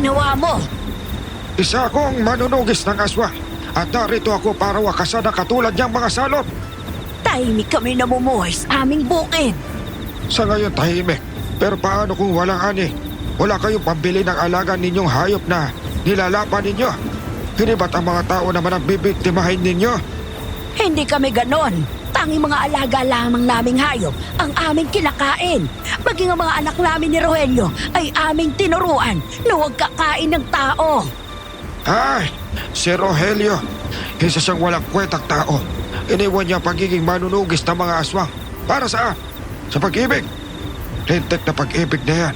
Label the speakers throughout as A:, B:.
A: ginawa mo?
B: Isa akong manunugis ng aswang at narito ako para wakasan na katulad niyang mga salot.
A: Tahimik kami namumuhay sa aming bukid.
B: Sa ngayon tahimik, pero paano kung walang ani? Wala kayong pambili ng alaga ninyong hayop na nilalaban ninyo? Hindi ba't ang mga tao naman ang bibiktimahin ninyo?
A: Hindi kami ganon. Tanging mga alaga lamang naming hayop ang aming kinakain. Maging ang mga anak namin ni Rogelio ay aming tinuruan na huwag kakain ng tao.
B: Ay, si Rogelio, isa siyang walang kwentang tao. Iniwan niya ang pagiging manunugis ng mga aswang. Para saan? Sa pag-ibig. Lintik na pag-ibig na yan.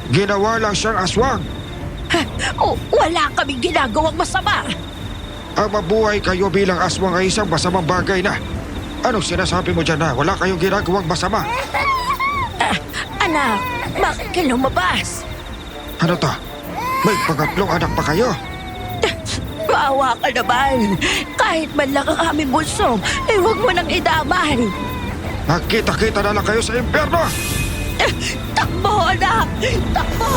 B: Ginawa lang siyang aswang.
A: Wala kaming ginagawang masama.
B: Ang mabuhay kayo bilang aswang ay isang masamang bagay na. Anong sinasabi mo dyan na wala kayong ginagawang masama?
A: Anak, bakit ka lumabas?
B: Ano to? May pangatlong anak pa kayo?
A: Maawa ka naman. Kahit man lang ang aming bunso, huwag mo nang idamay.
B: Magkita-kita na lang kayo sa impyerno!
A: Takbo, anak! Takbo!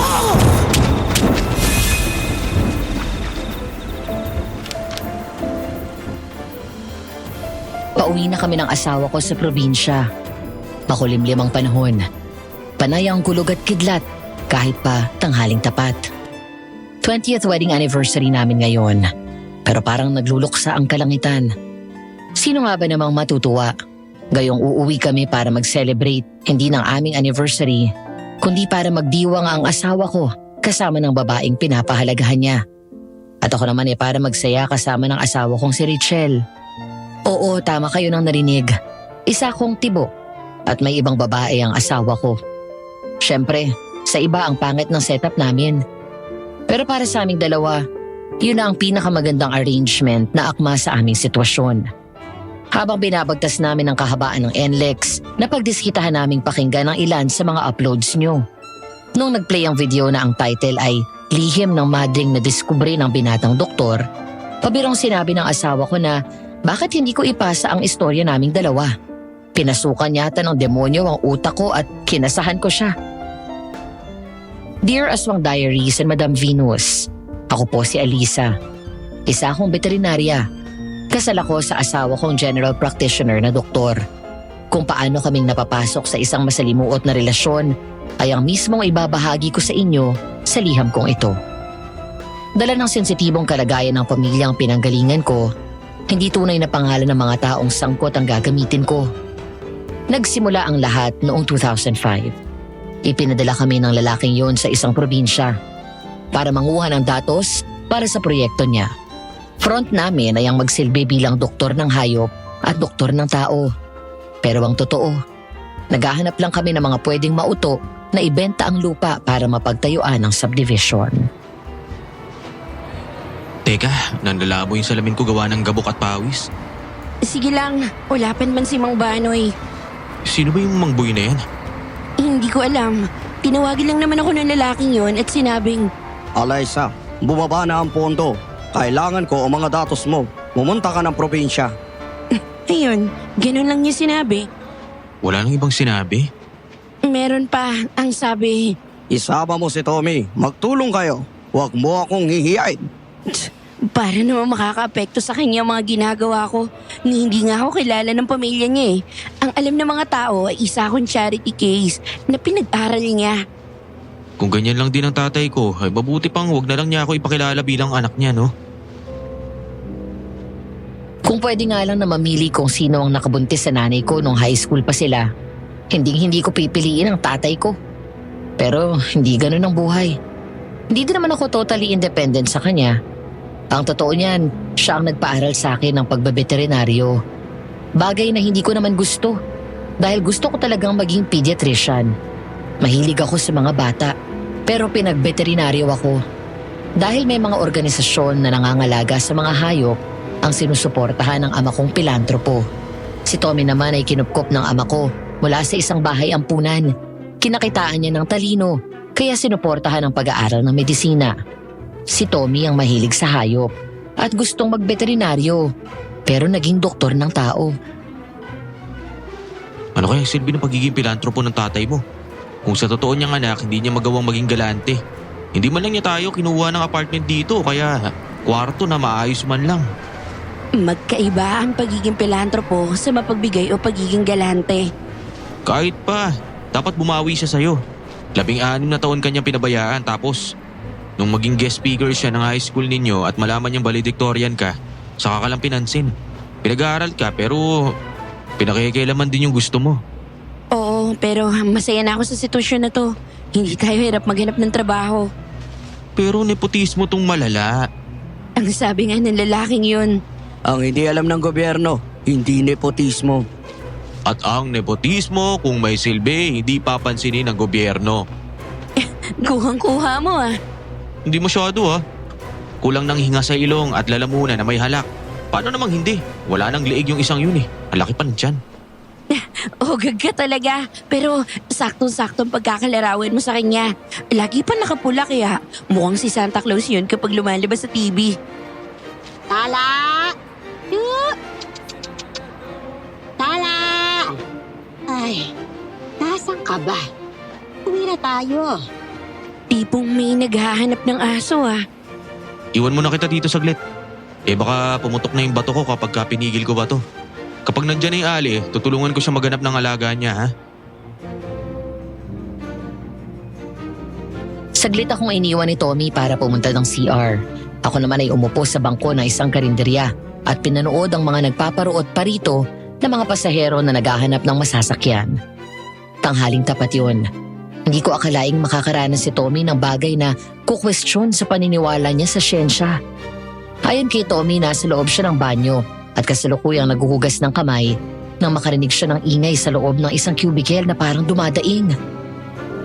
C: Pauwi na kami ng asawa ko sa probinsya. Makulimlim ang panahon. Panay ang kulog at kidlat kahit pa tanghaling tapat. 20th wedding anniversary namin ngayon. Pero parang nagluluksa ang kalangitan. Sino nga ba namang matutuwa? Gayong uuwi kami para mag-celebrate hindi ng aming anniversary, kundi para magdiwang ang asawa ko kasama ng babaeng pinapahalagahan niya. At ako naman para magsaya kasama ng asawa kong si Richelle. Oo, tama kayo nang narinig. Isa akong tibo at may ibang babae ang asawa ko. Siyempre, sa iba ang pangit ng setup namin. Pero para sa aming dalawa, yun na ang pinakamagandang arrangement na akma sa aming sitwasyon. Habang binabagtas namin ang kahabaan ng NLEX, napagdiskitahan naming pakinggan ang ilan sa mga uploads nyo. Nung nagplay ang video na ang title ay Lihim ng Madring na Diskubre ng Binatang Doktor, pabirong sinabi ng asawa ko na bakit hindi ko ipasa ang istorya naming dalawa. Pinasukan yata ng demonyo ang utak ko at kinasahan ko siya. Dear Aswang Diaries and Madam Venus, ako po si Alisa. Isa akong veterinarya. Kasal ako sa asawa kong general practitioner na doktor. Kung paano kaming napapasok sa isang masalimuot na relasyon ay ang mismong ibabahagi ko sa inyo sa liham kong ito. Dala ng sensitibong kalagayan ng pamilyang pinanggalingan ko, hindi tunay na pangalan ng mga taong sangkot ang gagamitin ko. Nagsimula ang lahat noong 2005. Ipinadala kami ng lalaking yon sa isang probinsya para manguha ng datos para sa proyekto niya. Front namin ay ang magsilbi bilang doktor ng hayop at doktor ng tao. Pero ang totoo, naghahanap lang kami ng mga pwedeng mauto na ibenta ang lupa para mapagtayuan ng subdivision.
D: Teka, nanlalabo yung salamin ko gawa ng gabok at pawis.
A: Sige lang, ulapan man si Mang Banoy.
D: Sino ba yung mangboy na yan?
A: Hindi ko alam. Tinawagin lang naman ako ng lalaking yon at sinabing,
E: Alaysa, bumaba na ang pondo. Kailangan ko ang mga datos mo. Pumunta ka ng probinsya.
A: ayun, ganun lang niya sinabi.
D: Wala nang ibang sinabi.
A: Meron pa, ang sabi,
E: Isama mo si Tommy. Magtulong kayo. Huwag mo akong hihiyain.
A: para naman makaka-apekto sa kanya ang mga ginagawa ko. Ni hindi nga ako kilala ng pamilya niya eh. Ang alam ng mga tao ay isa akong charity case na pinag-aral niya.
D: Kung ganyan lang din ang tatay ko, ay mabuti pang huwag na lang niya ako ipakilala bilang anak niya, no?
C: Kung pwede nga lang na mamili kung sino ang nakabuntis sa nanay ko nung high school pa sila, hindi ko pipiliin ang tatay ko. Pero hindi ganun ang buhay. Hindi din naman ako totally independent sa kanya. Ang totoo niyan, siya ang nagpaaral sa akin ng pagbaveterinaryo. Bagay na hindi ko naman gusto. Dahil gusto ko talagang maging pediatrician. Mahilig ako sa mga bata, pero pinagveterinaryo ako. Dahil may mga organisasyon na nangangalaga sa mga hayop ang sinusuportahan ng ama kong pilantropo. Si Tommy naman ay kinupkop ng ama ko mula sa isang bahay ampunan. Kinakitaan niya ng talino, kaya sinuportahan ang pag-aaral ng medisina. Si Tommy ang mahilig sa hayop at gustong magveterinaryo, pero naging doktor ng tao.
D: Ano kaya silbi ng pagiging pilantropo ng tatay mo? Kung sa totoo niyang anak, hindi niya magawang maging galante. Hindi man lang niya tayo kinuha ng apartment dito kaya kwarto na maayos man lang.
A: Magkaiba ang pagiging pilantropo sa mapagbigay o pagiging galante.
D: Kahit pa, dapat bumawi siya sa'yo. 16 na taon kanyang pinabayaan tapos nung maging guest speaker siya ng high school ninyo at malaman niyang valedictorian ka, saka ka lang pinansin. Pinag-aaral ka pero pinakikialaman din yung gusto mo.
A: Oo, pero masaya na ako sa sitwasyon na to. Hindi tayo hirap maghanap ng trabaho.
D: Pero nepotismo tong malala.
A: Ang sabi nga ng lalaking yun.
E: Ang hindi alam ng gobyerno, hindi nepotismo.
D: At ang nepotismo kung may silbi, hindi papansinin ng gobyerno.
A: Kuhang-kuha mo ah.
D: Hindi masyado ha. Kulang ng hinga sa ilong at lalamunan na may halak. Paano namang hindi? Wala nang liig yung isang yun eh. Ang laki pa niyan.
A: Hugag ka talaga. Pero saktong-saktong pagkakalarawan mo sa kanya. Lagi pa nakapula kaya mukhang si Santa Claus yun kapag lumalabas sa TV.
F: Tala! Tala! Ay, nasan ka ba? Uwi na tayo.
A: Tipong may naghahanap ng aso ah.
D: Iwan mo na kita dito saglit. Baka pumutok na yung bato ko kapag pinigil ko ba to. Kapag nandyan na yung Ali, tutulungan ko siya maghanap ng alaga niya ha.
C: Saglit akong iniwan ni Tommy para pumunta ng CR. Ako naman ay umupo sa bangko ng isang karinderya at pinanood ang mga nagpaparoot pa rito na mga pasahero na naghahanap ng masasakyan. Tanghaling tapat yun. Hindi ko akalaing makakaranas si Tommy ng bagay na kukwestiyon sa paniniwala niya sa siyensya. Ayon kay Tommy, nasa loob siya ng banyo at kasalukuyang naghuhugas ng kamay nang makarinig siya ng ingay sa loob ng isang cubicle na parang dumadaing.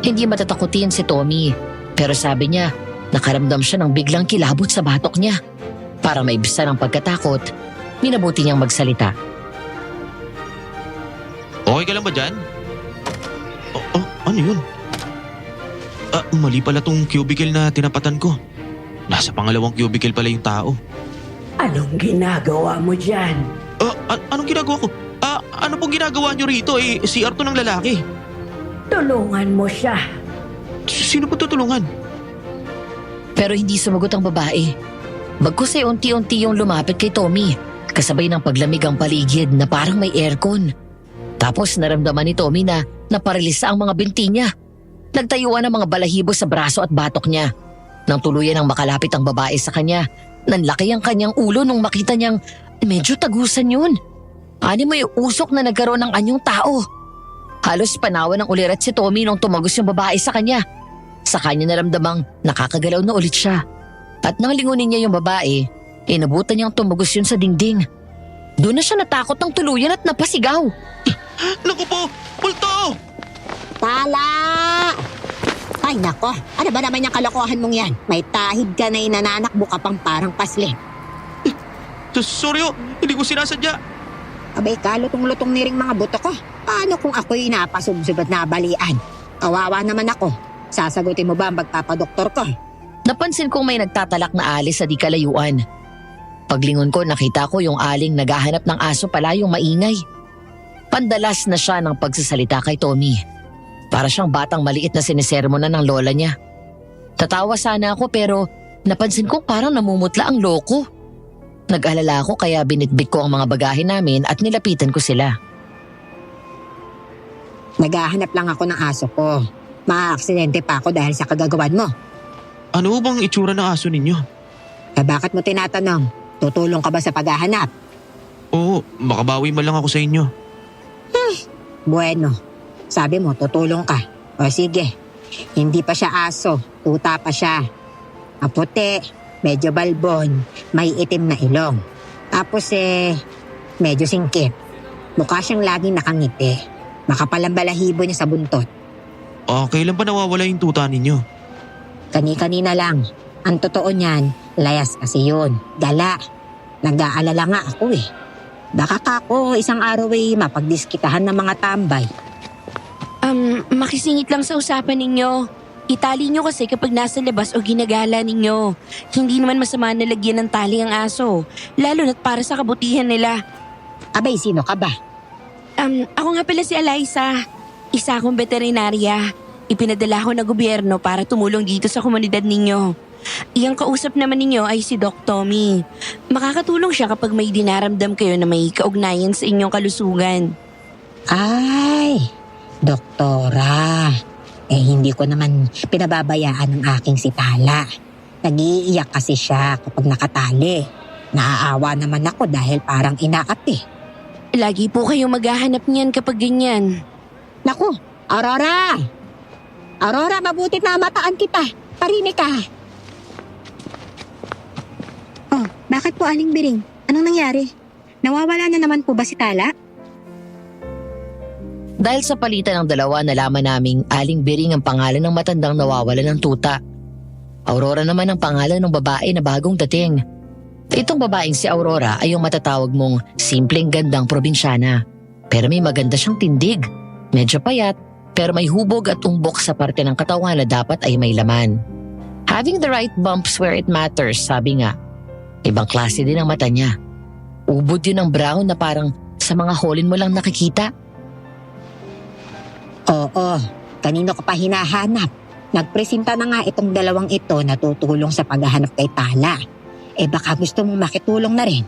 C: Hindi matatakutin si Tommy, pero sabi niya nakaramdam siya ng biglang kilabot sa batok niya. Para maibsan ang pagkatakot, minabuti niyang magsalita.
D: Okay ka lang ba dyan? Ano yun? Mali pala tong cubicle na tinapatan ko. Nasa pangalawang cubicle pala yung tao.
A: Anong ginagawa mo dyan?
D: Anong ginagawa ko? Ano pong ginagawa niyo rito? CR to ng lalaki.
A: Tulungan mo siya.
D: Sino po tutulungan?
C: Pero hindi sumagot ang babae. Bagkus ay unti-unti yung lumapit kay Tommy, kasabay ng paglamig ang paligid na parang may aircon. Tapos naramdaman ni Tommy na naparalisa ang mga binti niya. Nagtayuan ang mga balahibo sa braso at batok niya. Nang tuluyan ang makalapit ang babae sa kanya, nanlaki ang kanyang ulo nung makita niyang medyo tagusan yun. Ani mo yung usok na nagkaroon ng anyong tao. Halos panawan ng ulirat si Tommy nung tumagos yung babae sa kanya. Sa kanya naramdamang nakakagalaw na ulit siya. At nang lingunin niya yung babae, inabutan niyang tumagos yun sa dingding. Doon na siya natakot ng tuluyan at napasigaw.
D: Naku po! Multo!
F: Tala! Ay nako, ano ba naman yung kalokohan mong yan? May tahid ka na inananakbo ka pang parang paslit.
D: Sorry hindi ko sinasadya.
F: Abay kalutong-lutong ni ring mga buto ko. Paano kung ako'y napasubsub at nabalian? Kawawa naman ako. Sasagutin mo ba ang magpapadoktor ko?
C: Napansin kong may nagtatalak na alis sa di kalayuan. Paglingon ko, nakita ko yung aling naghahanap ng aso pala yung maingay. Pandalas na siya ng pagsasalita kay Tommy. Para siyang batang maliit na sinisermonan ng lola niya. Tatawa sana ako pero napansin kong parang namumutla ang loko. Nag-alala ako kaya binitbit ko ang mga bagahe namin at nilapitan ko sila.
F: Naghahanap lang ako ng aso ko. Maaaksidente pa ako dahil sa kagagawan mo.
D: Ano bang itsura ng aso ninyo?
F: Bakit mo tinatanong? Tutulong ka ba sa paghahanap?
D: Oo, makabawi man lang ako sa inyo.
F: Bueno, sabi mo tutulong ka. O sige, hindi pa siya aso, tuta pa siya. Maputi, medyo balbon, may itim na ilong. Tapos medyo singkit. Mukha siyang laging nakangiti. Makapal ang balahibo niya sa buntot.
D: Kailan pa nawawala yung tuta ninyo?
F: Kani-kanina lang. Ang totoo niyan, layas kasi yun. Gala. Nag-aalala nga ako eh. Baka kako isang araw ay mapagdiskitahan ng mga tambay.
A: Makisingit lang sa usapan ninyo. Itali nyo kasi kapag nasa labas o ginagala ninyo. Hindi naman masama na lagyan ng tali ang aso. Lalo na't para sa kabutihan nila.
F: Abay, sino ka ba?
A: Ako nga pala si Eliza. Isa akong veterinarya.
G: ipinadala ko na gobyerno para tumulong dito sa komunidad ninyo. Iyang kausap naman ninyo ay si Doc Tommy. Makakatulong siya kapag may dinaramdam kayo na may kaugnayan sa inyong kalusugan.
F: Ay, doktora. Hindi ko naman pinababayaan ng aking si Tala. Nag-iiyak kasi siya kapag nakatali. Naaawa naman ako dahil parang inaat eh.
G: Lagi po kayong maghahanap niyan kapag ganyan.
F: Naku, Aurora! Aurora, mabuti na mataan kita. Parinig ka. Oh, bakit po Aling Biring? Anong nangyari? Nawawala na naman po ba si Tala?
C: Dahil sa palitan ng dalawa, nalaman naming Aling Biring ang pangalan ng matandang nawawala ng tuta. Aurora naman ang pangalan ng babae na bagong dating. Itong babaeng si Aurora ay yung matatawag mong simpleng gandang probinsyana. Pero may maganda siyang tindig. Medyo payat, pero may hubog at umbok sa parte ng katawan na dapat ay may laman. Having the right bumps where it matters, sabi nga. Ibang klase din ang mata niya. Ubod yun ng brown na parang sa mga holin mo lang nakikita.
F: Oo, kanino ko pa hinahanap? Nagpresenta na nga itong dalawang ito na tutulong sa paghahanap kay Tala. Baka gusto mong makitulong na rin.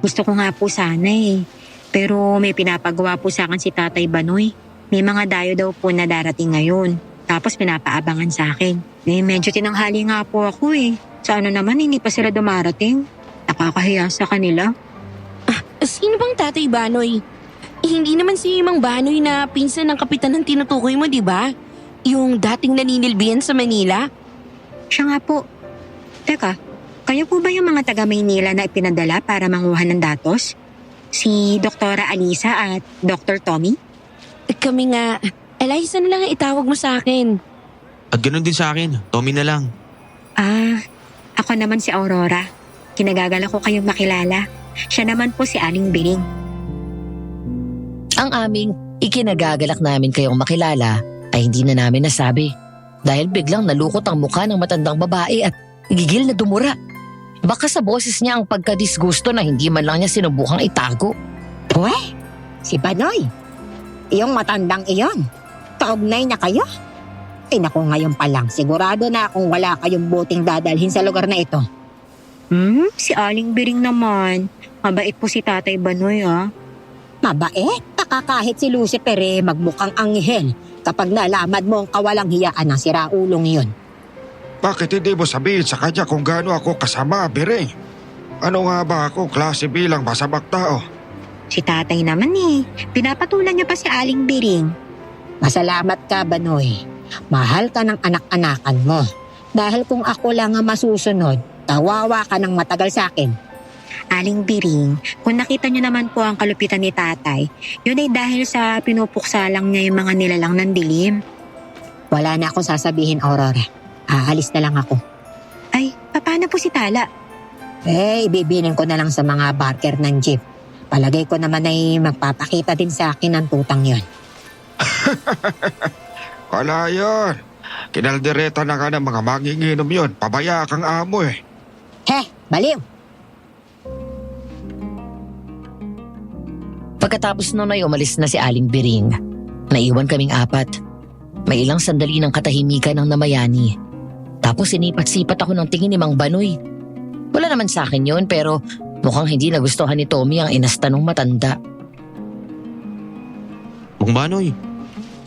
H: Gusto ko nga po sana eh. Pero may pinapagawa po sa akin si Tatay Banoy. May mga dayo daw po na darating ngayon. Tapos pinapaabangan sa akin. Medyo tinanghali nga po ako eh. Sa ano naman hindi pa sila dumarating. Nakakahiya sa kanila.
G: Sino bang Tatay Banoy? Hindi naman si Mang Banoy na pinsan ng kapitan ng tinutukoy mo, di ba? Yung dating naninilbihan sa Manila?
H: Siya nga po. Teka, kayo po ba yung mga taga Maynila na ipinadala para manguha ng datos? Si Doktora Alisa at Dr. Tommy?
G: Kami nga. Eliza na lang ang itawag mo sa akin.
D: At ganun din sa akin, Tommy na lang.
H: Ako naman si Aurora. Kinagagala ko kayong makilala. Siya naman po si Aling Biring.
C: Ang aming ikinagagalak namin kayong makilala ay hindi na namin nasabi. Dahil biglang nalukot ang mukha ng matandang babae at gigil na dumura. Baka sa boses niya ang pagkadisgusto na hindi man lang niya sinubukang itago.
F: Si Banoy. Iyong matandang iyon. Kaugnay na kayo? Naku, ngayon pa lang. Sigurado na akong wala kayong buting dadalhin sa lugar na ito.
H: Si Aling Biring naman. Mabait po si Tatay Banoy
F: Mabait? Kahit si Lucifer magmukhang anghel kapag nalaman mo ang kawalang hiyaan ng siraulong yun.
B: Bakit hindi mo sabihin sa kanya kung gaano ako kasama, Biring? Ano nga ba ako klase bilang masabak tao?
H: Si Tatay naman pinapatulan niya pa si Aling Biring.
F: Masalamat ka, Banoy. Mahal ka ng anak-anakan mo. Dahil kung ako lang ang masusunod, kawawa ka ng matagal sa akin.
H: Aling Biring, kung nakita niyo naman po ang kalupitan ni Tatay, yun ay dahil sa pinupuksa lang niya yung mga nilalang ng dilim.
F: Wala na akong sasabihin, Aurora. Aalis na lang ako.
H: Ay, paano po si Tala?
F: Ibibinin ko na lang sa mga barker ng jeep. Palagay ko naman ay magpapakita din sa akin ang tutang yon.
B: Wala yun. Kinaldereta na ka ng mga manginginom yun. Pabaya kang amo eh.
F: Baliw!
C: Pagkatapos nun ay umalis na si Aling Biring. Naiwan kaming apat. May ilang sandali ng katahimikan ng namayani. Tapos sinipat-sipat ako ng tingin ni Mang Banoy. Wala naman sa akin yun pero mukhang hindi nagustuhan ni Tommy ang inasta nung matanda.
D: Mang Banoy,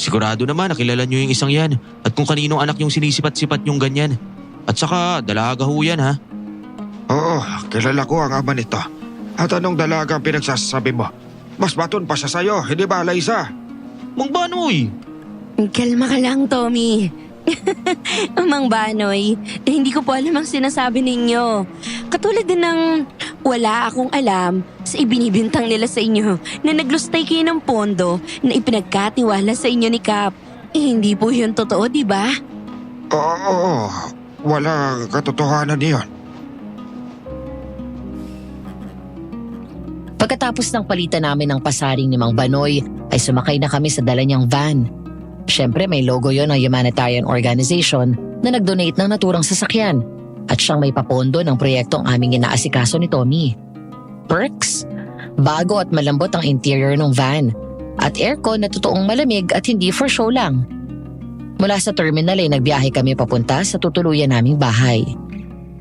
D: sigurado naman nakilala niyo yung isang yan at kung kaninong anak yung sinisipat-sipat yung ganyan. At saka dalaga ho yan ha.
B: Oo, kilala ko ang ama nito. At anong dalaga ang pinagsasabi mo? Mas baton pa siya sa'yo, hindi ba, Liza?
D: Mang Banoy!
G: Kalma ka lang, Tommy. Mang Banoy, hindi ko po alam ang sinasabi ninyo. Katulad din ng wala akong alam sa ibinibintang nila sa inyo na naglustay kayo ng pondo na ipinagkatiwala sa inyo ni Cap. Hindi po yun totoo, di ba?
B: Oo, walang katotohanan niyon.
C: Pagkatapos ng palitan namin ng pasaring ni Mang Banoy ay sumakay na kami sa dala niyang van. Siyempre may logo yon ng humanitarian organization na nag-donate ng naturang sasakyan at siyang may papondo ng proyektong aming inaasikaso ni Tommy. Perks? Bago at malambot ang interior ng van at aircon na totoong malamig at hindi for show lang. Mula sa terminal ay nagbiyahe kami papunta sa tutuluyan naming bahay.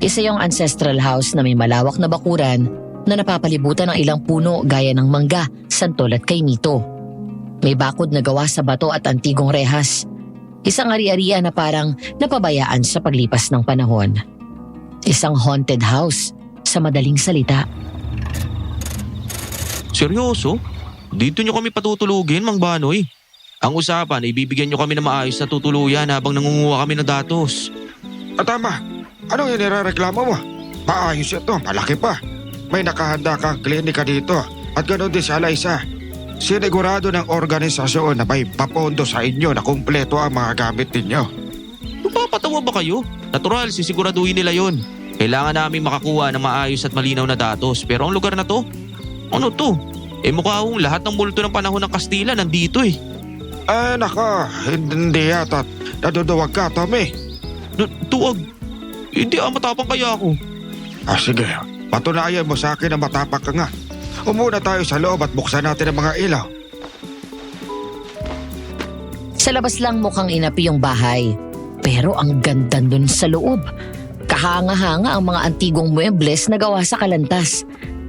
C: Isa yung ancestral house na may malawak na bakuran na napapalibutan ng ilang puno gaya ng mangga, santol at kaimito. May bakod na gawa sa bato at antigong rehas. Isang ari-arian na parang napabayaan sa paglipas ng panahon. Isang haunted house sa madaling salita.
D: Seryoso? Dito nyo kami patutulugin, Mang Banoy. Ang usapan ay bibigyan nyo kami ng maayos na tutuluyan habang nangunguha kami ng datos.
B: Tama, anong inireklamo mo? Maayos ito, malaki pa. May nakahanda kang klinika dito at ganoon din sa Liza. Sinigurado ng organisasyon na may papondo sa inyo na kumpleto ang mga gamit ninyo.
D: Papatawa ba kayo? Natural, sisiguraduhin nila yon. Kailangan namin makakuha ng maayos at malinaw na datos. Pero ang lugar na to? Ano to? Mukha akong lahat ng multo ng panahon ng Kastila nandito eh.
B: Nako, hindi yata. Naduduwag ka, Tommy.
D: Tuwag. Hindi matapang kaya ako.
B: Sige, patunayan mo sa akin na matapak ka nga. Umuna tayo sa loob at buksan natin ang mga ilaw.
C: Sa labas lang mukhang inapi yung bahay. Pero ang ganda dun sa loob. Kahanga-hanga ang mga antigong muebles na gawa sa kalantas.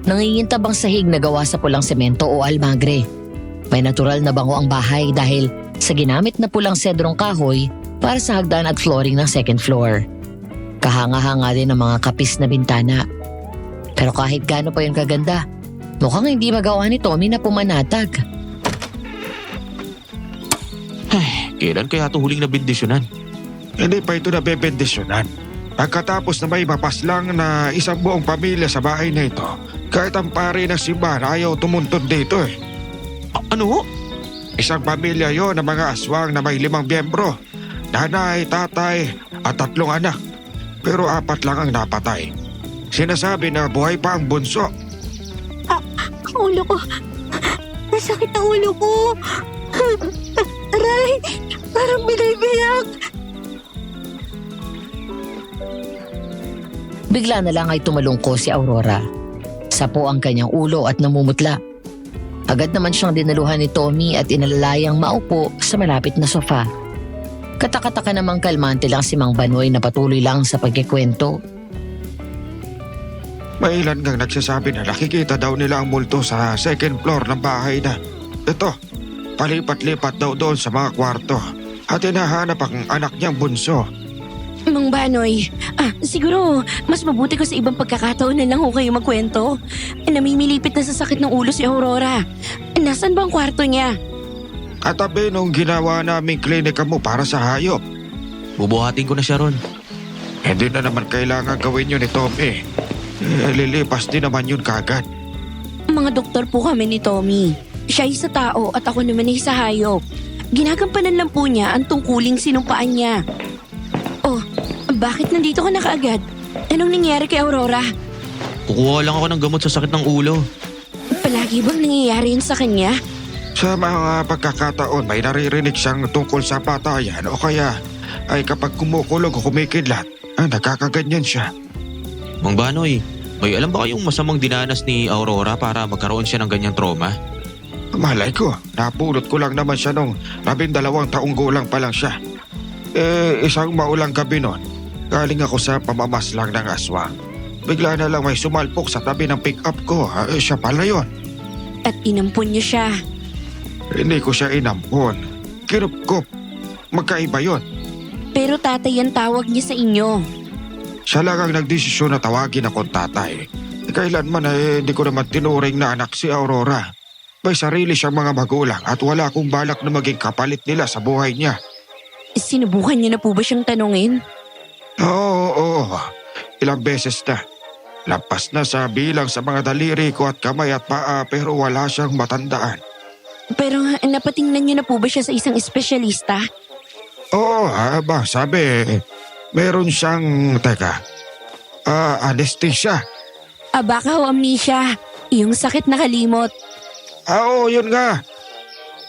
C: Nangingintabang sahig na gawa sa pulang semento o almagre. May natural na bango ang bahay dahil sa ginamit na pulang sedrong kahoy para sa hagdan at flooring ng second floor. Kahanga-hanga din ang mga kapis na bintana. Pero kahit gaano pa yung kaganda, mukhang hindi magawa ni Tommy na pumanatag.
D: Kailan kaya ito huling nabindisyonan?
B: Hindi pa ito nabebendisyonan. Pagkatapos na may mapaslang na isang buong pamilya sa bahay na ito, kahit ang pare ng simbahan ayaw tumuntun dito eh.
D: Ano?
B: Isang pamilya yon ng mga aswang na may 5 miyembro. Nanay, tatay at 3 anak. Pero 4 lang ang napatay. Sinasabi na buhay pa ang bunso.
H: Ulo ko. Masakit ang ulo ko. Aray, parang binibiyak.
C: Bigla na lang ay tumalungko si Aurora. Sapo ang kanyang ulo at namumutla. Agad naman siyang dinaluhan ni Tommy at inalalayang maupo sa malapit na sofa. Katakataka namang kalmante lang si Mang Banoy na patuloy lang sa pagkikwento.
B: May ilan ngang nagsasabi na nakikita daw nila ang multo sa second floor ng bahay na. Ito, palipat-lipat daw doon sa mga kwarto at hinahanap ang anak niyang bunso.
G: Mang Banoy, siguro mas mabuti ko sa ibang pagkakataon na lang ho kayo magkwento. Namimilipit na sa sakit ng ulo si Aurora. Nasaan ba ang kwarto niya?
B: Katabi nung ginawa naming klinika mo para sa hayop.
D: Bubuhatin ko na siya ron.
B: Hindi na naman kailangan gawin yun ni Tommy. Lilipas din naman yun kagad.
G: Mga doktor po kami ni Tommy. Siya ay sa tao at ako naman ay sa hayop. Ginagampanan lang po niya ang tungkuling sinumpaan niya. Oh, bakit nandito ka na kaagad? Anong nangyari kay Aurora?
D: Kukuha lang ako ng gamot sa sakit ng ulo.
G: Palagi bang nangyayari yun sa kanya?
B: Sa mga pagkakataon may naririnig siyang tungkol sa patayan o kaya ay kapag kumukulog o kumikidlat, nagkakaganyan siya.
D: Mang Banoy, may alam ba kayong masamang dinanas ni Aurora para magkaroon siya ng ganyang trauma?
B: Malay ko, napulot ko lang naman siya nung 12 taong gulang pa lang siya. Isang maulang gabi nun, galing ako sa pamamaslang ng aswang. Bigla na lang may sumalpok sa tabi ng pick-up ko. Siya pala yun.
G: At inampun niyo siya.
B: Hindi ko siya inampon. Kinupkop. Magkaiba yun.
G: Pero tatay ang tawag niya sa inyo.
B: Siya lang ang nagdesisyon na tawagin akong tatay. Kailanman hindi ko naman tinuring na anak si Aurora. May sarili siyang mga magulang at wala akong balak na maging kapalit nila sa buhay niya.
G: Sinubukan niyo na po ba siyang tanungin?
B: Oo. Ilang beses na. Lampas na sa bilang sa mga daliri ko at kamay at paa pero wala siyang matandaan.
G: Pero napatingnan niyo na po ba siya sa isang espesyalista?
B: Oo, sabi, meron siyang, anesthesia.
G: Baka ho amnesia. Yung sakit na kalimot.
B: Oo, yun nga.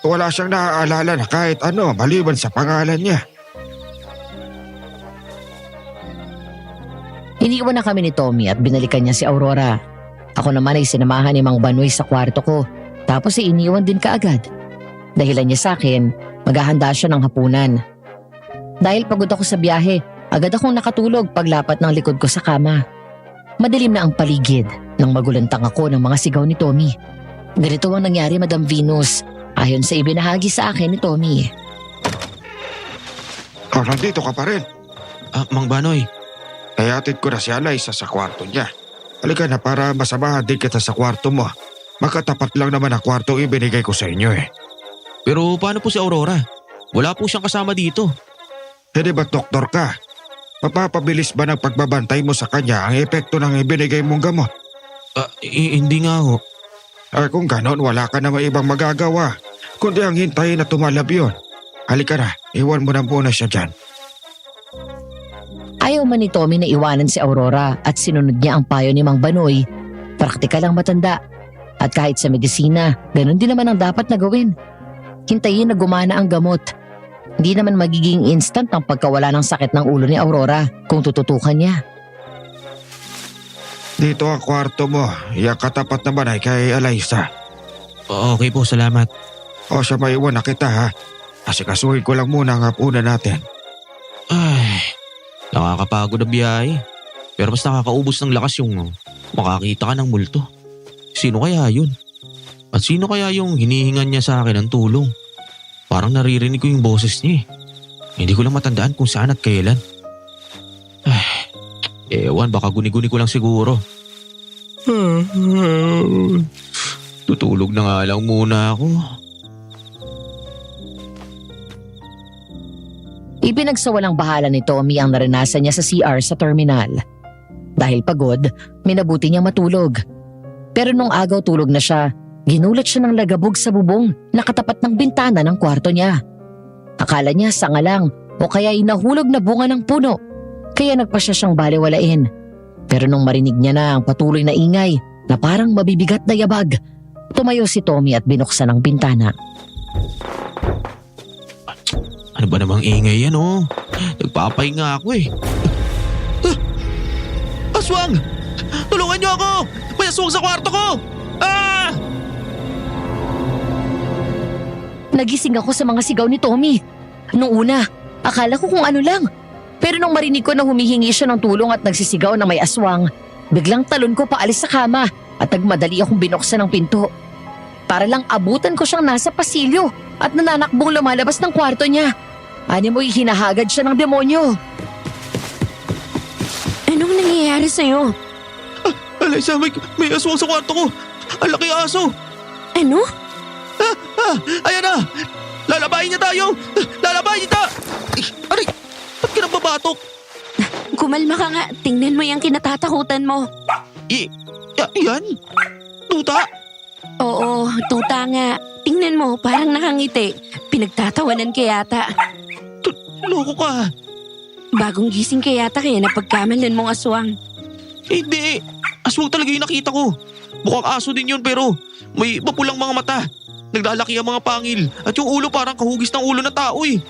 B: Wala siyang naaalala na kahit ano maliban sa pangalan niya.
C: Iniwan na kami ni Tommy at binalikan niya si Aurora. Ako naman ay sinamahan ni Mang Banoy sa kwarto ko. Tapos iniwan din kaagad. Dahilan niya sa akin, maghahanda siya ng hapunan. Dahil pagod ako sa biyahe, agad akong nakatulog paglapat ng likod ko sa kama. Madilim na ang paligid nang magulantang ako ng mga sigaw ni Tommy. Ganito ang nangyari, Madam Venus, ayon sa ibinahagi sa akin ni Tommy.
B: Oh, nandito ka pa rin.
D: Mang Banoy,
B: Hayatid ko na si Alaysa sa kwarto niya. Halika na para masamahan din kita sa kwarto mo. Makatapat lang naman ang kwarto ibinigay ko sa inyo eh.
D: pero paano po si Aurora? Wala po siyang kasama dito.
B: Hindi ba doktor ka? Mapapabilis ba ng pagbabantay mo sa kanya ang epekto ng ibinigay mong gamot?
D: Hindi nga ho.
B: Kung ganon, wala ka naman ibang magagawa. Kundi ang hintayin na tumalab yun. Halika na, iwan mo na muna siya dyan.
C: Ayaw man ni Tommy na iwanan si Aurora at sinunod niya ang payo ni Mang Banoy. Praktikal ang matanda. At kahit sa medisina, ganun din naman ang dapat na gawin. Hintayin na gumana ang gamot. Hindi naman magiging instant ang pagkawala ng sakit ng ulo ni Aurora kung tututukan niya.
B: Dito ang kwarto mo. Iyang katapat naman ay kay Alaysa.
D: Okay po, salamat.
B: O siya, maiwan na kita ha. Asikasuhin ko lang muna ang hapunan natin.
D: Ay, nakakapagod ang biyahe. Pero mas nakakaubos ng lakas yung makakita ka ng multo. Sino kaya yun? At sino kaya yung hinihingan niya sa akin ng tulong? Parang naririnig ko yung boses niya eh. Hindi ko lang matandaan kung saan at kailan. Ay, ewan, baka guni-guni ko lang siguro. Tutulog na nga lang muna ako.
C: Ipinagsawalang bahala ni Tommy ang naranasan niya sa CR sa terminal. Dahil pagod, minabuti niyang matulog. Pero nung agaw tulog na siya, ginulat siya ng lagabog sa bubong na katapat ng bintana ng kwarto niya. Akala niya sanga lang o kaya inahulog na bunga ng puno, kaya nagpasya siyang baliwalain. Pero nung marinig niya na ang patuloy na ingay na parang mabibigat na yabag, tumayo si Tommy at binuksan ang bintana.
D: Ano ba namang ingay yan oh? Nagpapahinga ako eh. Aswang! Tulungan niyo ako! May aswang sa kwarto ko! Ah!
C: Nagising ako sa mga sigaw ni Tommy. Nung una, akala ko kung ano lang. Pero nung marinig ko na humihingi siya ng tulong at nagsisigaw na may aswang, biglang talon ko paalis sa kama at nagmadali akong binuksan ng pinto. Para lang abutan ko siyang nasa pasilyo at nananakbong lumalabas ng kwarto niya. Animoy hinahagad siya ng demonyo.
G: Anong nangyayari sa'yo?
D: Alaysa, may aswang sa kwarto ko! Ang laki aso!
G: Ano?
D: Ayan na! Lalabayin niya tayo! Lalabayin niya! Aray! Ba't ka nababatok?
G: Kumalma ka nga. Tingnan mo yung kinatatakutan mo.
D: Yan? Tuta?
G: Oo, tuta nga. Tingnan mo, parang nakangiti. Pinagtatawanan ka yata.
D: Loko ka!
G: Bagong gising ka yata kaya napagkamalan mong aswang.
D: Hindi! Aswang talaga yung nakita ko. Mukhang aso din yun pero may mapulang mga mata. Naglalaki ang mga pangil at yung ulo parang kahugis ng ulo ng tao eh.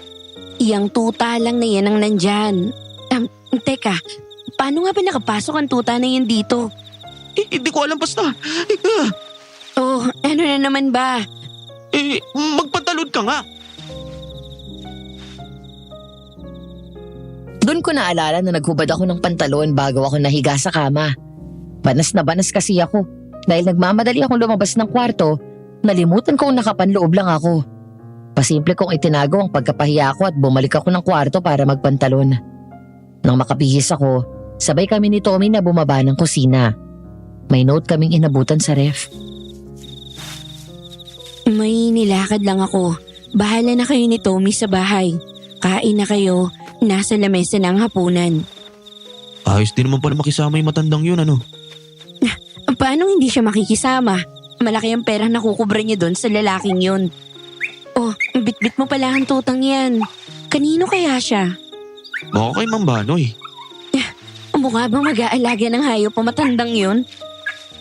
G: Iyang tuta lang na yan ang nandyan. Teka, paano nga ba nakapasok ang tuta na yan dito?
D: Hindi ko alam basta.
G: Oh, ano na naman ba?
D: Magpantalon ka nga.
C: Doon ko naalala na naghubad ako ng pantalon bago ako nahiga sa kama. Banas na banas kasi ako. Dahil nagmamadali akong lumabas ng kwarto, nalimutan kong nakapanloob lang ako. Pasimple kong itinago ang pagkapahiya ko at bumalik ako ng kwarto para magpantalon. Nang makabihis ako, sabay kami ni Tommy na bumaba ng kusina. May note kaming inabutan sa ref.
G: May nilakad lang ako. Bahala na kayo ni Tommy sa bahay. Kain na kayo. Nasa lamesa ng hapunan.
D: Ayos din naman pala makisama yung matandang yun ano.
G: Paano hindi siya makikisama? Malaki ang perang nakukubra niya doon sa lalaking yun. Oh, bitbit mo pala ang tutang yan. Kanino kaya siya?
D: Baka kay Mang Banoy.
G: Mukha bang mag-aalaga ng hayop o matandang yun?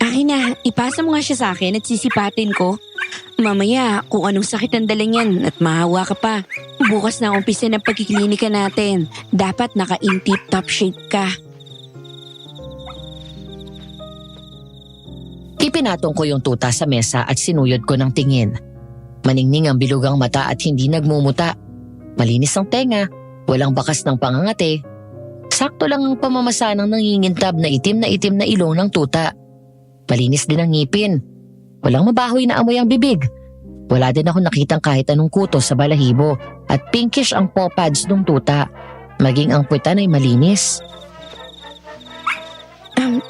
G: Akin na, ipasa mo nga siya sa akin at sisipatin ko. Mamaya, kung anong sakit ang dala niyan at mahawa ka pa. Bukas na umpisa ng pagkiklinika natin. Dapat naka-in tip-top shape ka.
C: Ipinatong ko yung tuta sa mesa at sinuyod ko ng tingin. Maningning ang bilugang mata at hindi nagmumuta. Malinis ang tenga Walang bakas ng pangangate. Sakto lang ang pamamasa ng nangingintab na itim na ilong ng tuta. Malinis din ang ngipin. Walang mabahoy na amoy ang bibig. Wala din ako nakitang kahit anong kuto sa balahibo at pinkish ang paw pads ng tuta. Maging ang puwetan ay malinis.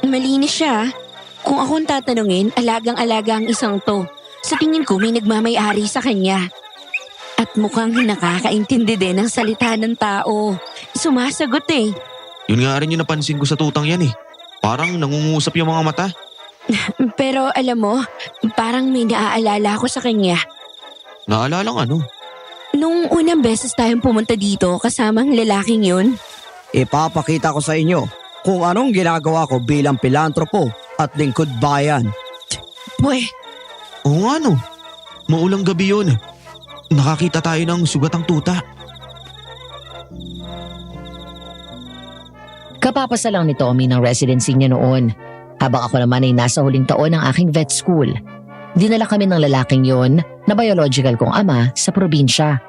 G: Malinis siya. Kung akong tatanungin, alagang-alaga ang isang to. Sa tingin ko may nagmamayari sa kanya. At mukhang nakakaintindi din ang salita ng tao. Sumasagot eh.
D: Yun nga rin yung napansin ko sa tutang yan eh. Parang nangungusap yung mga mata.
G: Pero alam mo, parang may naaalala ako sa kanya.
D: Naalalang ano?
G: Nung unang beses tayong pumunta dito kasama ang lalaking yun,
E: Ipapakita ko sa inyo kung anong ginagawa ko bilang pilantropo at lingkod bayan.
D: Oo nga no. Maulang gabi yun. Nakakita tayo ng sugatang tuta.
C: Kapapasa lang ni Tommy ng residency niya noon. Habang ako naman ay nasa huling taon ng aking vet school. Dinala kami ng lalaking yon na biological kong ama sa probinsya.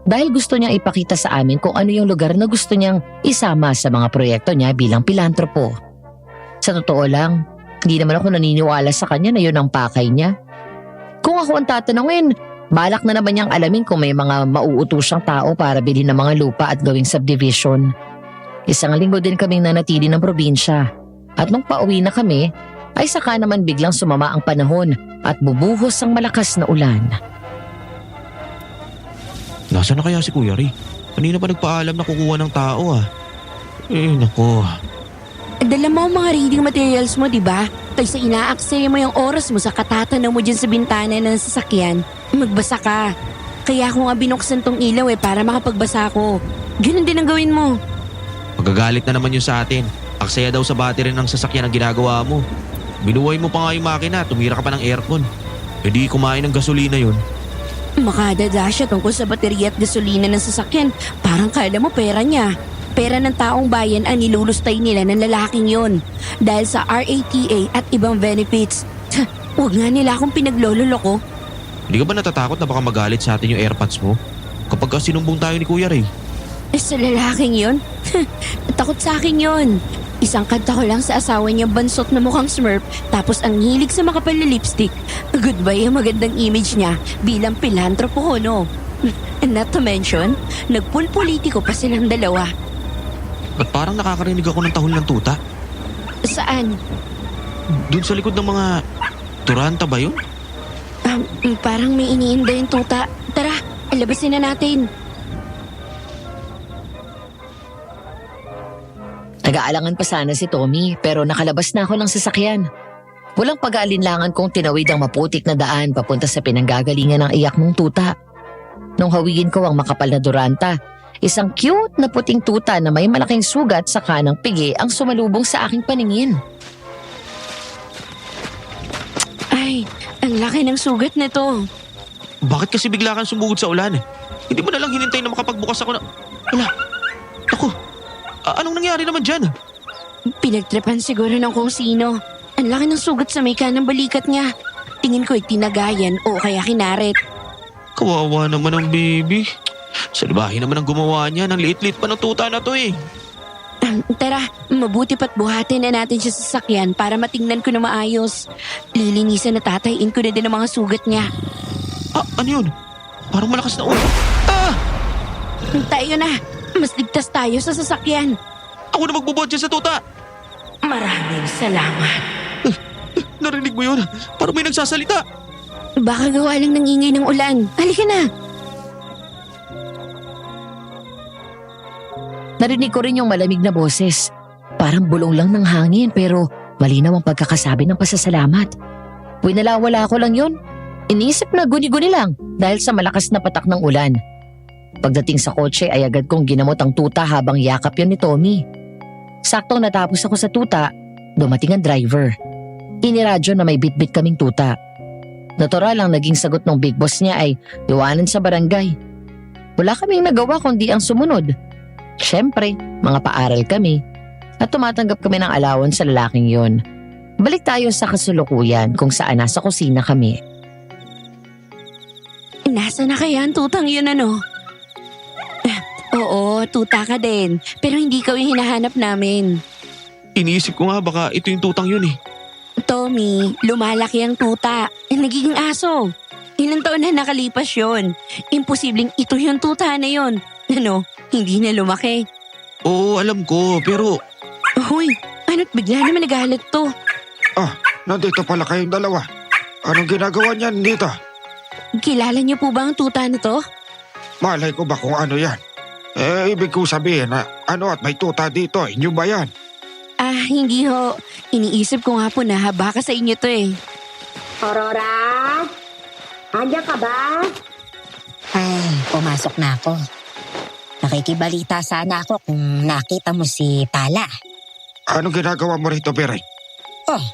C: Dahil gusto niyang ipakita sa amin kung ano yung lugar na gusto niyang isama sa mga proyekto niya bilang pilantropo. Sa totoo lang, hindi naman ako naniniwala sa kanya na yun ang pakay niya. Kung ako ang tatanungin, balak na naman niyang alamin kung may mga mauutos siyang tao para bilhin ng mga lupa at gawing subdivision. Isang linggo din kaming nanatili ng probinsya. At nung pauwi na kami, ay saka naman biglang sumama ang panahon at bubuhos ang malakas na ulan.
D: Nasaan na kaya si Kuya Ray? Kanina pa nagpaalam na kukuha ng tao ah. Nako.
G: dala mo ang mga reading materials mo, di ba? Kaysa inaaksaya mo yung oras mo sa katatanaw mo dyan sa bintana ng sasakyan, magbasa ka. Kaya ako nga binuksan tong ilaw para makapagbasa ko. Ganun din ang gawin mo.
D: Magagalit na naman yun sa atin. Aksaya daw sa battery ng sasakyan ang ginagawa mo. Binuway mo pa nga yung makina, tumira ka pa ng aircon. E di kumain ng gasolina yun.
G: Makadada siya tungkol sa baterya at gasolina ng sasakyan. Parang kala mo pera niya. Pera ng taong bayan ang nilulustay nila ng lalaking yon. Dahil sa RATA at ibang benefits. Huwag nga nila akong pinaglololoko.
D: Hindi ka ba natatakot na baka magalit sa atin yung airpods mo? Kapag sinumbong tayo ni Kuya Ray.
G: Sa lalaking yon? Takot sa akin yon. Isang kanta ko lang sa asawa niyang bansot na mukhang Smurf tapos ang hilig sa makapal na lipstick. Goodbye ang magandang image niya bilang pilantropo ko, no? And not to mention, nagpulpolitiko pa silang dalawa.
D: Ba't parang nakakarinig ako ng tahol ng tuta?
G: Saan?
D: Doon sa likod ng mga turanta ba yun?
G: Parang may iniinda yung tuta. Tara, alabasin na natin.
C: Nag-aalangan pa sana si Tommy pero nakalabas na ako ng sasakyan. Walang pag-aalinlangan kong tinawid ang maputik na daan papunta sa pinanggagalingan ng iyak ng tuta. Nung hawigin ko ang makapal na duranta, isang cute na puting tuta na may malaking sugat sa kanang pigi ang sumalubong sa aking paningin.
G: Ay, ang laki ng sugat nito.
D: Bakit kasi bigla kang sumugod sa ulan? Hindi mo na lang hinintay na makapagbukas ako na... Wala. Ako. Anong nangyari naman dyan?
G: Pinagtripan siguro ng kung sino. Ang laki ng sugat sa may kanang balikat niya. Tingin ko'y tinagayan o kaya kinaret.
D: Kawawa naman ang baby. Salbahe naman ang gumawa niya. Ang liit-liit pa ng tuta na to eh.
G: Tara, mabuti pa't buhatin na natin siya sa sasakyan para matingnan ko na maayos. Lilinisan na tatayin ko na din ang mga sugat niya.
D: Ano yun? Parang malakas na ulan.
G: Tayo na. Mas ligtas tayo sa sasakyan.
D: Ako na magbubuhat dyan sa tuta.
G: Maraming salamat.
D: Narinig mo yun? Parang may nagsasalita.
G: Baka gawa lang ng ingay ng ulan. Halika na.
C: Narinig ko rin yung malamig na boses. Parang bulong lang ng hangin pero malinaw ang pagkakasabi ng pasasalamat. Winalawala ko lang yun. Iniisip na guni-guni lang dahil sa malakas na patak ng ulan. Pagdating sa kotse ay agad kong ginamot ang tuta habang yakap yun ni Tommy. Saktong natapos ako sa tuta, dumating ang driver. Iniradyo na may bitbit kaming tuta. Natural ang naging sagot ng big boss niya ay iwanan sa barangay. Wala kaming nagawa kundi ang sumunod. Siyempre, mga paaral kami at tumatanggap kami ng allowance sa lalaking yon. Balik tayo sa kasulukuyan kung saan nasa kusina kami.
G: Nasa na kaya ang tutang yun ano? Oo, Oo, tuta ka din. Pero hindi ikaw yung hinahanap namin.
D: Iniisip ko nga baka ito yung tutang yun eh.
G: Tommy, lumalaki ang tuta. Nagiging aso. Ilang taon na nakalipas yun. Imposibleng ito yung tuta na yun. Ano, hindi na lumaki.
D: Oo, alam ko, pero
G: Hoy, ano't bigla naman nagalit to?
B: Ah, nandito pala kayong dalawa. Anong ginagawa niyan dito?
G: Kilala niyo po ba ang tuta na to?
B: Malay ko ba kung ano yan? Ibig ko sabihin na ano at may tuta dito, inyo ba yan?
G: Ah, hindi ho. Iniisip ko nga po na baka sa inyo to eh.
F: Aurora? Andiyan ka ba? Ay, pumasok na ako. Nakikibalita sana ako kung nakita mo si Tala.
B: Anong ginagawa mo rito, Bering?
F: Oh,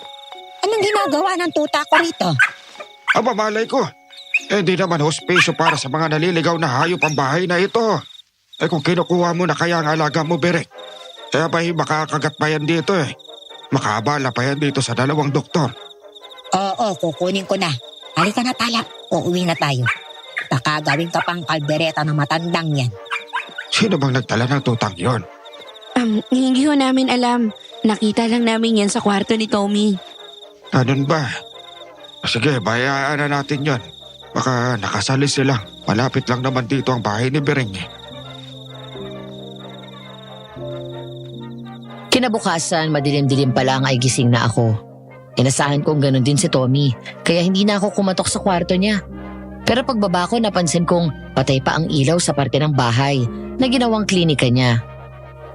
F: anong ginagawa ng tuta ko rito?
B: Aba, malay ko. Hindi naman hospisyo para sa mga naliligaw na hayop ang bahay na ito. Kung kinukuha mo na kaya ang alaga mo, Bering. Kaya ba'y makakagat pa yan dito eh. Makabala pa yan dito sa 2 doktor.
F: Oo, kukunin ko na. Halika na, Tala. Uuwi na tayo. Baka gawin ka pang kaldereta ng matandang yan.
B: Sino bang nagtala ng tutang yon?
G: Hindi ho namin alam. Nakita lang namin yan sa kwarto ni Tommy.
B: Ganun ba? Sige, bayaan na natin yon. Baka nakasali sila. Malapit lang naman dito ang bahay ni Bering eh.
C: Kinabukasan, madilim-dilim pa lang ay gising na ako. Inasahan kong ganun din si Tommy, kaya hindi na ako kumatok sa kwarto niya. Pero pagbaba ko, napansin kong patay pa ang ilaw sa parte ng bahay na ginawang klinika niya.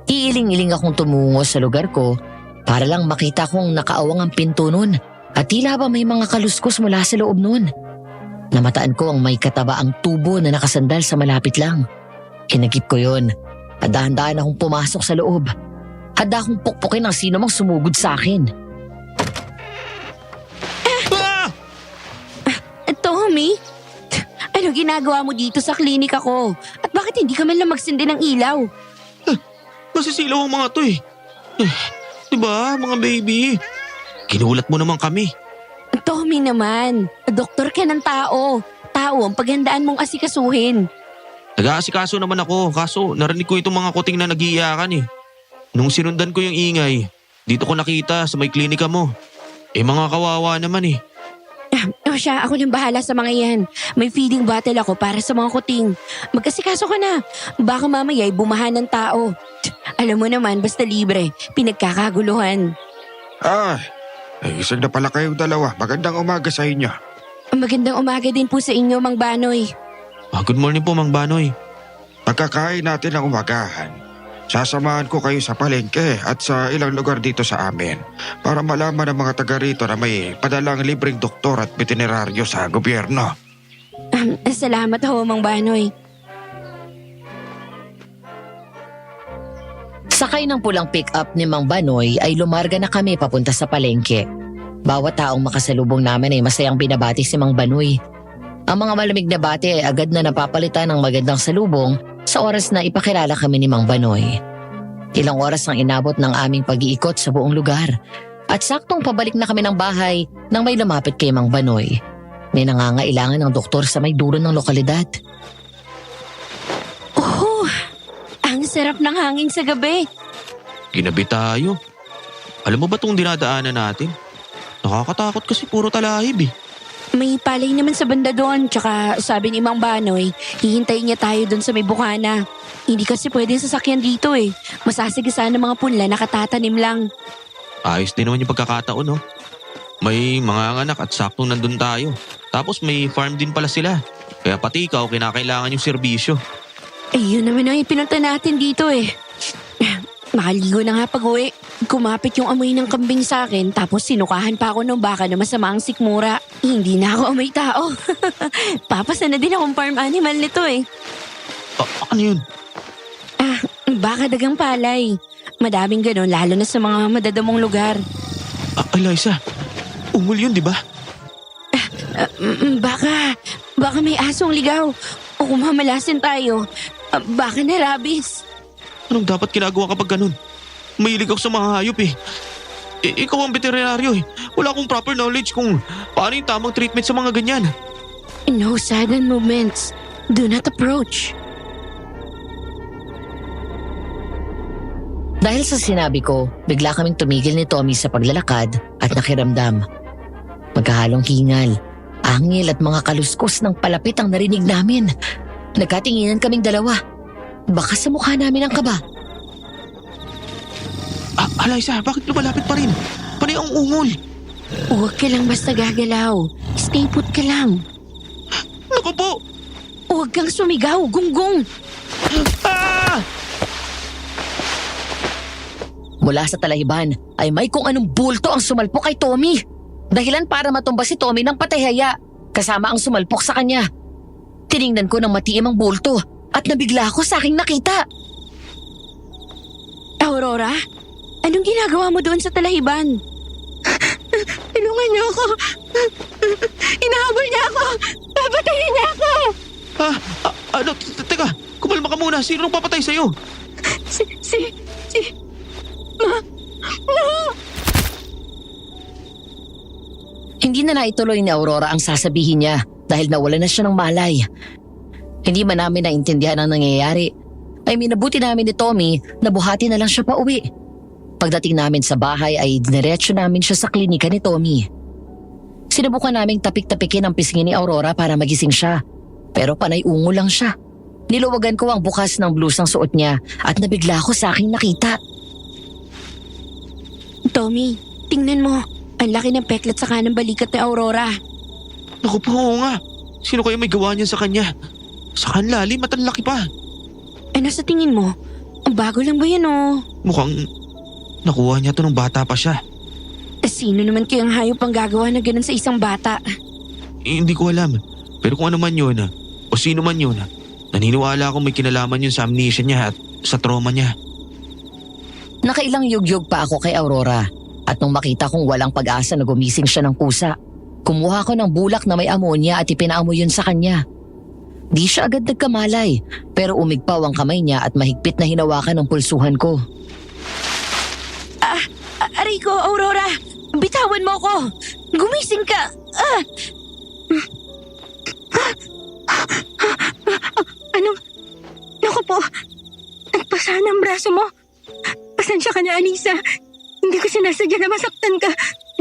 C: Iiling-iling akong tumungo sa lugar ko para lang makita kong nakaawang ang pinto nun at tila ba may mga kaluskos mula sa loob nun. Namataan ko ang may kataba ang tubo na nakasandal sa malapit lang. Hinagip ko yon at dahan-dahan akong pumasok sa loob. Handa akong pukpukin ang sino mang sumugod sa akin.
G: Tommy? Ano ginagawa mo dito sa klinika ko? At bakit hindi ka man lang magsindi ng ilaw?
D: masisilaw ang mga to eh. Diba, mga baby? Ginulat mo naman kami.
G: Tommy naman, doktor ka ng tao. Tao ang paghandaan mong asikasuhin.
D: Nag-aasikaso naman ako, kaso narinig ko itong mga kuting na nag-iiyakan eh. Nung sinundan ko yung ingay, dito ko nakita sa may klinika mo. Mga kawawa naman eh.
G: O siya, ako nang bahala sa mga yan. May feeding bottle ako para sa mga kuting. Magkasikaso ka na. Baka mamaya ay bumahan ng tao. Alam mo naman, basta libre, pinagkakaguluhan.
B: Isang na pala kayong dalawa. Magandang umaga sa inyo.
G: Magandang umaga din po sa inyo, Mang Banoy.
D: Good morning po, Mang Banoy.
B: Pagkakain natin ng umagahan, sasamahan ko kayo sa palengke at sa ilang lugar dito sa amin para malaman ng mga taga rito na may padalang libreng doktor at veterinaryo sa gobyerno.
G: Salamat ho, Mang Banoy.
C: Sakay ng pulang pick-up ni Mang Banoy ay lumarga na kami papunta sa palengke. Bawat taong makasalubong namin ay masayang binabati si Mang Banoy. Ang mga malamig na bati ay agad na napapalitan ng magandang salubong sa oras na ipakilala kami ni Mang Banoy. Ilang oras ang inabot ng aming pag-iikot sa buong lugar at saktong pabalik na kami ng bahay nang may lumapit kay Mang Banoy. May nangangailangan ng doktor sa may dulo ng lokalidad.
G: Oh, ang sarap ng hangin sa gabi.
D: Ginabi tayo. Alam mo ba itong dinadaanan natin? Nakakatakot kasi puro talahib eh.
G: May palay naman sa banda doon, tsaka sabi ni Mang Banoy, hihintayin niya tayo doon sa may bukana. Hindi kasi pwede sasakyan dito eh. Masasigasan ng mga punla na katatanim lang.
D: Ayos din naman yung pagkakataon no. May mga anak at saktong nandun tayo. Tapos may farm din pala sila. Kaya pati ikaw kinakailangan yung serbisyo.
G: Yun naman ang ipinunta natin dito eh. Makaligo na nga pag-uwi. Kumapit yung amoy ng kambing sa akin tapos sinukahan pa ako ng baka na masama ang sikmura. Hindi na ako amoy tao. Papasa na din akong farm animal nito eh.
D: Ano yun?
G: Baka dagang palay. Madaming ganun lalo na sa mga madadamong lugar.
D: Eliza, umul yun di ba?
G: Baka may asong ligaw. O kung mamalasin tayo, baka na rabies.
D: Anong dapat ginagawa kapag ganun? Mahilig ako sa mga hayop eh. Ikaw ang veterinaryo eh. Wala akong proper knowledge kung paano yung tamang treatment sa mga ganyan.
G: No sudden movements. Do not approach.
C: Dahil sa sinabi ko, bigla kaming tumigil ni Tommy sa paglalakad at nakiramdam. Magkahalong hingal, angil at mga kaluskos ng palapit ang narinig namin. Nagkatinginan kaming dalawa. Baka sa mukha namin ang kaba.
D: Alaysa, bakit lumalapit pa rin? Panay ang ungol.
G: Huwag ka lang basta gagalaw. Stay put ka lang.
D: Naku po!
G: Huwag kang sumigaw, gunggong.
D: Ah!
C: Mula sa talahiban ay may kung anong bulto ang sumalpok kay Tommy. Dahilan para matumba si Tommy ng patayhaya, kasama ang sumalpok sa kanya. Tiningnan ko ng matiim ang bulto at nabigla ako sa aking nakita.
G: Aurora, anong ginagawa mo doon sa talahiban?
H: Tulungan niyo ako. Inahabol niya ako. Papatayin niya ako.
D: Teka, kumalma ka muna. Sino nang papatay sa'yo?
C: Hindi na naituloy ni Aurora ang sasabihin niya dahil nawala na siya ng malay. Hindi man namin naintindihan ang nangyayari, ay minabuti namin ni Tommy na buhati na lang siya pa uwi. Pagdating namin sa bahay ay dinerecho namin siya sa klinika ni Tommy. Sinubukan naming tapik-tapikin ang pisngi ni Aurora para magising siya, pero panay ungo lang siya. Niluwagan ko ang bukas ng blusang suot niya at nabigla ako sa aking nakita.
G: Tommy, tingnan mo. Ang laki ng peklat sa kanang balikat ni Aurora.
D: Naku po, oo nga. Sino kaya may gawa niyan sa kanya? Sa kanlalim at ang laki pa.
G: Ano sa tingin mo? Ang bago lang ba yan oh?
D: Mukhang nakuha niya to nung bata pa siya.
G: Sino naman kayang hayop ang gagawa na ganun sa isang bata?
D: Hindi ko alam. Pero kung ano man yun, o sino man yun, naniniwala akong may kinalaman yun sa amnesia niya at sa trauma niya.
C: Nakailang yugyug pa ako kay Aurora at nung makita kong walang pag-asa na gumising siya ng pusa, kumuha ko ng bulak na may amonya at ipinaamoy yun sa kanya. Di siya agad nagkamalay pero umigpaw ang kamay niya at mahigpit na hinawakan ang pulsuhan ko.
G: Aray ko, Aurora! Bitawan mo ko! Gumising ka!
H: Ano? Naku po. Nagpasa ng braso mo. Pasensya ka na, Alisa. Hindi ko sinasadya na masaktan ka.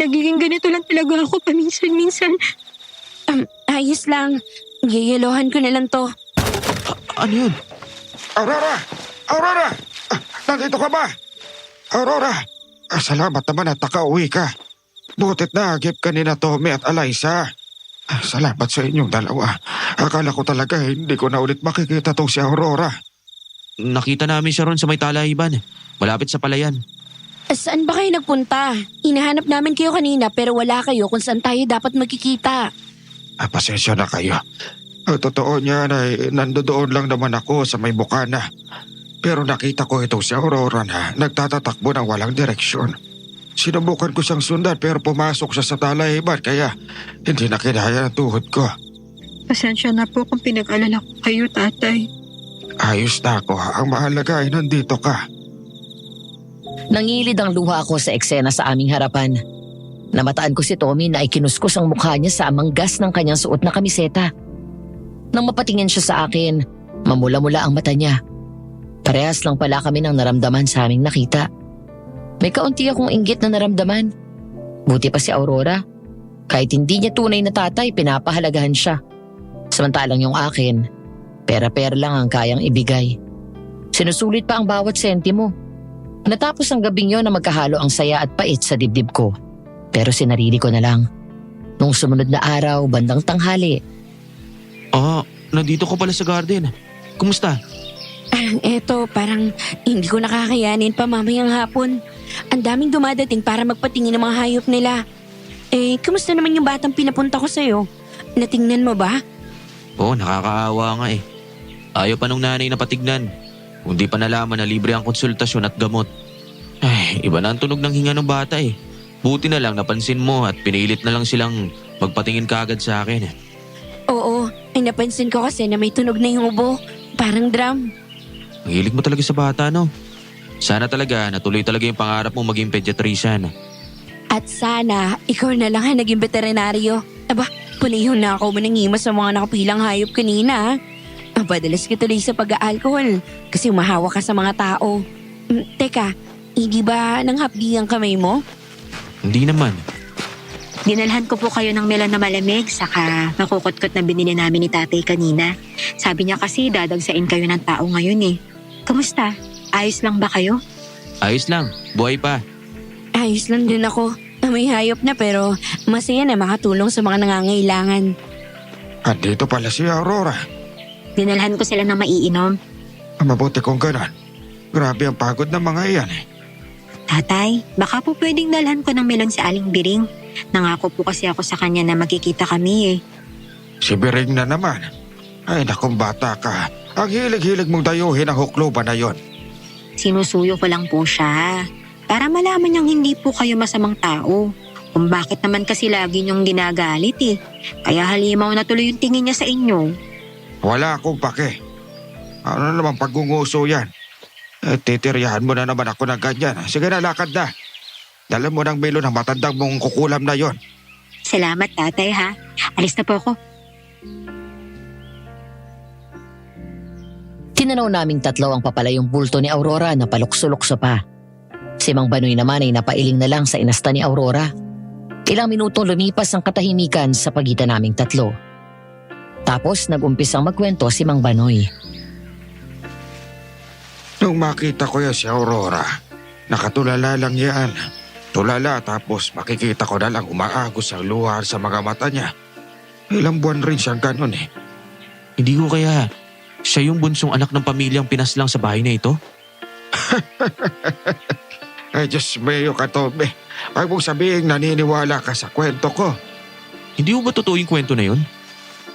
H: Nagiging ganito lang talaga ako paminsan-minsan.
G: Ayos lang. Giyelohan ko na lang to.
D: Ano yun?
B: Aurora! Aurora! Nandito ka ba? Aurora! Salamat naman at nakauwi ka. Butit na agip ka ni na Tommy at Alaysa. Salamat sa inyong dalawa. Akala ko talaga hindi ko na ulit makikita tong si Aurora.
D: Nakita namin siya ron sa may talahiban. Malapit sa palayan.
G: Saan ba kayo nagpunta? Inahanap namin kayo kanina pero wala kayo kung saan tayo dapat magkikita.
B: Pasensya na kayo. Totoo niyan ay nandoon lang naman ako sa may bukana. Pero nakita ko itong si Aurora na nagtatatakbo ng walang direksyon. Sinubukan ko siyang sundan pero pumasok siya sa talahiban kaya hindi na kinaya ang tuhod ko.
H: Pasensya na po kung pinag-alala ko kayo, tatay.
B: Ayos na ako. Ang mahalaga ay nandito ka.
C: Nangilid ang luha ko sa eksena sa aming harapan. Namataan ko si Tommy na ikinuskos ang mukha niya sa amanggas ng kanyang suot na kamiseta. Nang mapatingin siya sa akin, mamula-mula ang mata niya. Parehas lang pala kami ng naramdaman sa aming nakita. May kaunti akong inggit na naramdaman. Buti pa si Aurora. Kahit hindi niya tunay na tatay, pinapahalagahan siya. Samantalang yung akin, pera-pera lang ang kayang ibigay. Sinusulit pa ang bawat sentimo. Natapos ang gabing yon na magkahalo ang saya at pait sa dibdib ko. Pero sinarili ko na lang. Nung sumunod na araw, bandang tanghali.
D: Nandito ko pala sa garden. Kumusta?
G: Eto, parang hindi ko nakakayanin pa mamayang hapon. Ang daming dumadating para magpatingin ng mga hayop nila. Kamusta naman yung batang pinapunta ko sa'yo? Natingnan mo ba?
D: Oo, nakakaawa nga eh. Ayaw pa nung nanay na patignan. Kung di pa nalaman na libre ang konsultasyon at gamot. Ay, iba na ang tunog ng hinga ng bata eh. Buti na lang napansin mo at pinilit na lang silang magpatingin kaagad sa akin.
G: Oo, ay napansin ko kasi na may tunog na yung ubo. Parang drum.
D: Ang hilig mo talaga sa bata, no? Sana talaga natuloy talaga yung pangarap mo maging pediatrician.
G: At sana, ikaw na lang ang naging veterinaryo. Aba, puliho na ako manangimas sa mga nakapilang hayop kanina. Padalas ka tuloy sa pag-aalkohol kasi umahawa ka sa mga tao. Teka, Hindi ba nanghapdi ang kamay mo?
D: Hindi naman.
H: Dinalhan ko po kayo ng melon na malamig saka makukutkot na binili namin ni tatay kanina. Sabi niya kasi dadagsain kayo ng tao ngayon eh. Kamusta? Ayos lang ba kayo?
D: Ayos lang, buhay pa.
G: Ayos lang din ako. May hayop na pero masaya na makatulong sa mga nangangailangan.
B: At dito pala si Aurora.
H: Dinalhan ko sila ng maiinom.
B: Mabuti kung ganon. Grabe ang pagod ng mga iyan eh.
H: Tatay, baka po pwedeng dalhan ko ng melon si Aling Biring. Nangako po kasi ako sa kanya na magkikita kami eh.
B: Si Biring na naman. Ay nakong bata ka. Ang hilig-hilig mong dayuhin ang hukluban na yon.
H: Sinusuyo ko lang po siya. Para malaman niyang hindi po kayo masamang tao. Kung bakit naman kasi lagi niyong ginagalit eh. Kaya halimaw na tuloy yung tingin niya sa inyo.
B: Wala akong pake. Ano naman pagunguso yan? Titiryahan mo na naman ako ng ganyan. Sige na, lakad na. Dala mo ng melon ng matandang mong kukulam na yon.
H: Salamat tatay ha. Alis na po ako.
C: Tinanaw naming tatlo ang papalayong bulto ni Aurora na palukso-lukso pa. Si Mang Banoy naman ay napailing na lang sa inasta ni Aurora. Ilang minutong lumipas ang katahimikan sa pagitan naming tatlo. Tapos nag-umpisang magkwento si Mang Banoy.
B: Nung makita ko yan si Aurora, nakatulala lang yan. Tulala tapos makikita ko na lang umaagos ang luha sa mga mata niya. Ilang buwan rin siyang ganun eh.
D: Hindi ko kaya siya yung bunsong anak ng pamilyang pinaslang sa bahay na ito?
B: Ay Diyos mayo ka, Tommy. Huwag mong sabihin naniniwala ka sa kwento ko.
D: Hindi mo ba totoo yung kwento na yun?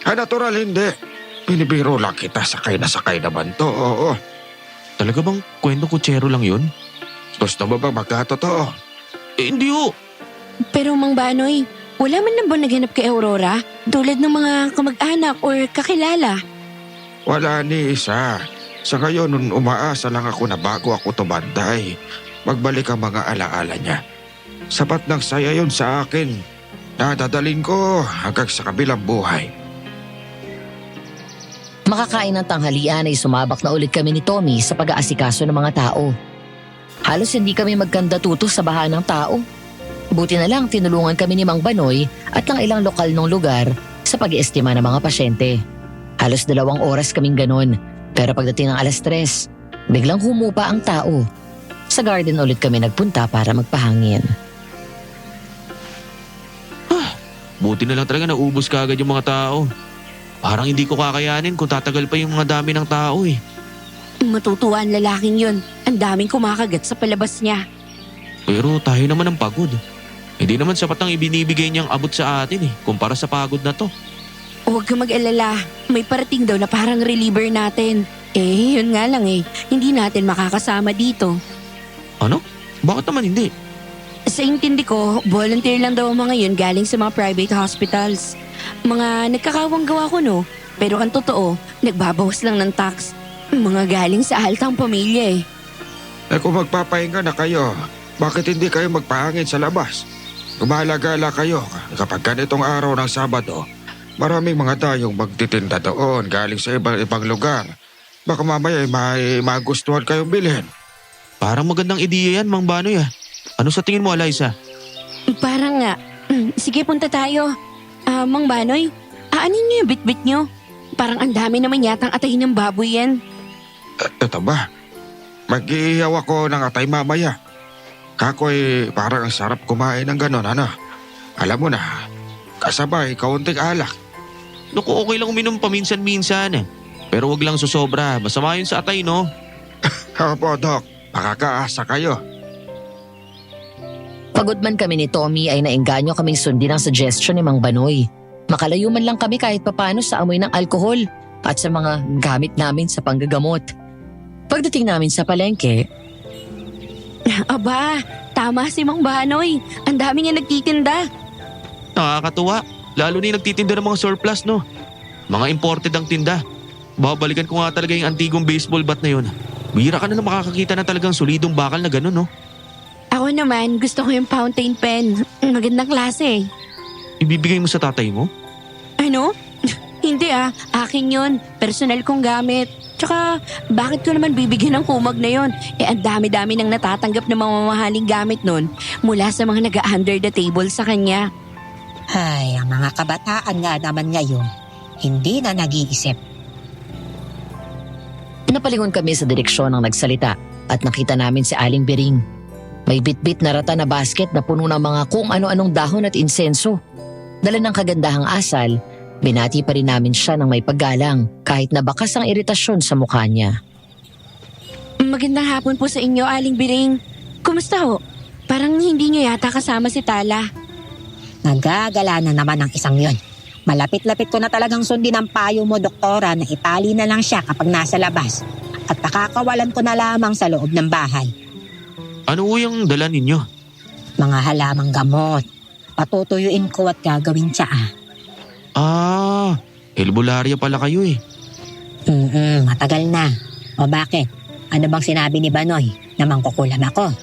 B: Natural hindi. Binibiro lang kita, sakay na sakay naman to, oo.
D: Talaga bang kwento kutsero lang yun?
B: Gusto mo ba magkatotoo?
D: Hindi ho.
G: Pero Mang Banoy, wala man na ba naghanap kay Aurora? Tulad ng mga kamag-anak or kakilala?
B: Wala ni isa. Sa ngayon, nun umaasa lang ako na bago ako tumanday, magbalik ang mga alaala niya. Sapat ng saya yun sa akin. Nadadalin ko hanggang sa kabilang buhay.
C: Makakain ng tanghalian ay sumabak na ulit kami ni Tommy sa pag-aasikaso ng mga tao. Halos hindi kami magkanda tuto sa baha ng tao. Buti na lang tinulungan kami ni Mang Banoy at ng ilang lokal ng lugar sa pag-iestima ng mga pasyente. Halos 2 oras kaming ganon, pero pagdating ng 3:00, biglang humupa ang tao. Sa garden ulit kami nagpunta para magpahangin.
D: Buti na lang talaga naubos ka agad yung mga tao. Parang hindi ko kakayanin kung tatagal pa yung mga dami ng tao eh.
G: Matutuwa ang lalaking yun. Ang daming kumakagat sa palabas niya.
D: Pero tayo naman ang pagod. Hindi naman sapat ang ibinibigay niyang abot sa atin eh, kumpara sa pagod na to.
G: Huwag ka mag-alala. May parating daw na parang reliever natin. Yun nga lang hindi natin makakasama dito.
D: Ano? Bakit naman hindi?
G: Sa intindi ko, volunteer lang daw ang mga yun galing sa mga private hospitals. Mga nagkakawang gawa ko no, pero ang totoo, nagbabawas lang ng tax. Mga galing sa altang pamilya
B: Kung magpapahinga na kayo, bakit hindi kayo magpahangin sa labas? Gumala-gala kayo kapag ganitong araw ng Sabado. Maraming mga tayong magtitinda doon galing sa ibang lugar. Baka mamaya may magustuhan kayong bilhin.
D: Parang magandang ideya yan, Mang Banoy ah. Ano sa tingin mo, Eliza?
G: Parang nga. Sige, punta tayo. Mang Banoy, aanin niyo yung bitbit niyo. Parang ang dami naman yatang atay ng baboy yan.
B: Ito ba? Mag-iihaw ako ng atay mamaya. Kakoy, parang ang sarap kumain ng ganon, ano? Alam mo na, kasabay, kaunting alak.
D: Naku, okay lang uminom paminsan-minsan eh. Pero wag lang susobra, masama yun sa atay, no?
B: Opo, Dok. Makakaasa kayo.
C: Pagod man kami ni Tommy ay naengganyo kaming sundin ang suggestion ni Mang Banoy. Makalayo man lang kami kahit papano sa amoy ng alkohol at sa mga gamit namin sa panggagamot. Pagdating namin sa palengke,
G: Aba, tama si Mang Banoy. Ang dami nga nagtitinda.
D: Nakakatuwa. Lalo na yung nagtitinda ng mga surplus, no? Mga imported ang tinda. Babalikan ko nga talaga yung antigong baseball bat na yun. Bihira ka na makakakita na talagang solidong bakal na gano'n, no?
G: Ako naman, gusto ko yung fountain pen. Magandang klase.
D: Ibibigay mo sa tatay mo?
G: Ano? Hindi akin yun. Personal kong gamit. Tsaka, bakit ko naman bibigyan ng kumag na yon? Ang dami-dami nang natatanggap ng mamahaling gamit nun mula sa mga nag-under the table sa kanya.
F: Ay, ang mga kabataan nga naman ngayon, hindi na nag-iisip.
C: Napalingon kami sa direksyon ng nagsalita at nakita namin si Aling Biring. May bitbit na rata na basket na puno ng mga kung ano-anong dahon at insenso. Dala ng kagandahang asal, binati pa rin namin siya ng may paggalang kahit na bakas ang iritasyon sa mukha niya.
G: Magandang hapon po sa inyo, Aling Biring. Kumusta ho? Parang hindi niyo yata kasama si Tala.
F: Nagagala na naman ang isang yon. Malapit-lapit ko na talagang sundin ang payo mo, doktora, na itali na lang siya kapag nasa labas at pakakawalan ko na lamang sa loob ng bahay.
D: Ano yung dala ninyo?
F: Mga halamang gamot. Patutuyuin ko at gagawin tsaa.
D: Herbolaria pala kayo eh.
F: Matagal na. O bakit? Ano bang sinabi ni Banoy na mangkukulam ako?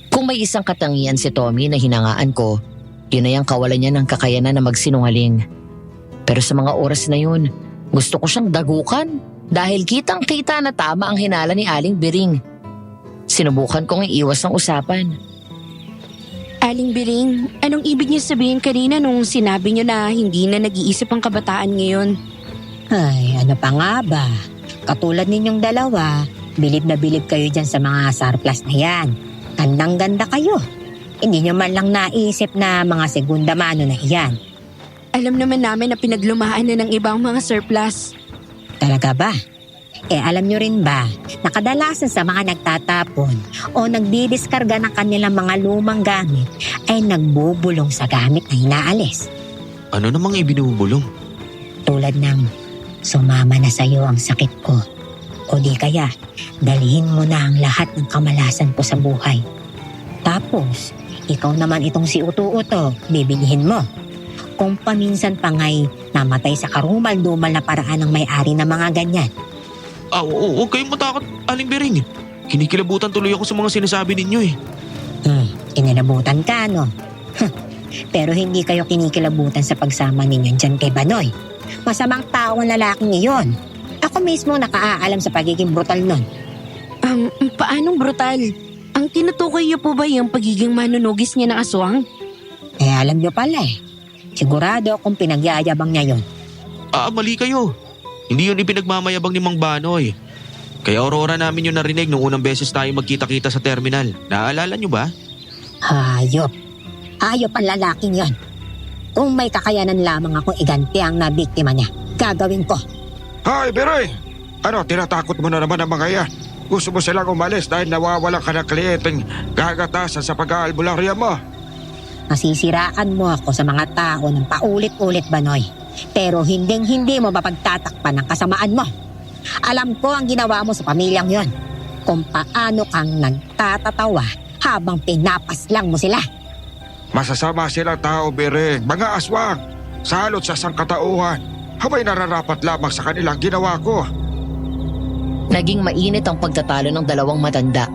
C: Kung may isang katangian si Tommy na hinangaan ko, yun ay ang kawalan niya ng kakayanan na magsinungaling. Pero sa mga oras na yun, gusto ko siyang dagukan dahil kitang-kita na tama ang hinala ni Aling Biring. Sinubukan kong iiwas ang usapan.
G: Aling Biring, anong ibig niyo sabihin kanina nung sinabi niyo na hindi na nag-iisip ang kabataan ngayon?
F: Ay, ano pa nga ba? Katulad ninyong dalawa, bilib na bilib kayo dyan sa mga surplus na yan. Gandang-ganda kayo. Hindi nyo man lang naisip na mga segunda mano na iyan.
G: Alam naman namin na pinaglumaan na ng ibang mga surplus.
F: Talaga ba? Alam nyo rin ba na kadalasan sa mga nagtatapon o nagdidiskarga ng kanilang mga lumang gamit ay nagbubulong sa gamit na inaalis?
D: Ano namang ibinubulong?
F: Tulad ng sumama na sa'yo ang sakit ko. O di kaya, dalhin mo na ang lahat ng kamalasan ko sa buhay. Tapos, ikaw naman itong si Uto-Uto, bibilihin mo. Kung paminsan pa nga'y namatay sa karumal-dumal na paraan ng may-ari ng mga ganyan.
D: Huwag kayong matakot, Aling Biring. Kinikilabutan tuloy ako sa mga sinasabi ninyo eh.
F: Kinilabutan ka, no? Pero hindi kayo kinikilabutan sa pagsama ninyo dyan kay Banoy. Masamang tao ang lalaking iyon. Ako mismo nakaalam sa pagiging brutal nun.
G: Paanong brutal? Ang tinutukoy niyo po ba yung pagiging manunugis niya ng aswang?
F: Alam nyo pala eh. Sigurado akong pinagyayabang niya yun.
D: Mali kayo. Hindi yun ipinagmamayabang ni Mang Banoy. Kaya Aurora namin yung narinig nung unang beses tayo magkita-kita sa terminal. Naalala nyo ba?
F: Hayop. Hayop ang lalaking yon. Kung may kakayanan lamang akong iganti ang nabiktima niya, gagawin ko.
B: Hay, Biring! Ano, tinatakot mo na naman ang mga yan? Gusto mo silang umalis dahil nawawalan ka ng kliyenteng gagatasan sa pag-aalbularya mo?
F: Masisiraan mo ako sa mga tao ng paulit-ulit, Banoy. Pero hinding-hindi mo mapagtatakpan ang kasamaan mo. Alam ko ang ginawa mo sa pamilyang yon. Kung paano kang nagtatatawa habang pinapaslang mo sila.
B: Masasama silang tao, Biring. Mga aswang. Salot sa sangkatauhan. Habay nararapat lamang sa kanilang ginawa ko.
C: Naging mainit ang pagtatalo ng dalawang matanda.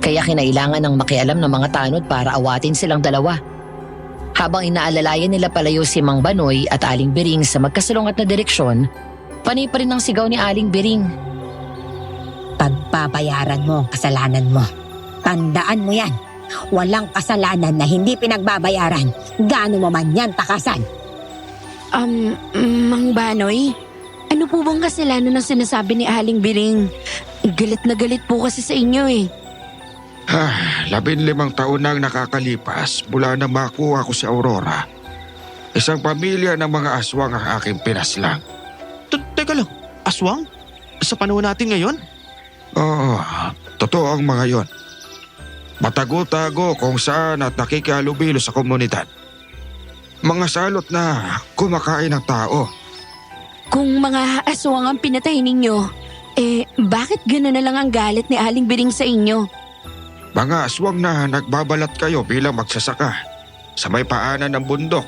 C: Kaya kinailangan ng makialam ng mga tanod para awatin silang dalawa. Habang inaalalayan nila palayo si Mang Banoy at Aling Biring sa magkasalungat na direksyon, panay pa rin ang sigaw ni Aling Biring.
F: Pagbabayaran mo ang kasalanan mo. Tandaan mo yan. Walang kasalanan na hindi pinagbabayaran. Gaano mo man yan takasan.
G: Mang Banoy, ano po bang kasalanan ng sinasabi ni Aling Biring? Galit na galit po kasi sa inyo eh.
B: 15 taon nang nakakalipas mula na makuha ko si Aurora. Isang pamilya ng mga aswang ang aking pinaslang.
D: Teka lang, aswang? Sa panahon natin ngayon?
B: Oo, totoo ang mga yon. Matago-tago kung saan at nakikihalubilo sa komunidad. Mga salot na kumakain ng tao.
G: Kung mga aswang ang pinatay ninyo, bakit gano'n na lang ang galit ni Aling Biring sa inyo?
B: Mga aswang na nagbabalat kayo bilang magsasaka sa may paanan ng bundok.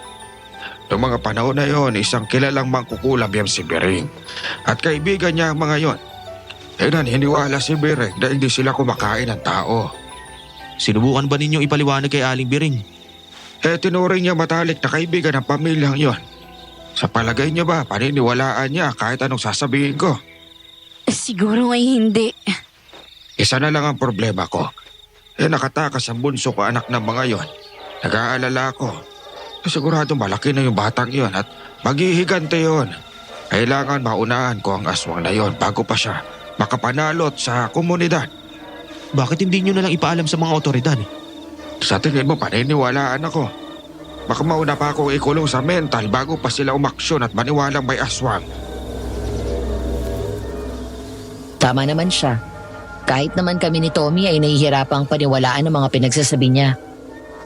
B: Noong mga panahon na yon, isang kilalang mangkukulam yan si Biring. At kaibigan niya ang mga yon. Hiniwala si Biring na hindi sila kumakain ng tao.
D: Sinubukan ba ninyong ipaliwanag kay Aling Biring?
B: Tinuring niya matalik na kaibigan ng pamilyang yon. Sa palagay niyo ba, paniniwalaan niya kahit anong sasabihin ko?
G: Siguro ay hindi.
B: Isa na lang ang problema ko. Nakatakas ang bunso ko anak ng mga yon. Nag-aalala ko. Sigurado malaki na yung batang yon at maghihigante yon. Kailangan maunahan ko ang aswang na yon bago pa siya makapanalot sa komunidad.
D: Bakit hindi nyo nalang ipaalam sa mga otoridad?
B: Sa tingin mo, paniniwalaan ako. Baka mauna pa akong ikulong sa mental bago pa sila umaksyon at maniwalang may aswang.
C: Tama naman siya. Kahit naman kami ni Tommy ay nahihirapang paniwalaan ng mga pinagsasabi niya.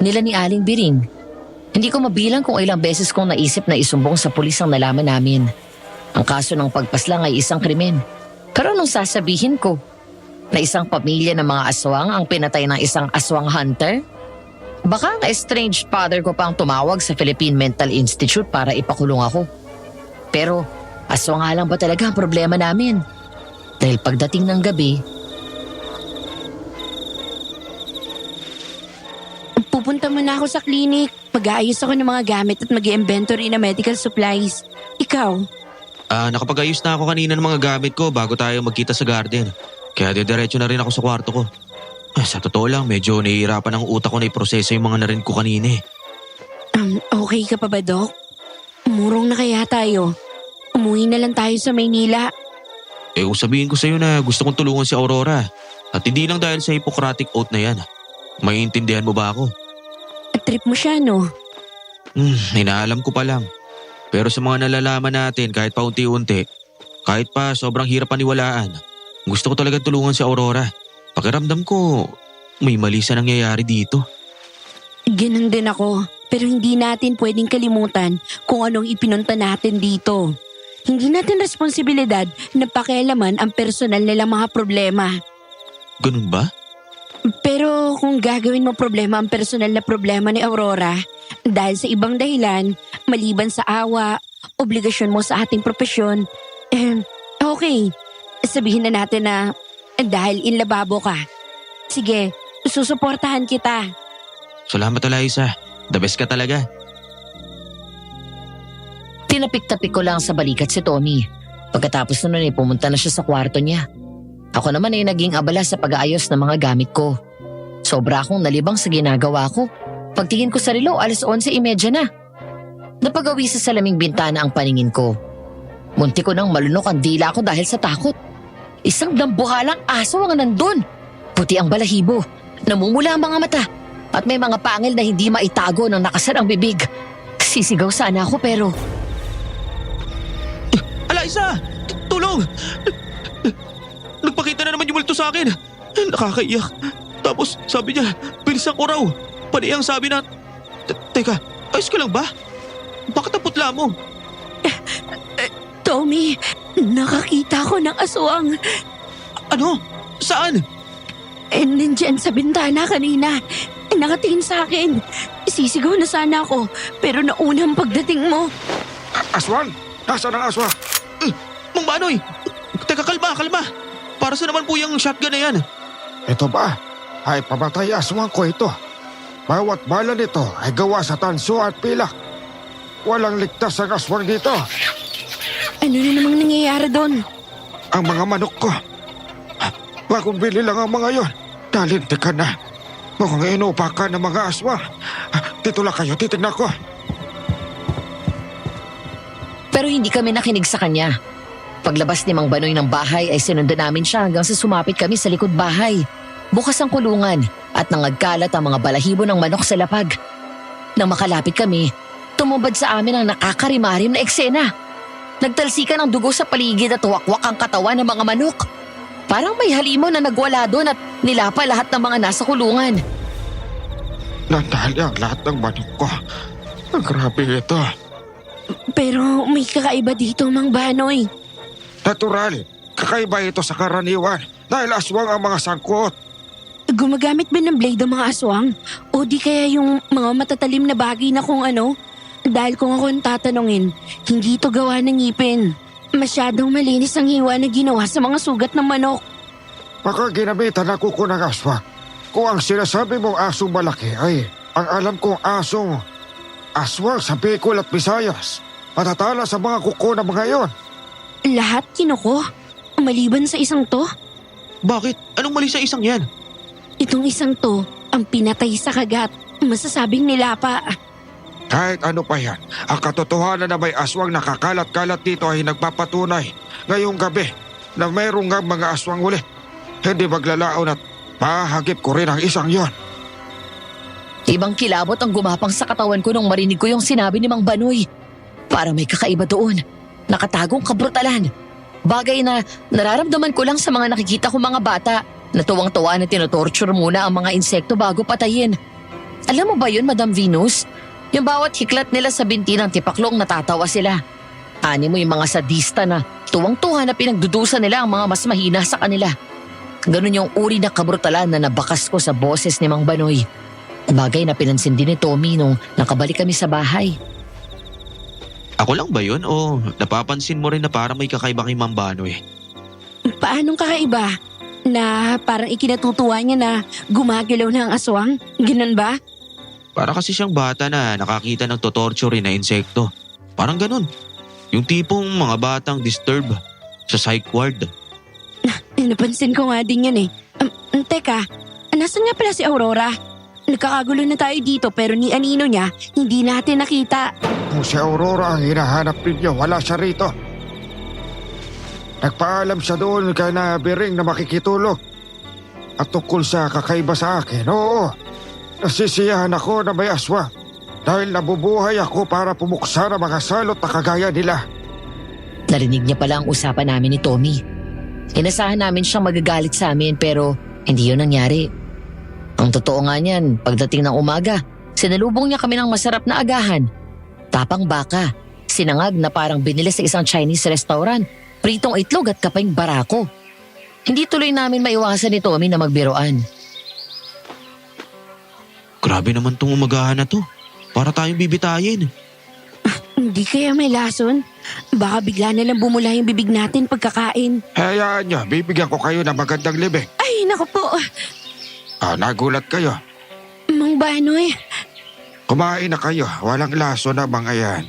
C: Nila ni Aling Biring. Hindi ko mabilang kung ilang beses kong naisip na isumbong sa pulis ang nalaman namin. Ang kaso ng pagpaslang ay isang krimen. Pero nung sasabihin ko na isang pamilya ng mga aswang ang pinatay ng isang aswang hunter, baka ang estranged father ko pang tumawag sa Philippine Mental Institute para ipakulong ako. Pero aswang nga lang ba talaga ang problema namin? Dahil pagdating ng gabi,
G: Pupunta muna ako sa clinic. Mag-aayos ako ng mga gamit at mag-inventory na medical supplies. Ikaw?
D: Nakapag-ayos na ako kanina ng mga gamit ko bago tayo magkita sa garden. Kaya didiretso na rin ako sa kwarto ko. Sa totoo lang, medyo nahihirapan ang utak ko na iproseso yung mga narinig ko kanina eh.
G: Okay ka pa ba, Doc? Umurong na kaya tayo. Umuwi na lang tayo sa Maynila.
D: Sabihin ko sa'yo na gusto kong tulungan si Aurora. At hindi lang dahil sa Hippocratic Oath na yan. Maiintindihan mo ba ako?
G: Trip mo siya, no?
D: Inaalam ko pa lang. Pero sa mga nalalaman natin kahit pa unti-unti, kahit pa sobrang hirap paniwalaan, gusto ko talaga tulungan si Aurora. Pakiramdam ko, may mali sa nangyayari dito.
G: Ganun din ako. Pero hindi natin pwedeng kalimutan kung anong ipinunta natin dito. Hindi natin responsibilidad na pakialaman ang personal nilang mga problema.
D: Ganun ba?
G: Pero kung gagawin mo problema ang personal na problema ni Aurora, dahil sa ibang dahilan, maliban sa awa, obligasyon mo sa ating propesyon, okay, sabihin na natin na dahil inlababo ka. Sige, susuportahan kita.
D: Salamat, Eliza. The best ka talaga.
C: tinapik-tapik ko lang sa balikat si Tommy. Pagkatapos nun ay pumunta na siya sa kwarto niya. Ako naman ay naging abala sa pag-aayos ng mga gamit ko. Sobra akong nalibang sa ginagawa ko. Pagtingin ko sa relo, 11:30 na. Napagawi sa salaming bintana ang paningin ko. Munti ko nang malunok ang dila ko dahil sa takot. Isang dambuhalang aso ang nandun. Puti ang balahibo, namumula ang mga mata, at may mga pangil na hindi maitago ng nakasar ang bibig. Sisigaw sana ako pero...
D: Eliza! Tulong! Nagpakita na naman yung multo sa akin. Nakakaiyak. Tapos sabi niya, bilisan ko raw. Pati ang sabi na... Teka, ayos ka lang ba? Bakit ang putla mo?
G: Tommy, nakakita ko ng aswang.
D: Ano? Saan?
G: Nandyan sa bintana kanina. Nakatingin sa akin. Sisigaw na sana ako, pero naunang pagdating mo.
B: Aswang? Nasaan ang aswang?
D: Mang Banoy! Teka, kalma. Para sa naman po yung shotgun na yan?
B: Ito ba? Ay pamatay aswang ko ito. Bawat bala nito ay gawa sa tanso at pilak. Walang ligtas ang aswang dito.
G: Ano na namang nangyayari doon?
B: Ang mga manok ko. Bagong bili lang ang mga yon. Nalintikan na. Mukhang inuupakan ng mga aswang. Dito lang kayo, titignan ko.
C: Pero hindi kami nakinig sa kanya. Paglabas ni Mang Banoy ng bahay ay sinundan namin siya hanggang sa sumapit kami sa likod bahay. Bukas ang kulungan at nangagkalat ang mga balahibo ng manok sa lapag. Nang makalapit kami, tumubad sa amin ang nakakarimarim na eksena. Nagtalsikan ng dugo sa paligid at wakwak ang katawan ng mga manok. Parang may halimo na nagwala doon at nilapa lahat ng mga nasa kulungan.
B: Nandali ang lahat ng manok ko. Ang grabe ito.
G: Pero may kakaiba dito, Mang Banoy.
B: Natural. Kakaiba ito sa karaniwan dahil aswang ang mga sangkot.
G: Gumagamit ba ng blade ang mga aswang? O di kaya yung mga matatalim na bagay na kung ano? Dahil kung ako ang tatanungin, hindi ito gawa ng ngipin. Masyadong malinis ang hiwa na ginawa sa mga sugat ng manok.
B: Baka ginamitan ako ko ng aswang. Kung ang sinasabi mong asong malaki ay Ang alam kong asong aswang sa Bicol at Visayas matatala sa mga kuko ng mga iyon.
G: Lahat kinuko? Maliban sa isang to?
D: Bakit? Anong mali sa isang yan?
G: Itong isang to, ang pinatay sa kagat. Masasabing nilapa.
B: Kahit ano pa yan, ang katotohanan na may aswang nakakalat-kalat dito ay nagpapatunay ngayong gabi na mayroong nga mga aswang ulit. Hindi maglalaon at mahagip ko rin ang isang yon.
C: Ibang kilabot ang gumapang sa katawan ko nung marinig ko yung sinabi ni Mang Banoy. Para may kakaiba doon. Nakatagong kabrutalan. Bagay na nararamdaman ko lang sa mga nakikita ko mga bata na tuwang-tuwa na tinotorture muna ang mga insekto bago patayin. Alam mo ba yun, Madam Venus? Yung bawat hiklat nila sa binti ng tipaklong natatawa sila. Ani mo yung mga sadista na tuwang-tuwa na pinagdudusa nila ang mga mas mahina sa kanila. Ganun yung uri na kabrutalan na nabakas ko sa boses ni Mang Banoy. Bagay na pinansin din ni Tommy nung nakabalik kami sa bahay.
D: Ako lang ba yun o napapansin mo rin na parang may kakaiba kay Mang Banoy?
G: Paanong kakaiba? Na parang ikinatutuwa niya na gumagalaw na ang aswang? Ganun ba?
D: Para kasi siyang bata na nakakita ng totorture na insekto. Parang ganun. Yung tipong mga batang disturb sa psych ward.
G: Napansin ko nga din yan eh. Teka, nasan nga pala si Aurora? Nagkakagulo na tayo dito pero ni Anino niya hindi natin nakita.
B: Kung si Aurora ang hinahanap ninyo, wala siya rito. Nagpaalam siya doon kay na Bering na makikitulog. At tungkol sa kakaiba sa akin, oo. Nasisiyahan ako na may aswang dahil nabubuhay ako para pumuksa ng mga salot na kagaya nila.
C: Narinig niya pala ang usapan namin ni Tommy. Inasahan namin siyang magagalit sa amin pero hindi yun nangyari. Ang totoo nga niyan, pagdating ng umaga, sinalubong niya kami ng masarap na agahan. Tapang baka, sinangag na parang binili sa isang Chinese restaurant, pritong itlog at kapeng barako. Hindi tuloy namin maiwasan ni Tommy na magbiroan.
D: Grabe naman tong umagahan na to. Para tayong bibitayin.
G: Hindi kaya may lason? Baka bigla na lang bumula yung bibig natin pagkakain.
B: Hayaan niyo, bibigyan ko kayo ng magandang libing.
G: Ay, naku po.
B: Nagulat kayo.
G: Mang Banoy,
B: Kumain na kayo, walang laso na mga yan.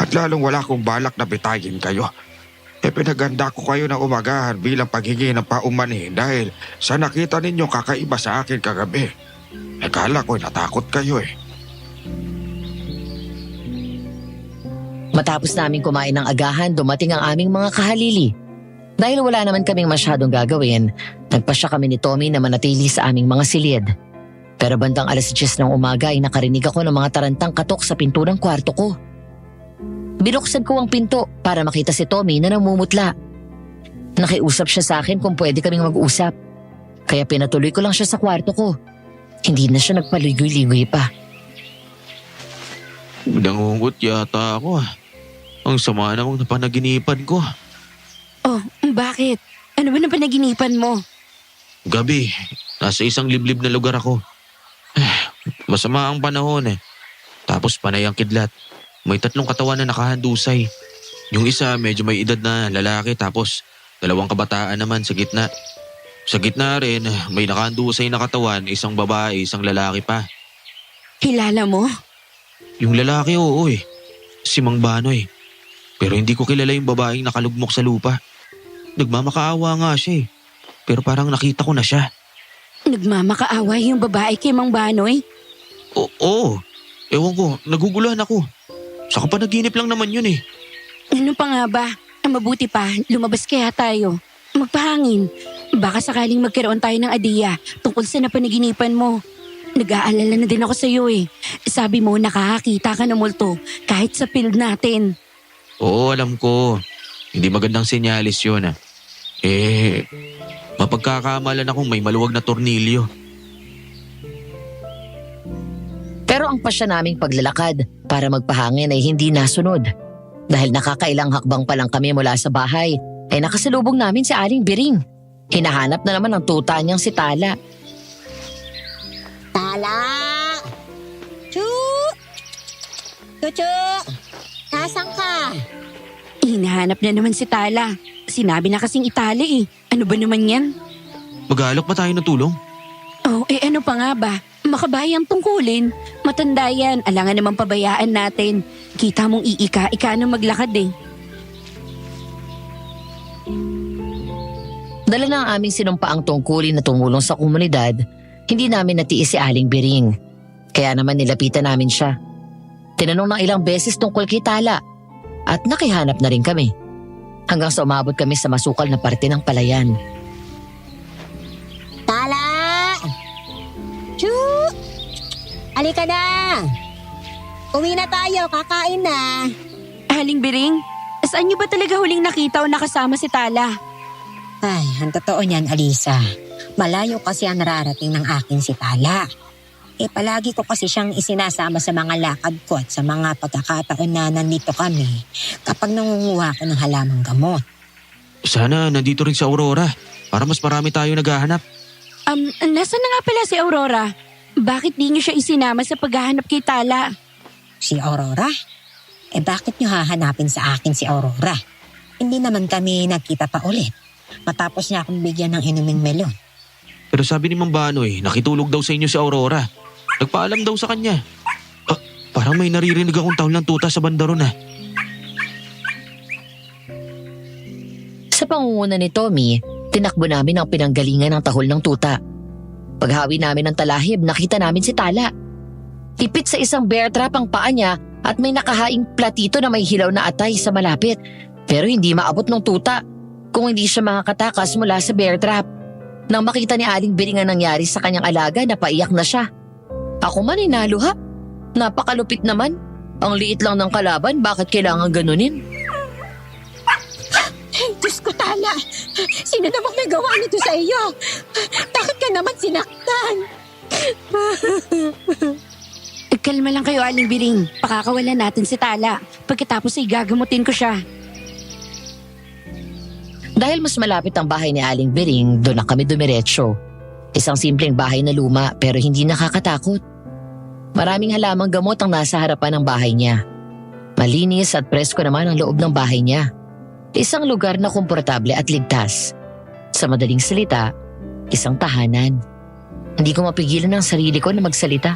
B: At lalong wala kong balak na bitayin kayo. Pinaganda ko kayo ng umagahan bilang paghingi ng paumanhin dahil sa nakita ninyo kakaiba sa akin kagabi. Akala ko natakot kayo eh.
C: Matapos namin kumain ng agahan, dumating ang aming mga kahalili. Dahil wala naman kaming masyadong gagawin, nagpasya kami ni Tommy na manatili sa aming mga silid. Pero bandang 10:00 ng umaga ay nakarinig ako ng mga tarantang katok sa pinto ng kwarto ko. Binuksan ko ang pinto para makita si Tommy na namumutla. Nakiusap siya sa akin kung pwede kaming mag-usap. Kaya pinatuloy ko lang siya sa kwarto ko. Hindi na siya nagpaligoy-ligoy pa.
D: Nangungot yata ako. Ang sama namang napanaginipan ko.
G: oh, bakit? Ano ba na panaginipan mo?
D: Gabi, nasa isang liblib na lugar ako. Masama ang panahon eh. Tapos panay ang kidlat. May 3 katawan na nakahandusay. Yung isa medyo may edad na lalaki tapos 2 kabataan naman sa gitna. Sa gitna rin may nakahandusay na katawan, isang babae, isang lalaki pa.
G: Kilala mo?
D: Yung lalaki oo eh, si Mang Banoy. Pero hindi ko kilala yung babaeng nakalugmok sa lupa. Nagmamakaawa nga siya eh. Pero parang nakita ko na siya.
G: Nagmamakaawa yung babae kay Mang Banoy?
D: Oo, ewan ko, naguguluhan ako. Sa kapanaginip lang naman yun eh.
G: Ano pa nga ba? Ang mabuti pa, lumabas kaya tayo. Magpahangin. Baka sakaling magkaroon tayo ng adiya tungkol sa napanaginipan mo. Nag-aalala na din ako sa iyo eh. Sabi mo nakakakita ka ng multo kahit sa field natin.
D: Oo, alam ko. Hindi magandang senyalis yun ah. Mapagkakamalan akong may maluwag na tornilyo.
C: Pero ang pasya naming paglalakad para magpahangin ay hindi nasunod. Dahil nakakailang hakbang pa lang kami mula sa bahay, ay nakasalubong namin si Aling Biring. Hinahanap na naman ang tuta niyang si Tala.
F: Tala! Chu! Chuchu! Nasaan ka?
G: Hinahanap na naman si Tala. Sinabi na kasing itali eh. Ano ba naman yan?
D: Mag-aalok pa tayo ng tulong?
G: Oh, ano pa nga ba? Makabayang tungkulin. Matanda yan, alangan naman pabayaan natin. Kita mong iika-ika na maglakad eh.
C: Dala ng aming sinumpaang tungkulin na tumulong sa komunidad, hindi namin natiis si Aling Biring. Kaya naman nilapitan namin siya. Tinanong ng ilang beses tungkol kay Tala at nakihanap na rin kami. Hanggang sa umabot kami sa masukal na parte ng palayan.
F: Tala! Choo! Halika na! Uwi na tayo, kakain na.
G: Aling Biring, saan niyo ba talaga huling nakita o nakasama si Tala?
F: Ay, ang totoo niyan, Alisa. Malayo kasi ang nararating ng akin si Tala. Palagi ko kasi siyang isinasama sa mga lakad ko at sa mga pagkakataon na nandito kami kapag nangunguha ko ng halamang gamot.
D: Sana nandito rin si Aurora para mas marami tayo naghahanap.
G: Nasaan na nga pala si Aurora? Bakit di niyo siya isinama sa paghahanap kay Tala?
F: Si Aurora? Bakit niyo hahanapin sa akin si Aurora? Hindi naman kami nagkita pa ulit. Matapos niya akong bigyan ng inuming melon.
D: Pero sabi ni Mang Banoy, nakitulog daw sa inyo si Aurora. Nagpaalam daw sa kanya. Parang may naririnig akong tahol ng tuta sa banda ron ah.
C: Sa pangunguna ni Tommy, tinakbo namin ang pinanggalingan ng tahol ng tuta. Paghawi namin ng talahib, nakita namin si Tala. Ipit sa isang bear trap ang paa niya at may nakahaing platito na may hilaw na atay sa malapit. Pero hindi maabot ng tuta kung hindi siya makakatakas mula sa bear trap. Nang makita ni Aling Biring ang nangyari sa kanyang alaga, napaiyak na siya. Ako man inaluha. Napakalupit naman. Ang liit lang ng kalaban, bakit kailangan ganunin?
F: Diyos ko, Tala! Sino namang may gawa nito sa iyo? Bakit ka naman sinaktan?
G: Kalma lang kayo, Aling Biring. Pakakawalan natin si Tala. Pagkatapos ay gagamutin ko siya.
C: Dahil mas malapit ang bahay ni Aling Biring, doon na kami dumiretso. Isang simpleng bahay na luma pero hindi nakakatakot. Maraming halamang gamot ang nasa harapan ng bahay niya. Malinis at presko naman ang loob ng bahay niya. Isang lugar na komportable at ligtas. Sa madaling salita, isang tahanan. Hindi ko mapigilan ang sarili ko na magsalita.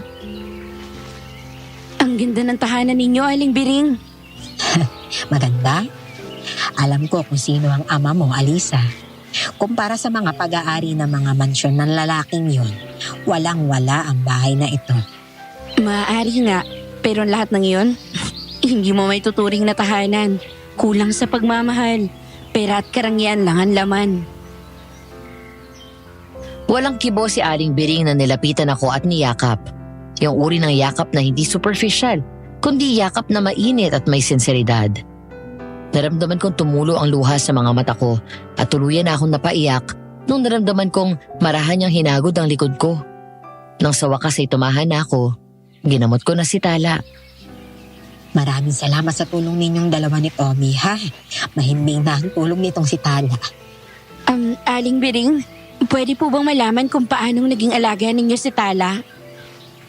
G: Ang ganda ng tahanan ninyo, Aling Biring.
F: Maganda? Alam ko kung sino ang ama mo, Alisa. Kumpara sa mga pag-aari ng mga mansyon ng lalaking yun, walang-wala ang bahay na ito.
G: Maaari nga, pero lahat ng iyon, hindi mo may tuturing na tahanan. Kulang sa pagmamahal. Pera at karangyaan lang ang laman.
C: Walang kibo si Aling Biring na nilapitan ako at niyakap. Yung uri ng yakap na hindi superficial, kundi yakap na mainit at may sinseridad. Naramdaman kong tumulo ang luha sa mga mata ko at tuluyan na akong napaiyak nung naramdaman kong marahan niyang hinagod ang likod ko. Nang sa wakas ay tumahan na ako, ginamot ko na si Tala.
F: Maraming salamat sa tulong ninyong dalawa ni Tommy, ha? Mahimbing na ang tulong nitong si Tala.
G: Aling Biring, pwede po bang malaman kung paanong naging alaga ninyo si Tala?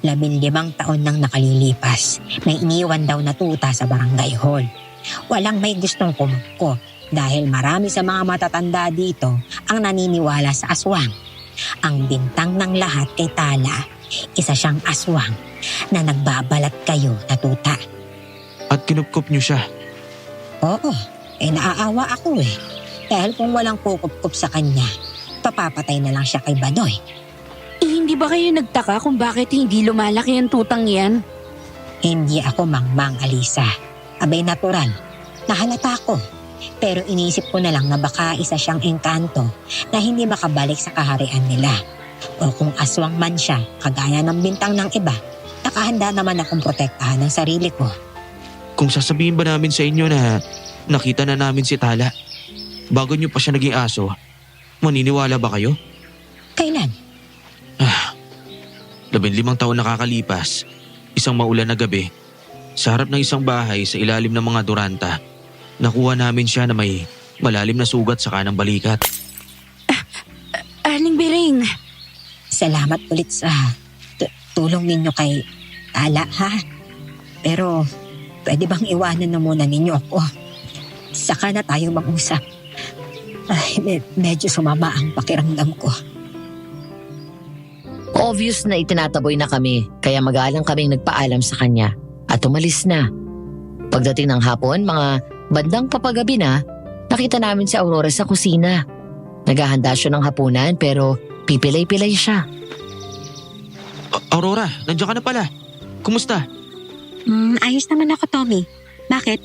F: 15 taon nang nakalilipas, may iniwan daw na tuta sa barangay hall. Walang may gustong kumukko dahil marami sa mga matatanda dito ang naniniwala sa aswang. Ang bintang ng lahat kay Tala, isa siyang aswang na nagbabalat kayo na tuta.
D: At kinupkup niyo siya.
F: Oo, naaawa ako eh. Dahil kung walang kukup-kup sa kanya, papapatay na lang siya kay Banoy.
G: Hindi ba kayo nagtaka kung bakit hindi lumalaki ang tutang yan?
F: Hindi ako mangmang, Alisa. Abay natural, nahalata ko. Pero inisip ko na lang na baka isa siyang engkanto na hindi makabalik sa kaharian nila. O kung aswang man siya, kagaya ng bintang ng iba, nakahanda naman akong protektahan ng sarili ko.
D: Kung sasabihin ba namin sa inyo na nakita na namin si Tala, bago niyo pa siya naging aso, maniniwala ba kayo?
F: Kailan?
D: 15 taon nakakalipas, isang maulan na gabi, sa harap ng isang bahay sa ilalim ng mga duranta, nakuha namin siya na may malalim na sugat sa kanang balikat.
G: Aling Biring.
F: Salamat ulit sa tulong ninyo kay Tala, ha? Pero pwede bang iwanan na muna ninyo ako? Saka na tayo mag-usap. Ay, medyo sumama ang pakiramdam ko.
C: Obvious na itinataboy na kami kaya magalang kaming nagpaalam sa kanya at umalis na. Pagdating ng hapon, mga bandang papagabi na, nakita namin si Aurora sa kusina. Naghahanda siya ng hapunan pero pipilay-pilay siya.
D: Aurora, nandiyan ka na pala. Kumusta?
H: Ayos naman ako, Tommy. Bakit?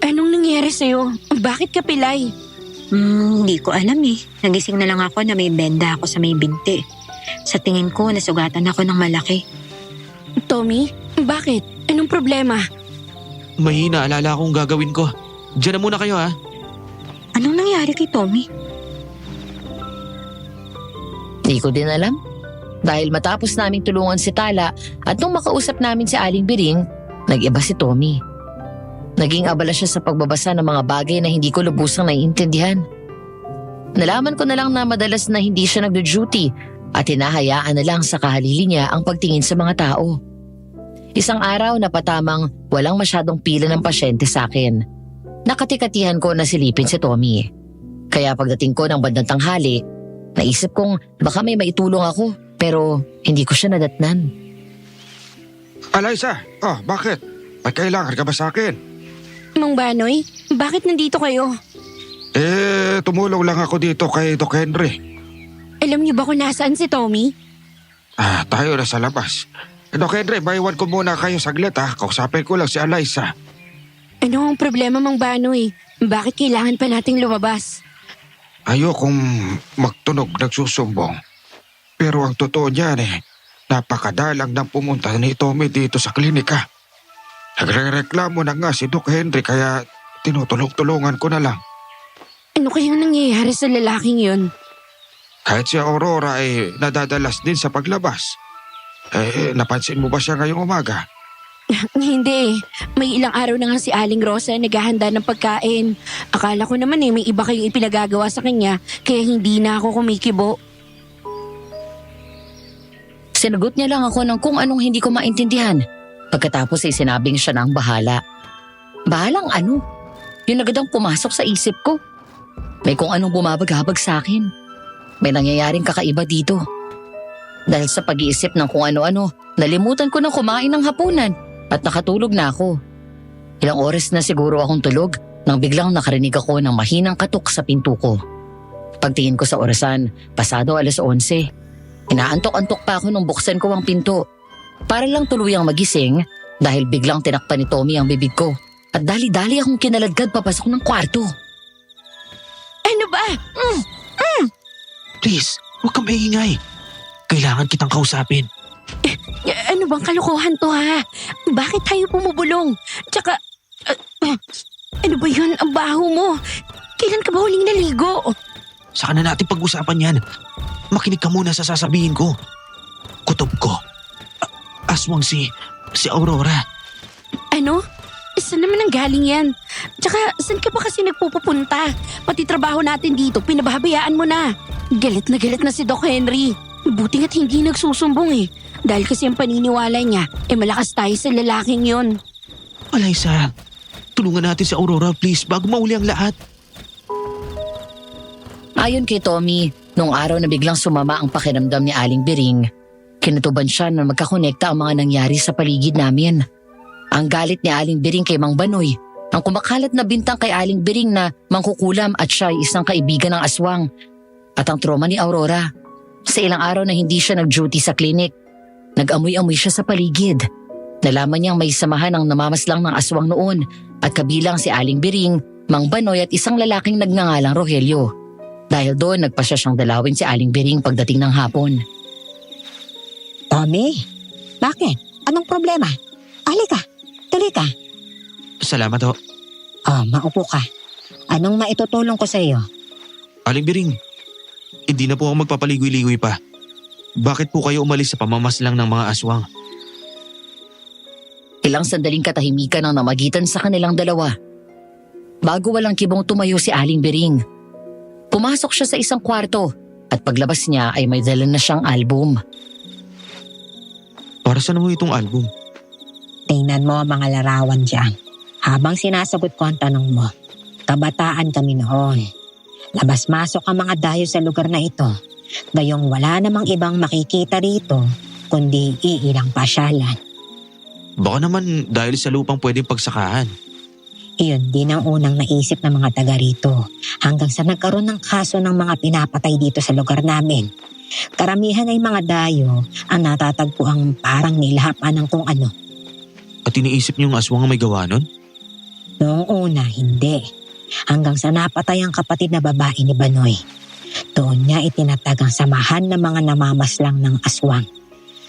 G: Anong nangyari sa'yo? Bakit ka pilay?
H: Hindi ko alam eh. Nagising na lang ako na may benda ako sa may binti. Sa tingin ko, nasugatan ako ng malaki.
G: Tommy, bakit? Anong problema?
D: May naalala akong gagawin ko. Diyan na muna kayo ha.
H: Anong nangyari kay Tommy?
C: Di ko din alam. Dahil matapos naming tulungan si Tala at nung makausap namin si Aling Biring, nag-iba si Tommy. Naging abala siya sa pagbabasa ng mga bagay na hindi ko lubusang naiintindihan. Nalaman ko na lang na madalas na hindi siya nagdo-duty at hinahayaan na lang sa kahalili niya ang pagtingin sa mga tao. Isang araw na patamang walang masyadong pila ng pasyente sa akin. Nakatikatihan ko na silipin si Tommy. Kaya pagdating ko ng bandang tanghali, naisip kong baka may maitulong ako pero hindi ko siya nadatnan.
B: Alaysa, bakit? May kailangan ka ba sa akin?
G: Mang Banoy, bakit nandito kayo?
B: Tumulong lang ako dito kay Doc Henry.
G: Alam niyo ba kung nasaan si Tommy?
B: Tayo na sa labas. Doc Henry, maiwan ko muna kayo saglit ha. Kausapin ko lang si Alaysa.
G: Ano ang problema, Mang Banoy? Bakit kailangan pa nating lumabas?
B: Ayokong magtunog nagsusumbong. Pero ang totoo niyan napakadalang nang pumunta ni Tommy dito sa klinika. Nagre-reklamo na nga si Doc Henry kaya tinutulong-tulungan ko na lang.
G: Ano kayang nangyayari sa lalaking yun?
B: Kahit si Aurora nadadalas din sa paglabas. Napansin mo ba siya ngayong umaga?
G: Hindi. May ilang araw na nga si Aling Rosa naghahanda ng pagkain. Akala ko naman may iba kayong ipinagagawa sa kanya kaya hindi na ako kumikibo.
C: Sinagot niya lang ako ng kung anong hindi ko maintindihan. Pagkatapos sinabing siya na ang bahala. Bahalang ano? Yun agad ang pumasok sa isip ko. May kung anong bumabag-habag sa akin. May nangyayaring kakaiba dito. Dahil sa pag-iisip ng kung ano-ano, nalimutan ko na kumain ng hapunan at nakatulog na ako. Ilang oras na siguro akong tulog nang biglang nakarinig ako ng mahinang katok sa pinto ko. Pagtingin ko sa orasan, pasado 11:00. Inaantok-antok pa ako nung buksan ko ang pinto. Para lang tuluyang magising dahil biglang tinakpan ni Tommy ang bibig ko at dali-dali akong kinaladkad papasok ng kwarto.
G: Ano ba?
D: Please, huwag kang maingay. Kailangan kitang kausapin.
G: Ano bang kalokohan to ha? Bakit tayo pumubulong? Tsaka, ano ba yun? Ang baho mo. Kailan ka ba huling naligo?
D: Saka na natin pag-usapan yan. Makinig ka muna sa sasabihin ko. Kutob ko. Aswang si Aurora.
G: Ano? Saan naman ang galing yan? Tsaka, saan ka ba kasi nagpupunta? Pati trabaho natin dito, pinabahabayaan mo na. Galit na si Doc Henry. Buti nga't hindi nagsusumbong Dahil kasi ang paniniwala niya, malakas tayo sa lalaking yon.
D: Alaysa, tulungan natin si Aurora please bago mauli ang lahat.
C: Ayon kay Tommy, nung araw na biglang sumama ang pakiramdam ni Aling Biring, kinutuban siya na magkakonekta ang mga nangyari sa paligid namin. Ang galit ni Aling Biring kay Mang Banoy, ang kumakalat na bintang kay Aling Biring na mangkukulam at siya ay isang kaibigan ng aswang, at ang trauma ni Aurora. Sa ilang araw na hindi siya nag-duty sa klinik, nag-amoy-amoy siya sa paligid. Nalaman niyang may samahan ng namamaslang ng aswang noon at kabilang si Aling Biring, Mang Banoy at isang lalaking nagngangalang Rogelio. Dahil doon nagpasya siyang dalawin si Aling Biring pagdating ng hapon.
F: Tommy, bakit? Anong problema? Halika, tuloy ka.
D: Salamat ho.
F: Maupo ka. Anong maitutulong ko sa iyo?
D: Aling Biring, hindi na po ako magpapaligoy-ligoy pa. Bakit po kayo umalis sa pamamaslang ng mga aswang?
C: Ilang sandaling katahimikan ang namagitan sa kanilang dalawa. Bago walang kibong tumayo si Aling Biring. Pumasok siya sa isang kwarto at paglabas niya ay may dala na siyang album.
D: Para saan mo itong album?
F: Tingnan mo ang mga larawan dyan. Habang sinasagot ko ang tanong mo, kabataan kami noon. Labas-masok ang mga dayo sa lugar na ito. Gayong wala namang ibang makikita rito kundi iilang pasyalan.
D: Baka naman dahil sa lupang pwedeng pagsakahan.
F: Iyon din ang unang naisip ng mga taga rito hanggang sa nagkaroon ng kaso ng mga pinapatay dito sa lugar namin. Karamihan ay mga dayo ang natatagpo ang parang nilahapan ng kung ano.
D: At iniisip niyong aswang ang may gawa nun?
F: Noong una, hindi. Hanggang sa napatay ang kapatid na babae ni Banoy. Doon niya itinatag ang samahan ng mga namamaslang ng aswang.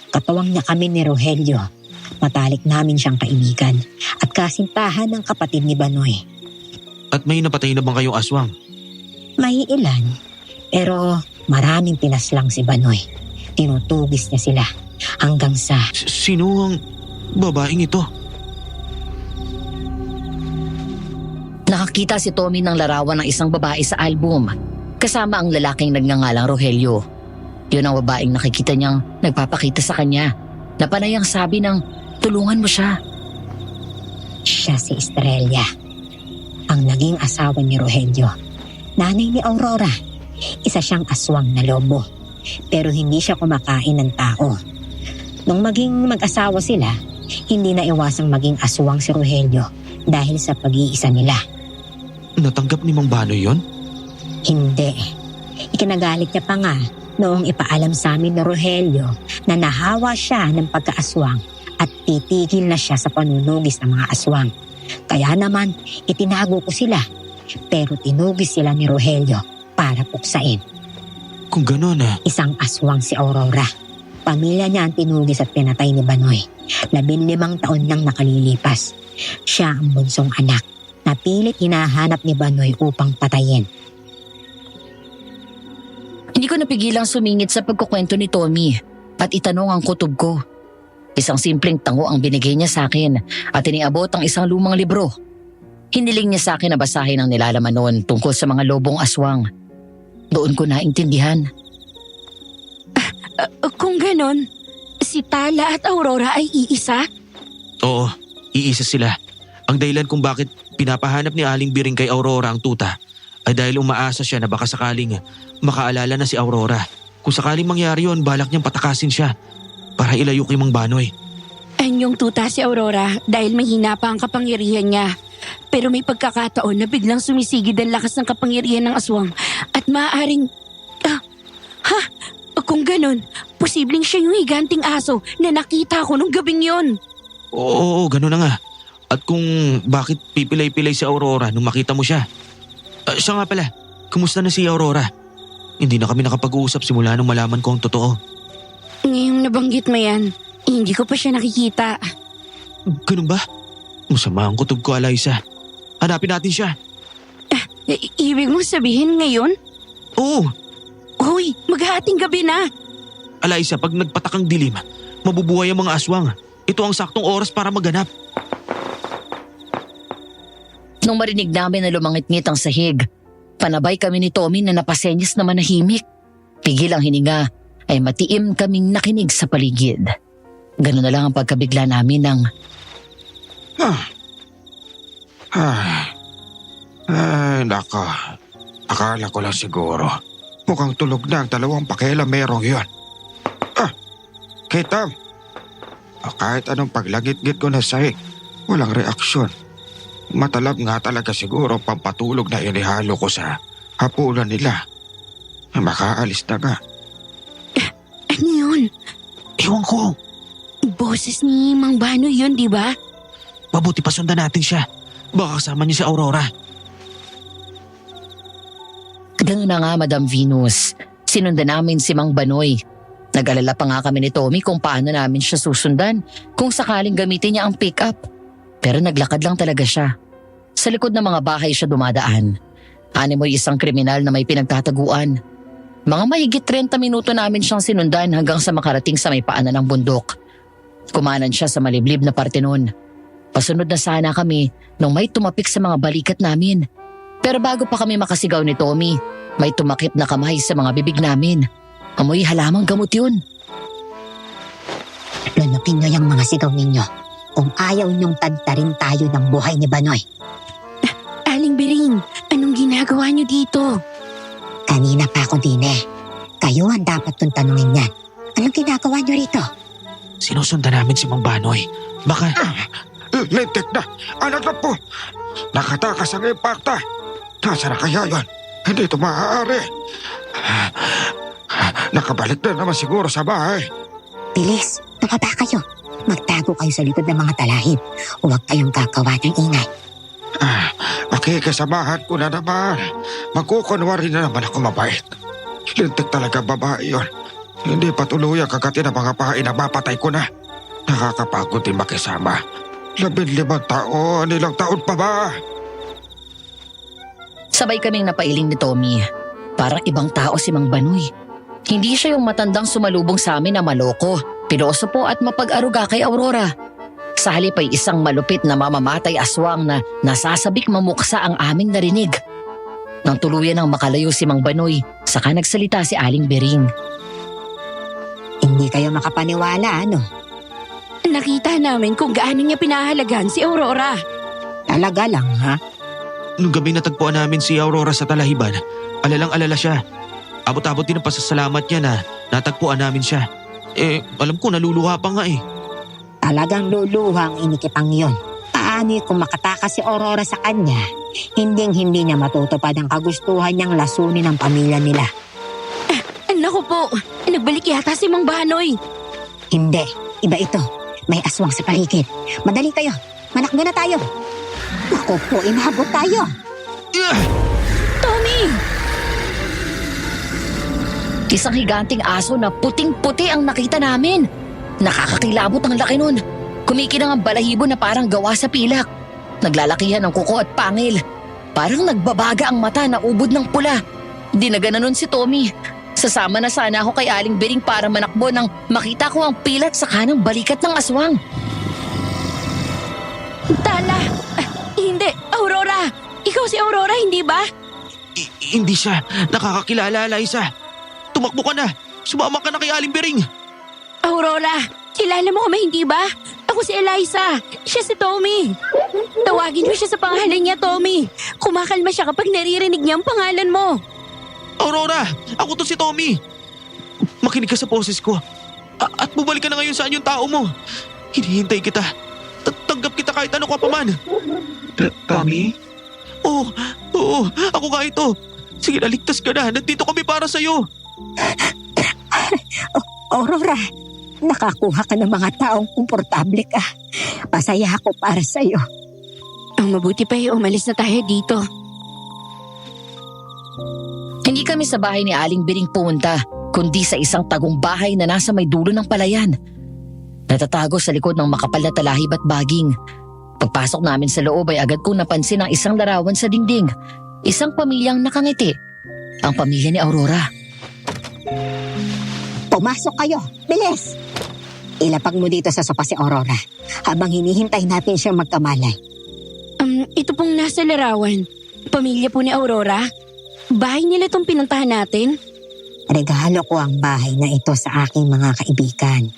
F: Katawang niya kami ni Rogelio. Matalik namin siyang kaibigan at kasintahan ng kapatid ni Banoy.
D: At may napatay na bang kayong aswang?
F: May ilan, pero maraming pinaslang si Banoy. Tinutugis niya sila hanggang sa...
D: Sino ang babaeng ito?
C: Nakakita si Tommy ng larawan ng isang babae sa album, kasama ang lalaking nagngangalang Rogelio. Yun ang babaeng nakikita niyang nagpapakita sa kanya, na panayang sabi ng, tulungan mo siya.
F: Siya si Estrella, ang naging asawa ni Rogelio. Nanay ni Aurora, isa siyang aswang na lobo, pero hindi siya kumakain ng tao. Nung maging mag-asawa sila, hindi na iwasang maging aswang si Rogelio dahil sa pag-iisa nila.
D: Natanggap ni Mang Banoy yon?
F: Hindi. Ikinagalit niya pa nga noong ipaalam sa amin ni Rogelio na nahawa siya ng pagkaaswang at titigil na siya sa panunugis ng mga aswang. Kaya naman, itinago ko sila. Pero tinugis sila ni Rogelio para puksain.
D: Kung gano'n
F: Isang aswang si Aurora. Pamilya niya ang tinugis at pinatay ni Banoy. 15 taon nang nakalilipas. Siya ang bunsong anak na pilit hinahanap ni Banoy upang patayin.
C: Hindi ko napigilang sumingit sa pagkukwento ni Tommy at itanong ang kutob ko. Isang simpleng tango ang binigay niya sa akin at iniabot ang isang lumang libro. Hiniling niya sa akin na basahin ang nilalaman noon tungkol sa mga lobong aswang. Doon ko naintindihan.
G: Kung ganon, si Tala at Aurora ay iisa?
D: Oo, iisa sila. Ang dahilan kung bakit pinapahanap ni Aling Biring kay Aurora ang tuta ay dahil umaasa siya na baka sakaling makaalala na si Aurora. Kung sakaling mangyari yon, balak niyang patakasin siya para ilayo kay Mang Banoy.
G: Anyong tuta si Aurora dahil mahina pa ang kapangyarihan niya. Pero may pagkakataon na biglang sumisigid ang lakas ng kapangyarihan ng aswang at maaaring... Kung ganon, posibleng siya yung higanting aso na nakita ko nung gabing yon.
D: Oo, gano'n na nga. At kung bakit pipilay-pilay si Aurora nung makita mo siya. Siya nga pala, kumusta na si Aurora? Hindi na kami nakapag-uusap simula nung malaman ko ang totoo.
G: Ngayong nabanggit mo yan, hindi ko pa siya nakikita.
D: Ganun ba? Masama ang kutob ko, Eliza. Hanapin natin siya.
G: Ibig mong sabihin ngayon?
D: Oo.
G: Hoy, maghahating gabi na.
D: Eliza, pag nagpatakang dilim, mabubuhay ang mga aswang. Ito ang saktong oras para maganap.
C: Nung marinig namin na lumangit-ngit ang sahig, panabay kami ni Tommy na napasenyas na manahimik. Pigil ang hininga ay matiim kaming nakinig sa paligid. Ganun na lang ang pagkabigla namin ng...
B: Ay, nako. Akala ko lang siguro. Mukhang tulog na ang dalawang pakialamerong yun. Kita. Kahit anong paglangit-ngit ko na sahig, walang reaksyon. Matalab nga talaga siguro pampatulog na inihalo ko sa hapunan nila. Makaalis na nga.
G: Ano yun?
D: Ewan ko.
G: Boses ni Mang Banoy yun, di ba?
D: Mabuti pa sundan natin siya. Baka kasama niya si Aurora.
C: Ganun na nga, Madam Venus. Sinundan namin si Mang Banoy. Nag-alala pa nga kami ni Tommy kung paano namin siya susundan kung sakaling gamitin niya ang pick-up. Pero naglakad lang talaga siya. Sa likod ng mga bahay siya dumadaan. Animoy isang kriminal na may pinagtataguan. Mga mahigit 30 minuto namin siyang sinundan hanggang sa makarating sa may paanan ng bundok. Kumanan siya sa maliblib na parte noon. Pasunod na sana kami nung may tumapik sa mga balikat namin. Pero bago pa kami makasigaw ni Tommy, may tumakip na kamay sa mga bibig namin. Amoy halamang gamot yun.
F: Lunukin niyo yung mga sigaw ninyo kung ayaw niyong tadtarin tayo ng buhay ni Banoy.
G: Aling Biring, anong ginagawa niyo dito?
F: Kanina pa ako din Kayo ang dapat kong tanungin yan. Anong ginagawa niyo rito?
D: Sinusundan namin si Mang Banoy. Baka...
B: Lintik na! Anak na po! Nakatakas ang impacta! Nasa na kaya yan? Hindi ito maaari. Nakabalik na naman siguro sa bahay.
F: Bilis, tumaba kayo. Magtago kayo sa likod ng mga talahib. Huwag kayong gagawa ng ingay.
B: Makikisamahan ko na naman. Magkukunwari na naman ako mabait. Lintik talaga babae yun. Hindi patuloy ang kagati ng mga pahain na mapatay ko na. Nakakapagod din makisama. 15 taon, ilang taon pa ba?
C: Sabay kaming napailing ni Tommy. Parang ibang tao si Mang Banoy. Hindi siya yung matandang sumalubong sa amin na maloko, pilosopo at mapag-aruga kay Aurora. Sa halip ay isang malupit na mamamatay aswang na nasasabik mamuksa ang aming narinig. Nang tuluyan ng makalayo si Mang Banoy, saka nagsalita si Aling Bering.
F: Hindi kayo makapaniwala, ano?
G: Nakita namin kung gaano niya pinahalagan si Aurora.
F: Talaga lang, ha?
D: Nung gabi natagpuan namin si Aurora sa talahiban, alalang-alala siya. Abot-abot din ang pasasalamat niya na natagpuan namin siya. Alam ko naluluha pa nga eh.
F: Talagang luluhang inikipang yon. Paano kung makatakas si Aurora sa kanya, hinding-hindi niya matutupad ang kagustuhan niyang lasunin ang pamilya nila.
G: Naku po, nagbalik yata si Mang Banoy.
F: Hindi, iba ito. May aswang sa paligid. Madali kayo, manakbo na tayo. Ako po, inabot tayo.
G: Tommy!
C: Isang higanting aso na puting-puti ang nakita namin. Nakakakilabot ang laki nun. Kumikinang ang balahibo na parang gawa sa pilak. Naglalakihan ang kuko at pangil. Parang nagbabaga ang mata na ubod ng pula. Dinagana nun si Tommy. Sasama na sana ako kay Aling Bering para manakbo nang makita ko ang pilat sa kanang balikat ng aswang.
G: Tala! Hindi, Aurora! Ikaw si Aurora, hindi ba?
D: Hindi siya. Nakakakilala, Liza. Tumakbo ka na. Sumama ka na kay Aling Bering.
G: Aurora, kilala mo kami, hindi ba? Ako si Eliza. Siya si Tommy. Tawagin mo siya sa pangalan niya, Tommy. Kumakalma siya kapag naririnig niya ang pangalan mo.
D: Aurora, ako to si Tommy. Makinig ka sa boses ko. At bumalik ka na ngayon saan yung tao mo. Hinihintay kita. Tanggap kita kahit ano ka pa man.
B: Tommy?
D: Oo, ako nga ito. Sige, naligtas ka na. Nandito kami para sa'yo.
F: Aurora, nakakuha ka ng mga taong komportable ka. Pasaya ako para sa'yo.
G: Ang mabuti pa umalis na tayo dito.
C: Hindi kami sa bahay ni Aling Bering pumunta, kundi sa isang tagong bahay na nasa may dulo ng palayan. Natatago sa likod ng makapal na talahib at baging. Pagpasok namin sa loob ay agad kong napansin ang isang larawan sa dingding. Isang pamilyang nakangiti. Ang pamilya ni Aurora.
F: Pumasok kayo, bilis! Ilapag mo dito sa sopa si Aurora habang hinihintay natin siyang magkamalay.
G: Ito pong nasa larawan. Pamilya po ni Aurora. Bahay nila itong pinuntahan natin.
F: Regalo ko ang bahay na ito sa aking mga kaibigan.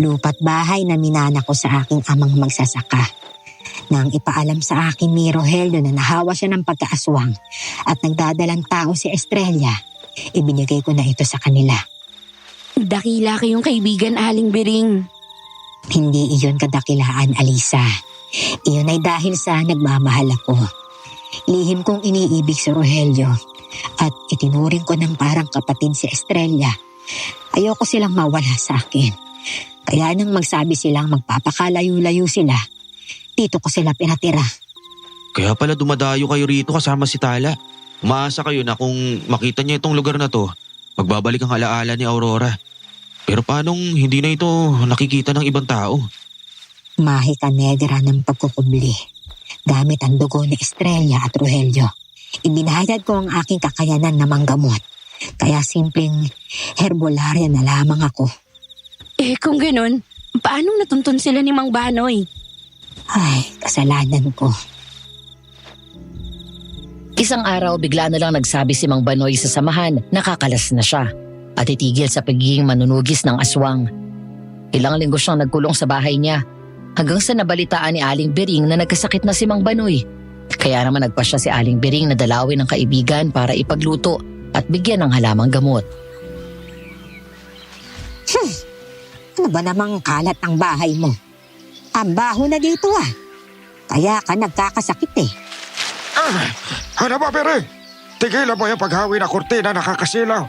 F: Lupa't bahay na minana ko sa aking amang magsasaka. Nang ipaalam sa akin ni Rogelio na nahawa siya ng pagkaaswang at nagdadalang tao si Estrella, ibinigay ko na ito sa kanila.
G: Dakila kayong kaibigan, Aling Bering.
F: Hindi iyon kadakilaan, Alisa. Iyon ay dahil sa nagmamahal ako. Lihim kong iniibig si Rogelio at itinuring ko ng parang kapatid si Estrella. Ayoko silang mawala sa akin. Kaya nang magsabi silang magpapakalayo-layo sila, dito ko sila pinatira.
D: Kaya pala dumadayo kayo rito kasama si Tala. Umaasa kayo na kung makita niya itong lugar na to, magbabalik ang alaala ni Aurora. Pero paanong hindi na ito nakikita ng ibang tao?
F: Mahika negra ng pagkukubli. Gamit ang dugo ni Estrella at Rogelio. Ibinahayad ko ang aking kakayanan na manggamot. Kaya simpleng herbolarian na lamang ako.
G: Kung ganun, paano natuntun sila ni Mang Banoy?
F: Ay, kasalanan ko.
C: Isang araw bigla na lang nagsabi si Mang Banoy sa samahan na kakalas na siya at itigil sa pagiging manunugis ng aswang. Ilang linggo siyang nagkulong sa bahay niya hanggang sa nabalitaan ni Aling Bering na nagkasakit na si Mang Banoy. Kaya naman nagpasya si Aling Bering na dalawin ng kaibigan para ipagluto at bigyan ng halamang gamot.
F: Ano ba namang kalat ang bahay mo? Ang baho na dito ah. Kaya ka nagkakasakit eh.
B: Ano ba, Bere? Tigilan mo yung paghawi na kurtina nakakasilaw.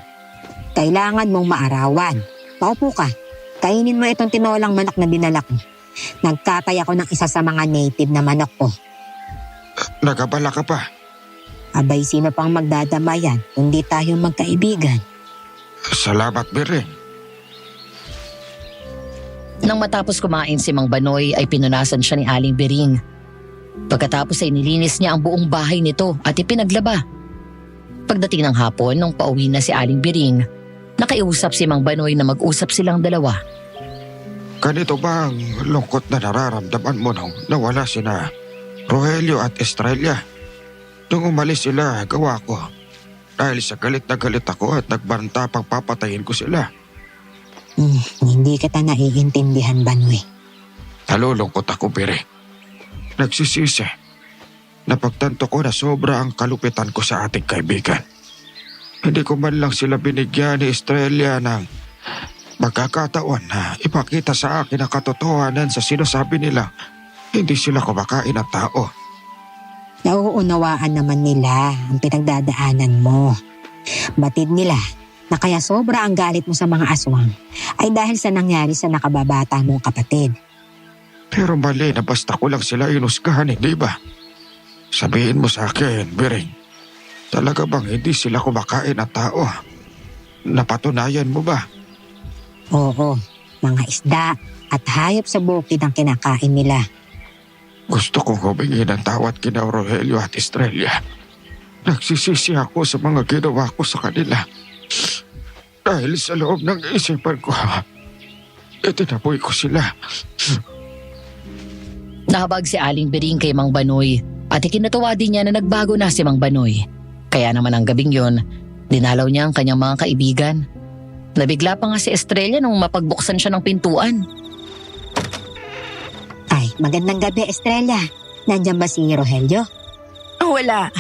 F: Kailangan mong maarawan. Paupo ka. Kainin mo itong tinolang manok na dinala ko. Nagkatay ako ng isa sa mga native na manok ko.
B: Nagabala ka pa.
F: Abay, sino pang magdadamayan kundi tayo magkaibigan?
B: Salamat, Bere.
C: Nang matapos kumain si Mang Banoy ay pinunasan siya ni Aling Bering. Pagkatapos ay nilinis niya ang buong bahay nito at ipinaglaba. Pagdating ng hapon nung pauwi na si Aling Bering, nakiusap si Mang Banoy na mag-usap silang dalawa.
B: Ganito ba ang lungkot na nararamdaman mo nung nawala sina Rogelio at Estrella? Nung umalis sila, gawa ko. Dahil sa galit na galit ako at nagbanta pang papatayin ko sila.
F: Hindi kita naiintindihan, Banoy.
B: Nalulungkot ako, Bere. Nagsisisi. Napagtanto ko na sobra ang kalupitan ko sa ating kaibigan. Hindi ko man lang sila binigyan ni Estrella ng magkakataon na ipakita sa akin ang katotohanan sa sinasabi nila. Hindi sila kumakain ng tao.
F: Nauunawaan naman nila ang pinagdadaanan mo. Batid nila na kaya sobra ang galit mo sa mga aswang ay dahil sa nangyari sa nakababata mong kapatid.
B: Pero mali na basta ko lang sila inusgahan, hindi ba? Sabihin mo sa akin, Bering, talaga bang hindi sila kumakain ng tao? Napatunayan mo ba?
F: Oo, mga isda at hayop sa bukid ang kinakain nila.
B: Gusto kong humingi ng tawad kina Rogelio at Estrella. Nagsisisi ako sa mga ginawa ko sa kanila. Dahil sa loob ng isipan ko, itinaboy ko sila.
C: Nahabag si Aling Bering kay Mang Banoy at ikinatuwa din niya na nagbago na si Mang Banoy. Kaya naman ang gabing yon, dinalaw niya ang kanyang mga kaibigan. Nabigla pa nga si Estrella nung mapagbuksan siya ng pintuan.
F: Ay, magandang gabi, Estrella. Nandiyan ba si Rogelio?
A: Wala.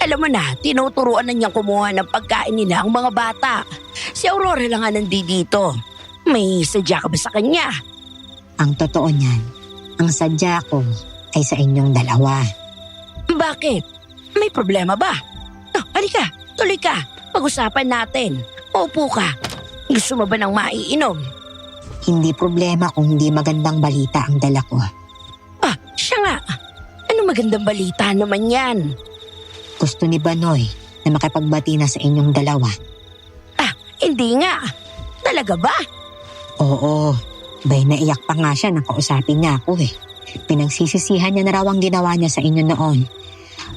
A: Alam mo na, tinuturuan na niyang kumuha ng pagkain nila ang mga bata. Si Aurora lang nga nandito. May sadya ka ba sa kanya?
F: Ang totoo niyan, ang sadya ko ay sa inyong dalawa.
A: Bakit? May problema ba? Oh, halika, tuloy ka. Pag-usapan natin. Upo ka. Gusto mo ba ng maiinom?
F: Hindi problema kung hindi magandang balita ang dala ko.
A: Ah, siya nga. Ano magandang balita naman yan?
F: Gusto ni Banoy na makipagbati na sa inyong dalawa.
A: Hindi nga. Talaga ba?
F: Oo, bay naiyak pa nga siya nang kausapin niya ako eh. Pinagsisisihan niya na raw ang ginawa niya sa inyo noon.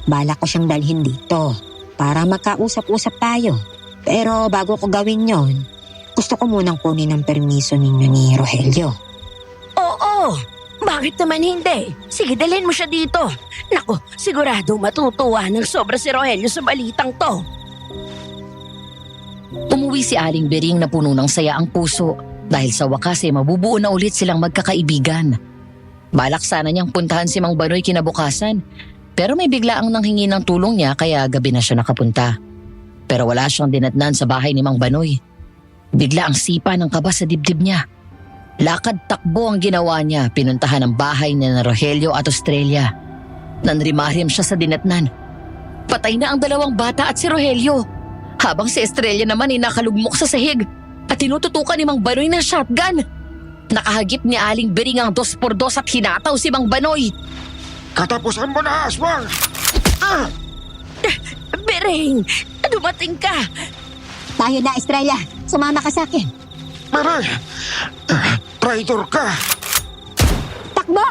F: Bala ko siyang dalhin dito para magkausap-usap tayo. Pero bago ko gawin yon, gusto ko munang kunin ang permiso ninyo ni Rogelio.
A: Oo. Bakit naman hindi? Sige, dalhin mo siya dito. Naku, sigurado matutuwa ng sobra si Rogelio sa balitang to.
C: Umuwi si Aling Bering na puno ng saya ang puso dahil sa wakas ay mabubuo na ulit silang magkakaibigan. Balak sana niyang puntahan si Mang Banoy kinabukasan pero may biglaang nanghingi ng tulong niya kaya gabi na siya nakapunta. Pero wala siyang dinatnan sa bahay ni Mang Banoy. Bigla ang sipa ng kaba sa dibdib niya. Lakad takbo ang ginawa niya, pinuntahan ang bahay ni Rogelio at Estrella. Nanrimarim siya sa dinatnan. Patay na ang dalawang bata at si Rogelio. Habang si Estrella naman ay nakalugmok sa sahig at tinututukan ni Mang Banoy ng shotgun. Nakahagip ni Aling Bering ang 2x2 at hinataw si Mang Banoy.
B: Katapusan mo na, aswang!
A: Bering, dumating ka.
F: Tayo na, Estrella. Sumama ka sa akin.
B: Bere! Traitor ka!
F: Takbo!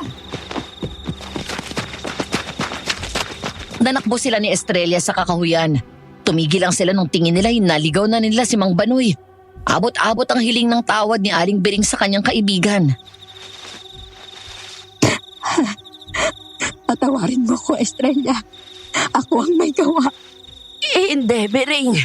C: Nanakbo sila ni Estrella sa kakahuyan. Tumigil lang sila nung tingin nila naligaw na nila si Mang Banoy. Abot-abot ang hiling ng tawad ni Aling Bering sa kanyang kaibigan.
F: Patawarin mo ko, Estrella. Ako ang may gawa.
A: Hindi, Bering.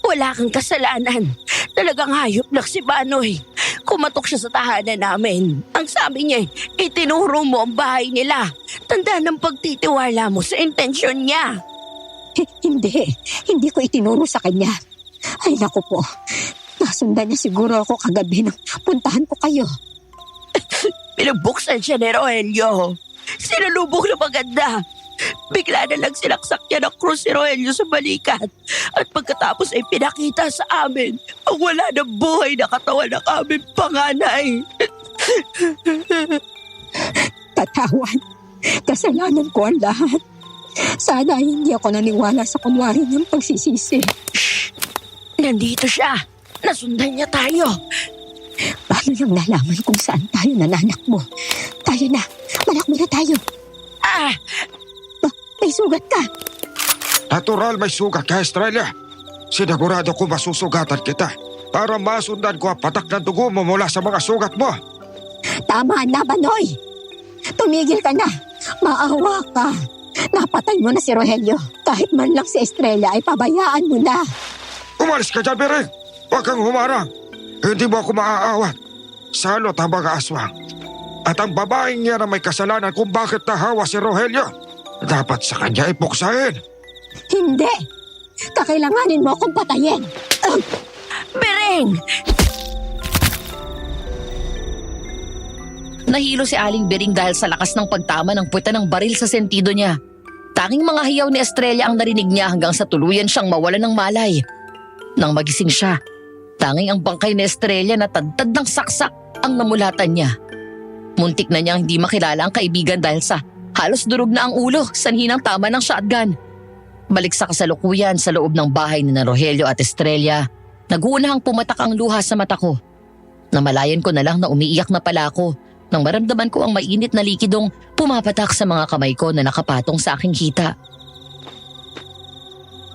A: Wala kang kasalanan. Talagang hayop lang si Banoy. Kumatok siya sa tahanan namin. Ang sabi niya, itinuro mo ang bahay nila. Tanda ng pagtitiwala mo sa intensyon niya.
F: Hindi ko itinuro sa kanya. Ay naku po, nasundan niya siguro ako kagabi nang puntahan ko kayo.
A: Pinabuksan siya ni Rogelio. Sinalubong na maganda. Bigla na lang sinaksak niya ng krus si Rogelio sa balikat. At pagkatapos ay pinakita sa amin ang wala ng buhay na katawan ng aming panganay.
F: Katawan, kasalanan ko ang lahat. Sana hindi ako naniwala sa kunwari niyang pagsisisi.
A: Nandito siya. Nasundan niya tayo.
F: Paano nang nalaman kung saan tayo nananakbo? Tayo na, malakbo na tayo.
A: Ah!
F: May sugat ka.
B: Natural may sugat ka, Estrella. Sinigurado ko masusugatan kita para masundan ko ang patak ng dugo mo mula sa mga sugat mo.
F: Tama na, Banoy. Tumigil ka na. Maawa ka. Napatay mo na si Rogelio. Kahit man lang si Estrella ay pabayaan mo na.
B: Umalis ka dyan, Bering. Huwag kang humarang. Hindi mo ako maaawat. Salot ang mga aswang. At ang babaeng niya na may kasalanan kung bakit nahawa si Rogelio, dapat sa kanya ipuksahin.
F: Hindi. Kakailanganin mo akong patayin.
A: Bering!
C: Nahilo si Aling Bering dahil sa lakas ng pagtama ng puweta ng baril sa sentido niya. Tanging mga hiyaw ni Estrella ang narinig niya hanggang sa tuluyan siyang mawala ng malay. Nang magising siya, tanging ang bangkay ni Estrella na tadtad ng saksak ang namulatan niya. Muntik na niyang hindi makilala ang kaibigan dahil sa halos durog na ang ulo sanhi ng tama ng shotgun. Balik sa kasalukuyan sa loob ng bahay ni Rogelio at Estrella, nag-uunahang pumatak ang luha sa mata ko. Namalayan ko na lang na umiiyak na pala ako nang maramdaman ko ang mainit na likidong pumapatak sa mga kamay ko na nakapatong sa aking hita.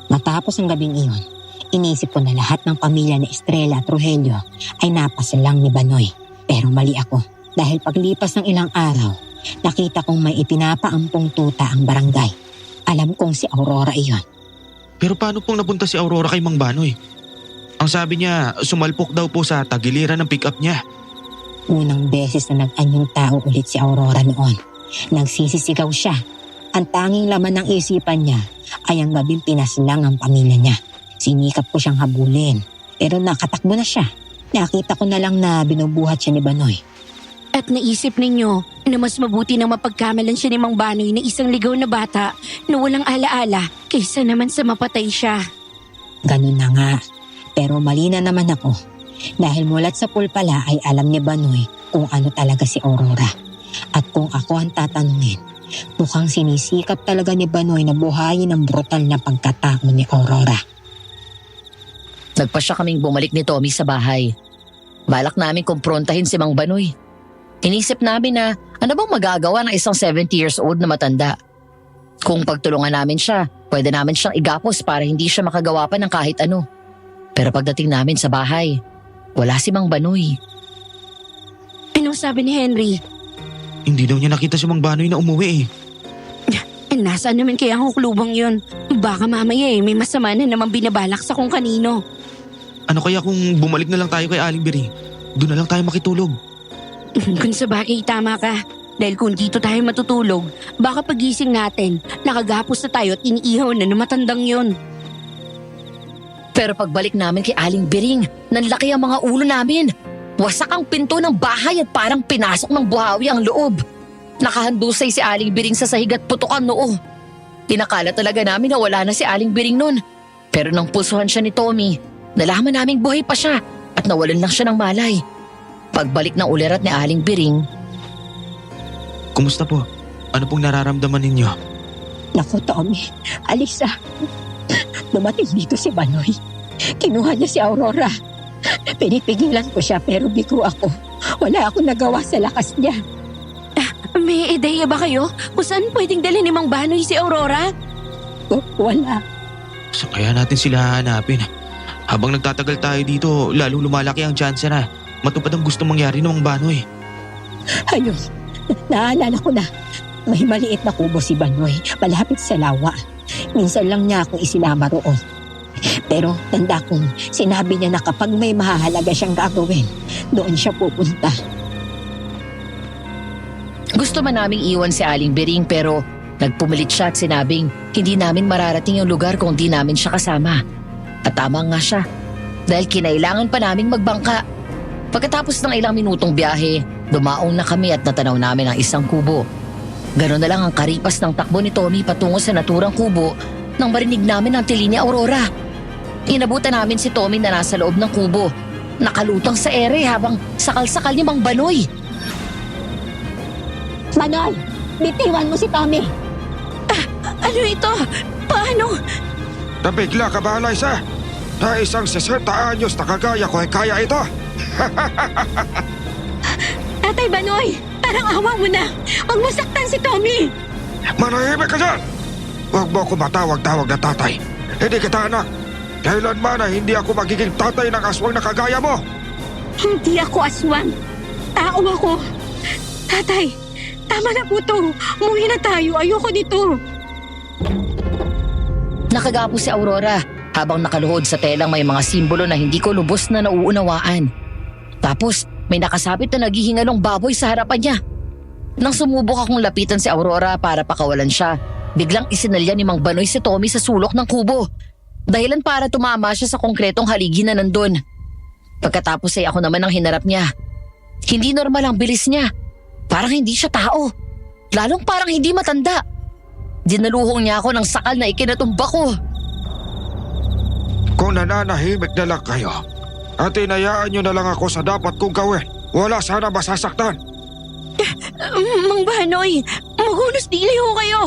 F: Matapos ang gabing iyon, inisip ko na lahat ng pamilya ni Estrella at Rogelio ay napasalang ni Banoy. Pero mali ako dahil paglipas ng ilang araw, nakita kong may ipinapaampong tuta ang barangay. Alam kong si Aurora iyon.
D: Pero paano pong napunta si Aurora kay Mang Banoy? Ang sabi niya, sumalpok daw po sa tagiliran ng pick-up niya.
F: Unang beses na nag-anyong tao ulit si Aurora noon. Nagsisisigaw siya. Ang tanging laman ng isipan niya ay ang gabing pinaslang ang pamilya niya. Sinikap ko siyang habulin. Pero nakatakbo na siya. Nakita ko na lang na binubuhat siya ni Banoy.
G: At naisip ninyo na mas mabuti na mapagkamalan siya ni Mang Banoy na isang ligaw na bata na walang alaala kaysa naman sa mapatay siya.
F: Ganun na nga. Pero mali na naman ako. Dahil mulat sa pool pala ay alam ni Banoy kung ano talaga si Aurora. At kung ako ang tatanungin, mukhang sinisikap talaga ni Banoy na buhayin ang brutal na pagkatao ni Aurora.
C: Nagpasya kaming bumalik ni Tommy sa bahay. Balak namin kumprontahin si Mang Banoy. Inisip namin na ano bang magagawa ng isang 70 years old na matanda. Kung pagtulungan namin siya, pwede namin siyang igapos para hindi siya makagawa pa ng kahit ano. Pero pagdating namin sa bahay, wala si Mang Banoy.
G: Anong sabi ni Henry?
D: Hindi daw niya nakita si Mang Banoy na umuwi eh.
G: Nasaan naman kaya ang huklubang yun? Baka mamaya may masama na naman binabalak sa kung kanino.
D: Ano kaya kung bumalik na lang tayo kay Aling Bering? Doon na lang tayo makitulog.
G: Kung sa bagay tama ka. Dahil kung dito tayo matutulog, baka pagising natin, nakagapos na tayo at iniihaw na matandang yun.
C: Pero pagbalik namin kay Aling Bering, nanlaki ang mga ulo namin. Wasak ang pinto ng bahay at parang pinasok ng buhawi ang loob. Nakahandusay si Aling Bering sa sahig at putok ang noo. Tinakala talaga namin na wala na si Aling Bering nun. Pero nang pusuhan siya ni Tommy, nalaman naming buhay pa siya at nawalan lang siya ng malay. Pagbalik ng ulirat ni Aling Bering,
D: Kumusta po? Ano pong nararamdaman ninyo?
F: Naku, Tommy, Alisa, dumating dito si Banoy. Kinuha niya si Aurora. Pinipigilan ko siya pero bigo ako. Wala akong nagawa sa lakas niya.
G: May ideya ba kayo kung saan pwedeng dalhin ni Mang Banoy si Aurora?
F: Wala.
D: Saan kaya natin sila hanapin? Habang nagtatagal tayo dito, lalo lumalaki ang tsansa na matupad ang gustong mangyari ng Mang Banoy.
F: Ayun, naalala ko na. May maliit na kubo si Banoy, malapit sa lawa. Minsan lang niya akong isinama roon. Pero tanda kong sinabi niya na kapag may mahahalaga siyang gagawin, doon siya pupunta.
C: gusto man naming iwan si Aling Bering pero nagpumilit siya at sinabing hindi namin mararating yung lugar kung di namin siya kasama. At tama nga siya, dahil kinailangan pa naming magbangka. Pagkatapos ng ilang minutong biyahe, Dumaong na kami at natanaw namin ang isang kubo. Ganon na lang ang karipas ng takbo ni Tommy patungo sa naturang kubo nang marinig namin ang tili ni Aurora. Inabutan namin si Tommy na nasa loob ng kubo. Nakalutang sa ere habang sakal-sakal ni Mang Banoy.
F: Banoy, bitiwan mo si Tommy.
G: Ano ito? Paano?
B: Nabigla ka ba, Liza? Na isang 60 anyos na kagaya ko ay kaya ito?
H: Tatay Banoy, parang awa mo na. Huwag mo saktan si Tommy.
B: Manahimik ka dyan! Huwag mo ako matawag-tawag na tatay. Hindi kita anak. Kailanman na hindi ako magiging tatay ng aswang na kagaya mo.
H: Hindi ako aswang. Tao ako. Tatay, tama na po to. Umuwi na tayo. Ayoko dito.
C: Nakagapo si Aurora habang nakaluhod sa telang may mga simbolo na hindi ko lubos na nauunawaan. Tapos may nakasabit na naghihingalong baboy sa harapan niya. Nang sumubok akong lapitan si Aurora para pakawalan siya, biglang isinalya ni Mang Banoy si Tommy sa sulok ng kubo. Dahilan para tumama siya sa konkretong haligi na nandun. Pagkatapos ay ako naman ang hinarap niya. Hindi normal ang bilis niya. Parang hindi siya tao. Lalong parang hindi matanda. Dinaluhong niya ako ng sakal na ikinatumba ko.
B: Kung nananahimik na lang kayo at inayaan nyo na lang ako sa dapat kong gawin, wala sana masasaktan.
G: Mang Banoy, magunos dili ho kayo.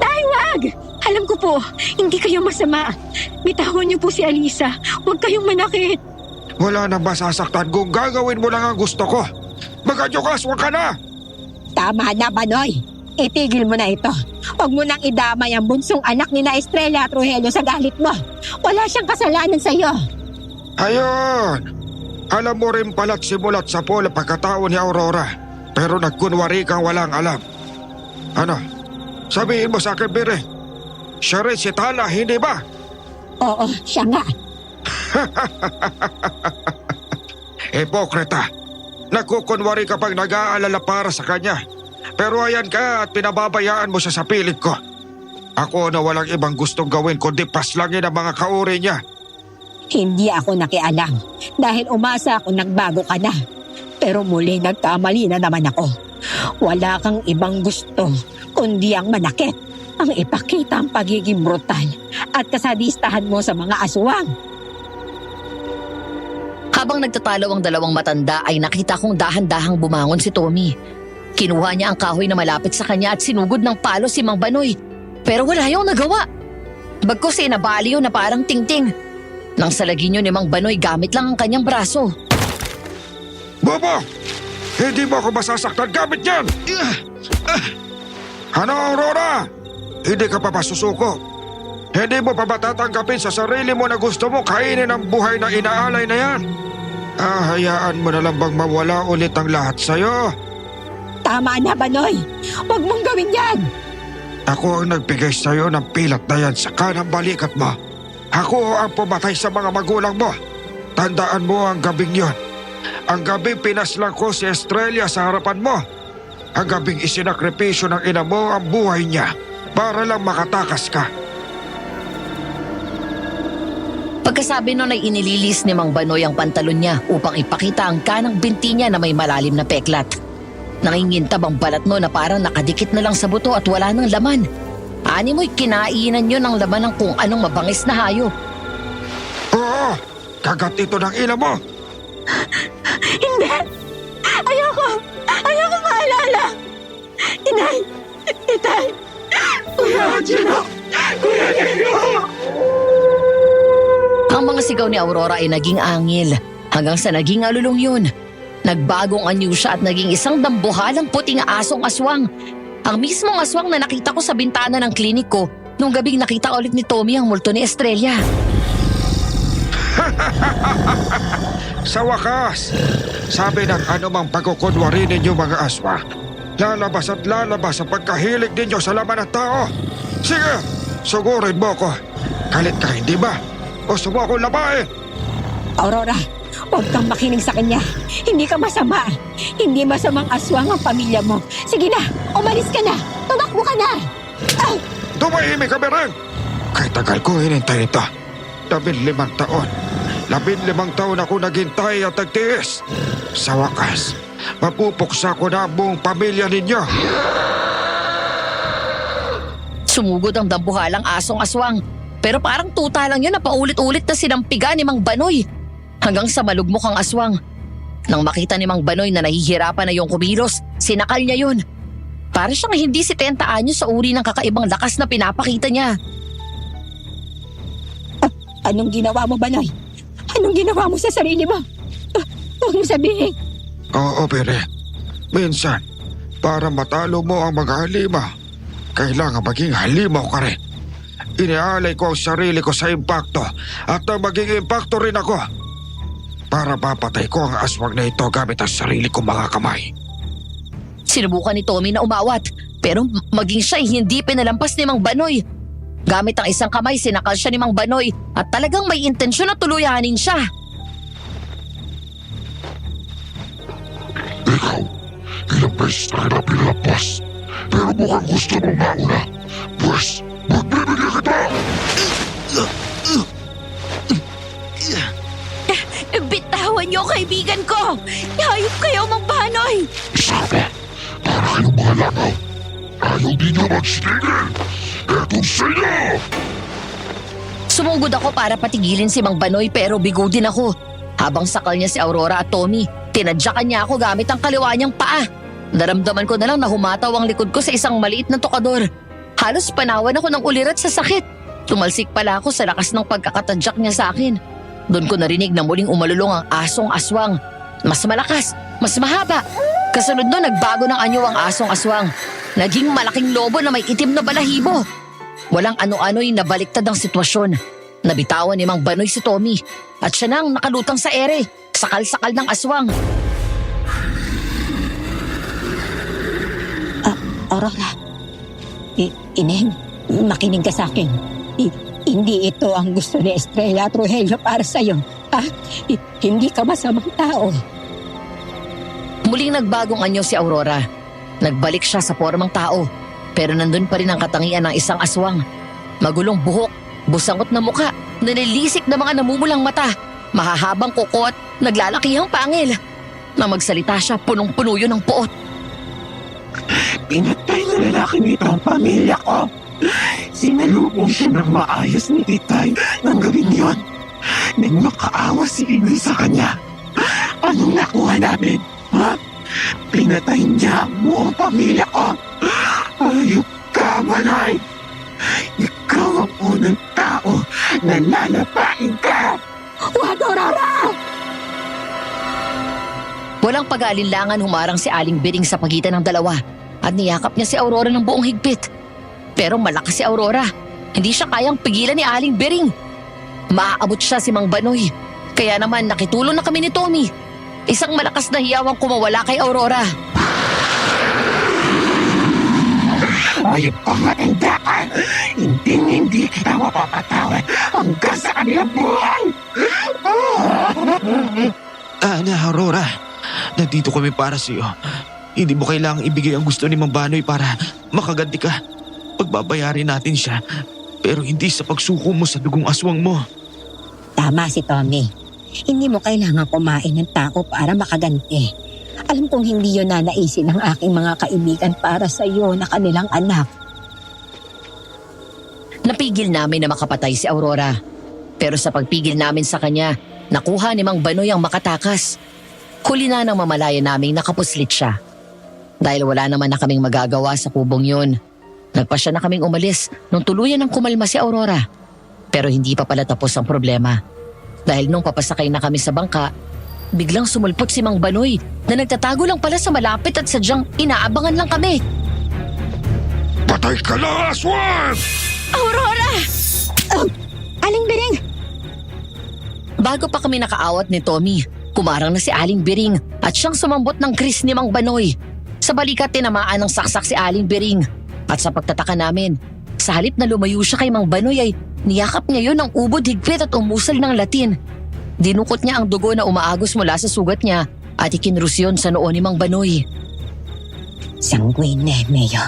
H: Tay, wag! Alam ko po, hindi kayo masama. Bitawan niyo po si Alisa. Huwag kayong manakit.
B: Wala nang masasaktan kung gagawin mo lang ang gusto ko. Magkadyukas, wag ka na!
F: Tama na, Banoy. Itigil mo na ito. Huwag mo nang idamay ang bunsong anak ni na Estrella at Rogelio sa galit mo. Wala siyang kasalanan sa iyo.
B: Ayun! Alam mo rin pala't simulat sa pola pagkatao ni Aurora. Pero nagkunwari kang walang alam. Ano? Sabihin mo sa akin, Bire. Siya rin si Tala, hindi ba?
F: Oo, siya nga.
B: Hipokrita. Nagkukunwari kapag nag-aalala para sa kanya. Pero ayan ka at pinababayaan mo siya sa pilit ko. Ako na walang ibang gustong gawin kundi paslangin ang mga kauri niya.
F: Hindi ako nakialam dahil umasa ako nagbago ka na. Pero muli nagkamali na naman ako. Wala kang ibang gusto kundi ang manakit. Ang ipakita ang pagiging brutal at kasadistahan mo sa mga aswang.
C: Habang nagtatalo ang dalawang matanda ay nakita kong dahan-dahang bumangon si Tommy. Kinuha niya ang kahoy na malapit sa kanya at sinugod ng palo si Mang Banoy. Pero wala yung nagawa. Bagkus ay nabaliw na parang tingting. Nang salagin niyo ni Mang Banoy gamit lang ang kanyang braso.
B: Bobo! Hindi mo ako masasaktan gamit yan! Ano, Aurora? Hindi ka pa masusuko. Hindi mo pa ba tatanggapin sa sarili mo na gusto mo kainin ang buhay na inaalay na yan? Hayaan mo na lang bang mawala ulit ang lahat sa'yo?
F: Tama na, Banoy. Huwag mong gawin yan.
B: Ako ang nagbigay sa'yo ng pilat na yan sa kanang balikat mo. Ako ang pumatay sa mga magulang mo. Tandaan mo ang gabing yon. Ang gabing pinaslang ko si Estrella sa harapan mo. Ang gabing isinakripisyo ng ina mo ang buhay niya para lang makatakas ka.
C: Pagkasabi nun ay inililis ni Mang Banoy ang pantalon niya upang ipakita ang kanang binti niya na may malalim na peklat. Nangingintab ang balat mo na parang nakadikit na lang sa buto at wala nang laman. Ani mo'y kinainan yun ng laman ng kung anong mabangis na hayop.
B: Oo, kagat ito ng ina mo.
H: Hindi! Ayoko! Ayoko maalala! Inay! Itay! Kuya Angelo! Kuya Angelo!
C: Ang mga sigaw ni Aurora ay naging angil hanggang sa naging alulong yun. Nagbagong anyo siya at naging isang dambuhalang puting asong aswang. Ang mismong aswang na nakita ko sa bintana ng klinik ko nung gabing nakita ulit ni Tommy ang multo ni Estrella.
B: Sa wakas, sabi ng anumang pagkukunwari ninyo mga aswang, lalabas at lalabas ang pagkahilig ninyo sa laman ng tao. Sige, sugurin mo ko. Galit ka, hindi ba? Gusto mo akong labain?
F: Aurora, huwag kang makinig sa kanya. Hindi ka masama. Hindi masamang aswang ang pamilya mo. Sige na, umalis ka na. Tumakbo ka na.
B: Tumahimik ka, Bereng! Kay tagal ko hinintay ito. 15 taon. 15 taon ako naghintay at nagtiis. Sa wakas, mapupuksa ko na ang buong pamilya ninyo.
C: Sumugod ang dambuhalang asong aswang. Pero parang tuta lang yun na paulit-ulit na sinampiga ni Mang Banoy. Hanggang sa malugmok ang aswang. Nang makita ni Mang Banoy na nahihirapan na yung kumilos, sinakal niya yun. Para siyang hindi 70 anyos sa uri ng kakaibang lakas na pinapakita niya.
F: Anong ginawa mo, Banoy? Anong ginawa mo sa sarili mo? Huwag mo sabihin.
B: Oo, Pere. Minsan, para matalo mo ang mga halima, kailangan maging halimaw ka rin. Inialay ko ang sarili ko sa impacto at nang maging impacto rin ako para papatay ko ang aswang na ito gamit ang sarili kong mga kamay.
C: Sinubukan ni Tommy na umawat, pero maging siya hindi pinalampas ni Mang Banoy. Gamit ang isang kamay, sinakal siya ni Mang Banoy at talagang may intensyon na tuluyanin siya.
I: Ikaw, ilang beses na kita pinalampas. Pero mukhang gusto mong mauna. Pues, magbibigay kita!
G: Bitawan niyo, kaibigan ko! Hayop kayo, Mang Banoy!
I: Sabi, para kayong mga langaw. Ayaw din niyo magsitigil. Etong sa inyo!
C: Sumugod ako para patigilin si Mang Banoy pero bigo din ako. Habang sakal niya si Aurora at Tommy, tinadyakan niya ako gamit ang kaliwa niyang paa. Naramdaman ko na lang na humataw ang likod ko sa isang maliit na tokador. Halos panawan ako ng ulirat sa sakit. Tumalsik pala ako sa lakas ng pagkakatadyak niya sa akin. Doon ko narinig na muling umalulong ang asong aswang. Mas malakas, mas mahaba. Kasunod nun, nagbago ng anyo ang asong aswang. Naging malaking lobo na may itim na balahibo. Walang ano-ano'y nabaliktad ang sitwasyon. Nabitawan ni Mang Banoy si Tommy at siya nang nakalutang sa ere, sakal-sakal ng aswang.
F: Aurora, Ineng, makinig ka sa akin. Hindi ito ang gusto ni Estrella at Rogelio para sa'yo. Hindi ka masamang tao.
C: Muling nagbagong anyo si Aurora. Nagbalik siya sa formang tao, pero nandun pa rin ang katangian ng isang aswang. Magulong buhok, busangot na muka, nanilisik na mga namumulang mata, mahahabang kuko at naglalakihang pangil. Nang magsalita siya, punong-puno yun ng puot.
J: Pinatay na lalaking ito ang pamilya ko. Sinalubong siya ng maayos ni Titay ng gabing yun. Nang makaawa si Inoy sa kanya. Anong nakuha namin? Ha? Pinatay niya ang buong pamilya ko. Ayop ka, Banoy. Ikaw ang unang tao na lalapain ka.
F: Huwag, Aurora!
C: Walang pag-aalinlangan humarang si Aling Biring sa pagitan ng dalawa at niyakap niya si Aurora ng buong higpit. Pero malakas si Aurora. Hindi siya kayang pigilan ni Aling Biring. Maaabot siya si Mang Banoy. Kaya naman nakitulong na kami ni Tommy. Isang malakas na hiyawang kumawala kay Aurora.
J: Ayop kang matanda ka. Hindi kita mapapatawad hanggang sa kanilang buhay.
D: Ana, Aurora. Nandito kami para sa iyo. Hindi mo kailangang ibigay ang gusto ni Mang Banoy para makaganti ka. Pagbabayarin natin siya, pero hindi sa pagsuko mo sa dugong aswang mo.
F: Tama si Tommy. Hindi mo kailangan kumain ng tao para makaganti. Alam kong hindi yun nanaisin ng aking mga kaibigan para sa iyo na kanilang anak.
C: Napigil namin na makapatay si Aurora. Pero sa pagpigil namin sa kanya, nakuha ni Mang Banoy ang makatakas. Huli na ng mamalaya naming nakapuslit siya. Dahil wala naman na kaming magagawa sa kubong yun, nagpasya na kaming umalis nung tuluyan ng kumalma si Aurora. Pero hindi pa pala tapos ang problema. Dahil nung papasakay na kami sa bangka, biglang sumulpot si Mang Banoy na nagtatago lang pala sa malapit at sadyang inaabangan lang kami.
B: Patay ka na, aswang!
G: Aurora!
F: Aling Biring!
C: Bago pa kami nakaawat ni Tommy, kumarang na si Aling Biring at siyang sumambot ng kris ni Mang Banoy. Sa balikat tinamaan ng saksak si Aling Biring. At sa pagtataka namin, sa halip na lumayo siya kay Mang Banoy ay niyakap niya yun ng ubod higpit at umusal ng latin. Dinukot niya ang dugo na umaagos mula sa sugat niya at ikinrus yun sa noo ni Mang Banoy.
F: Sanguine meo,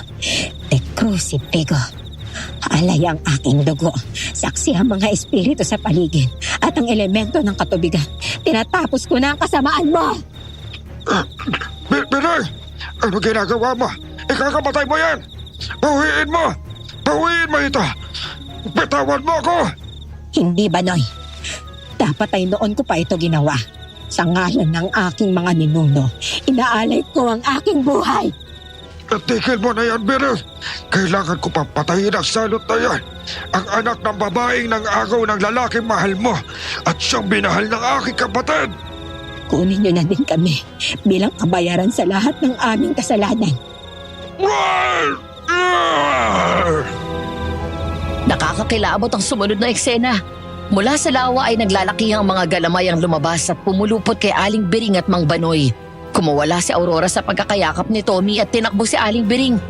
F: te crucifigo. Alay ang aking dugo. Saksi ang mga espiritu sa paligid at ang elemento ng katubigan. Tinatapos ko na ang kasamaan mo.
B: Binay! Ano ginagawa mo? Ikakamatay mo yan! Bawiin mo! Bawiin mo ito! Bitawan mo ako!
F: Hindi ba, Noy? Dapat ay noon ko pa ito ginawa. Sa ngalan ng aking mga ninuno, inaalay ko ang aking buhay.
B: Tigil mo na yan, Beryl! Kailangan ko papatayin ang salot na yan! Ang anak ng babaeng nang agaw ng lalaking mahal mo at siyang binahal ng aking kapatid!
F: Kunin niyo na din kami bilang kabayaran sa lahat ng aming kasalanan.
C: Nakakakilabot ang sumunod na eksena. Mula sa lawa ay naglalaki ang mga galamay ang lumabas at pumulupot kay Aling Biring at Mang Banoy. Kumuwala si Aurora sa pagkakayakap ni Tommy at tinakbo si Aling Biring.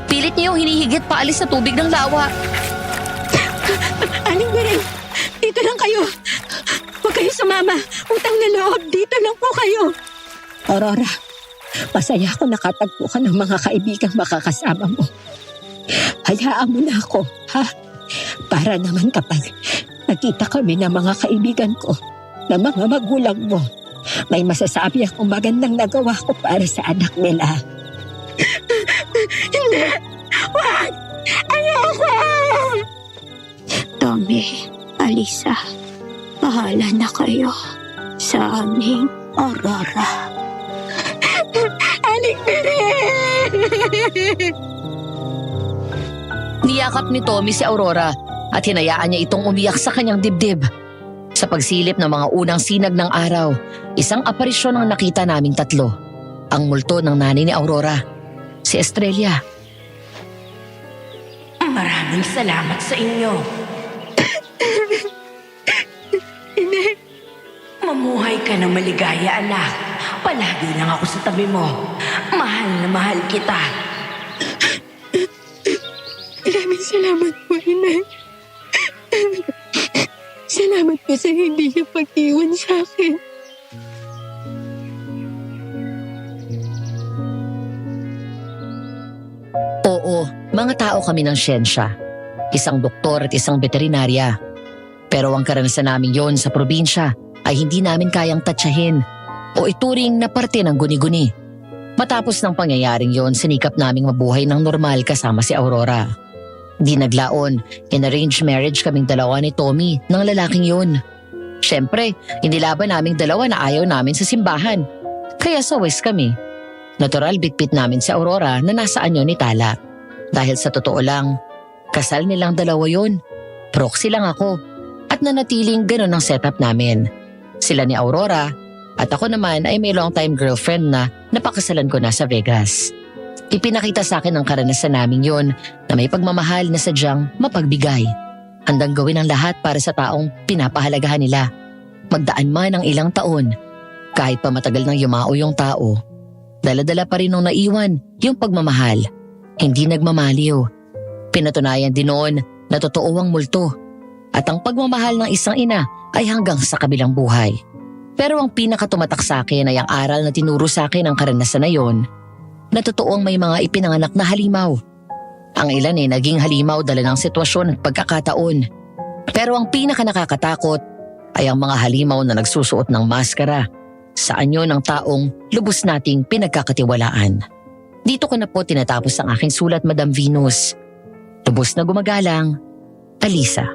C: Pilit niya yung hinihigit paalis sa tubig ng lawa.
H: Aling Biring, dito lang kayo. Huwag kayo sumama. Utang na loob, dito lang po kayo.
F: Aurora, masaya ako nakatagpo ka ng mga kaibigang makakasama mo. Hayaan mo na ako, ha? Para naman kapag nakita kami ng mga kaibigan ko, ng mga magulang mo, may masasabi akong magandang nagawa ko para sa anak nila.
H: Hindi! Wag! Ayoko!
K: Tommy, Alisa, bahala na kayo sa aming Aurora.
H: Aling Biring!
C: Niyakap ni Tommy si Aurora at hinayaan niya itong umiyak sa kanyang dibdib. Sa pagsilip ng mga unang sinag ng araw, isang aparisyon ang nakita naming tatlo. Ang multo ng nanay ni Aurora, si Estrella.
A: Maraming salamat sa inyo. Mamuhay ka ng maligaya, anak. Palagi lang ako sa tabi mo. Mahal na mahal kita.
H: Maraming salamat po, Inay. Salamat po sa hindi niyo pag-iwan sa akin.
C: Oo, mga tao kami ng siyensya. Isang doktor at isang veterinarya. Pero ang karanasan namin yon sa probinsya ay hindi namin kayang tatsyahin o ituring na parte ng guni-guni. Matapos ng pangyayaring yon, sinikap naming mabuhay ng normal kasama si Aurora. Di naglaon, in-arranged marriage kaming dalawa ni Tommy ng lalaking yon. Siyempre, hindi laban naming dalawa na ayaw namin sa simbahan. Kaya sawis kami. Natural bitbit namin si Aurora na nasa anyo ni Tala. Dahil sa totoo lang, kasal nilang dalawa yon. Proxy lang ako at nanatiling ganun ang setup namin. Sila ni Aurora at ako naman ay may long-time girlfriend na napakasalan ko na sa Vegas. Ipinakita sa akin ang karanasan namin yon na may pagmamahal na sadyang mapagbigay. Handang gawin ang lahat para sa taong pinapahalagahan nila. Magdaan man ang ilang taon, kahit pa matagal nang yumao yung tao, dala-dala pa rin nung naiwan yung pagmamahal. Hindi nagmamaliw. Pinatunayan din noon na totoo ang multo at ang pagmamahal ng isang ina ay hanggang sa kabilang buhay. Pero ang pinakatumatak sa akin ay ang aral na tinuro sa akin ng karanasan na yon, na totoong may mga ipinanganak na halimaw. Ang ilan ay naging halimaw dala ng sitwasyon at pagkakataon. Pero ang pinaka nakakatakot ay ang mga halimaw na nagsusuot ng maskara sa anyo ng taong lubos nating pinagkakatiwalaan. Dito ko na po tinatapos ang aking sulat, Madam Venus. Lubos na gumagalang, Alisa.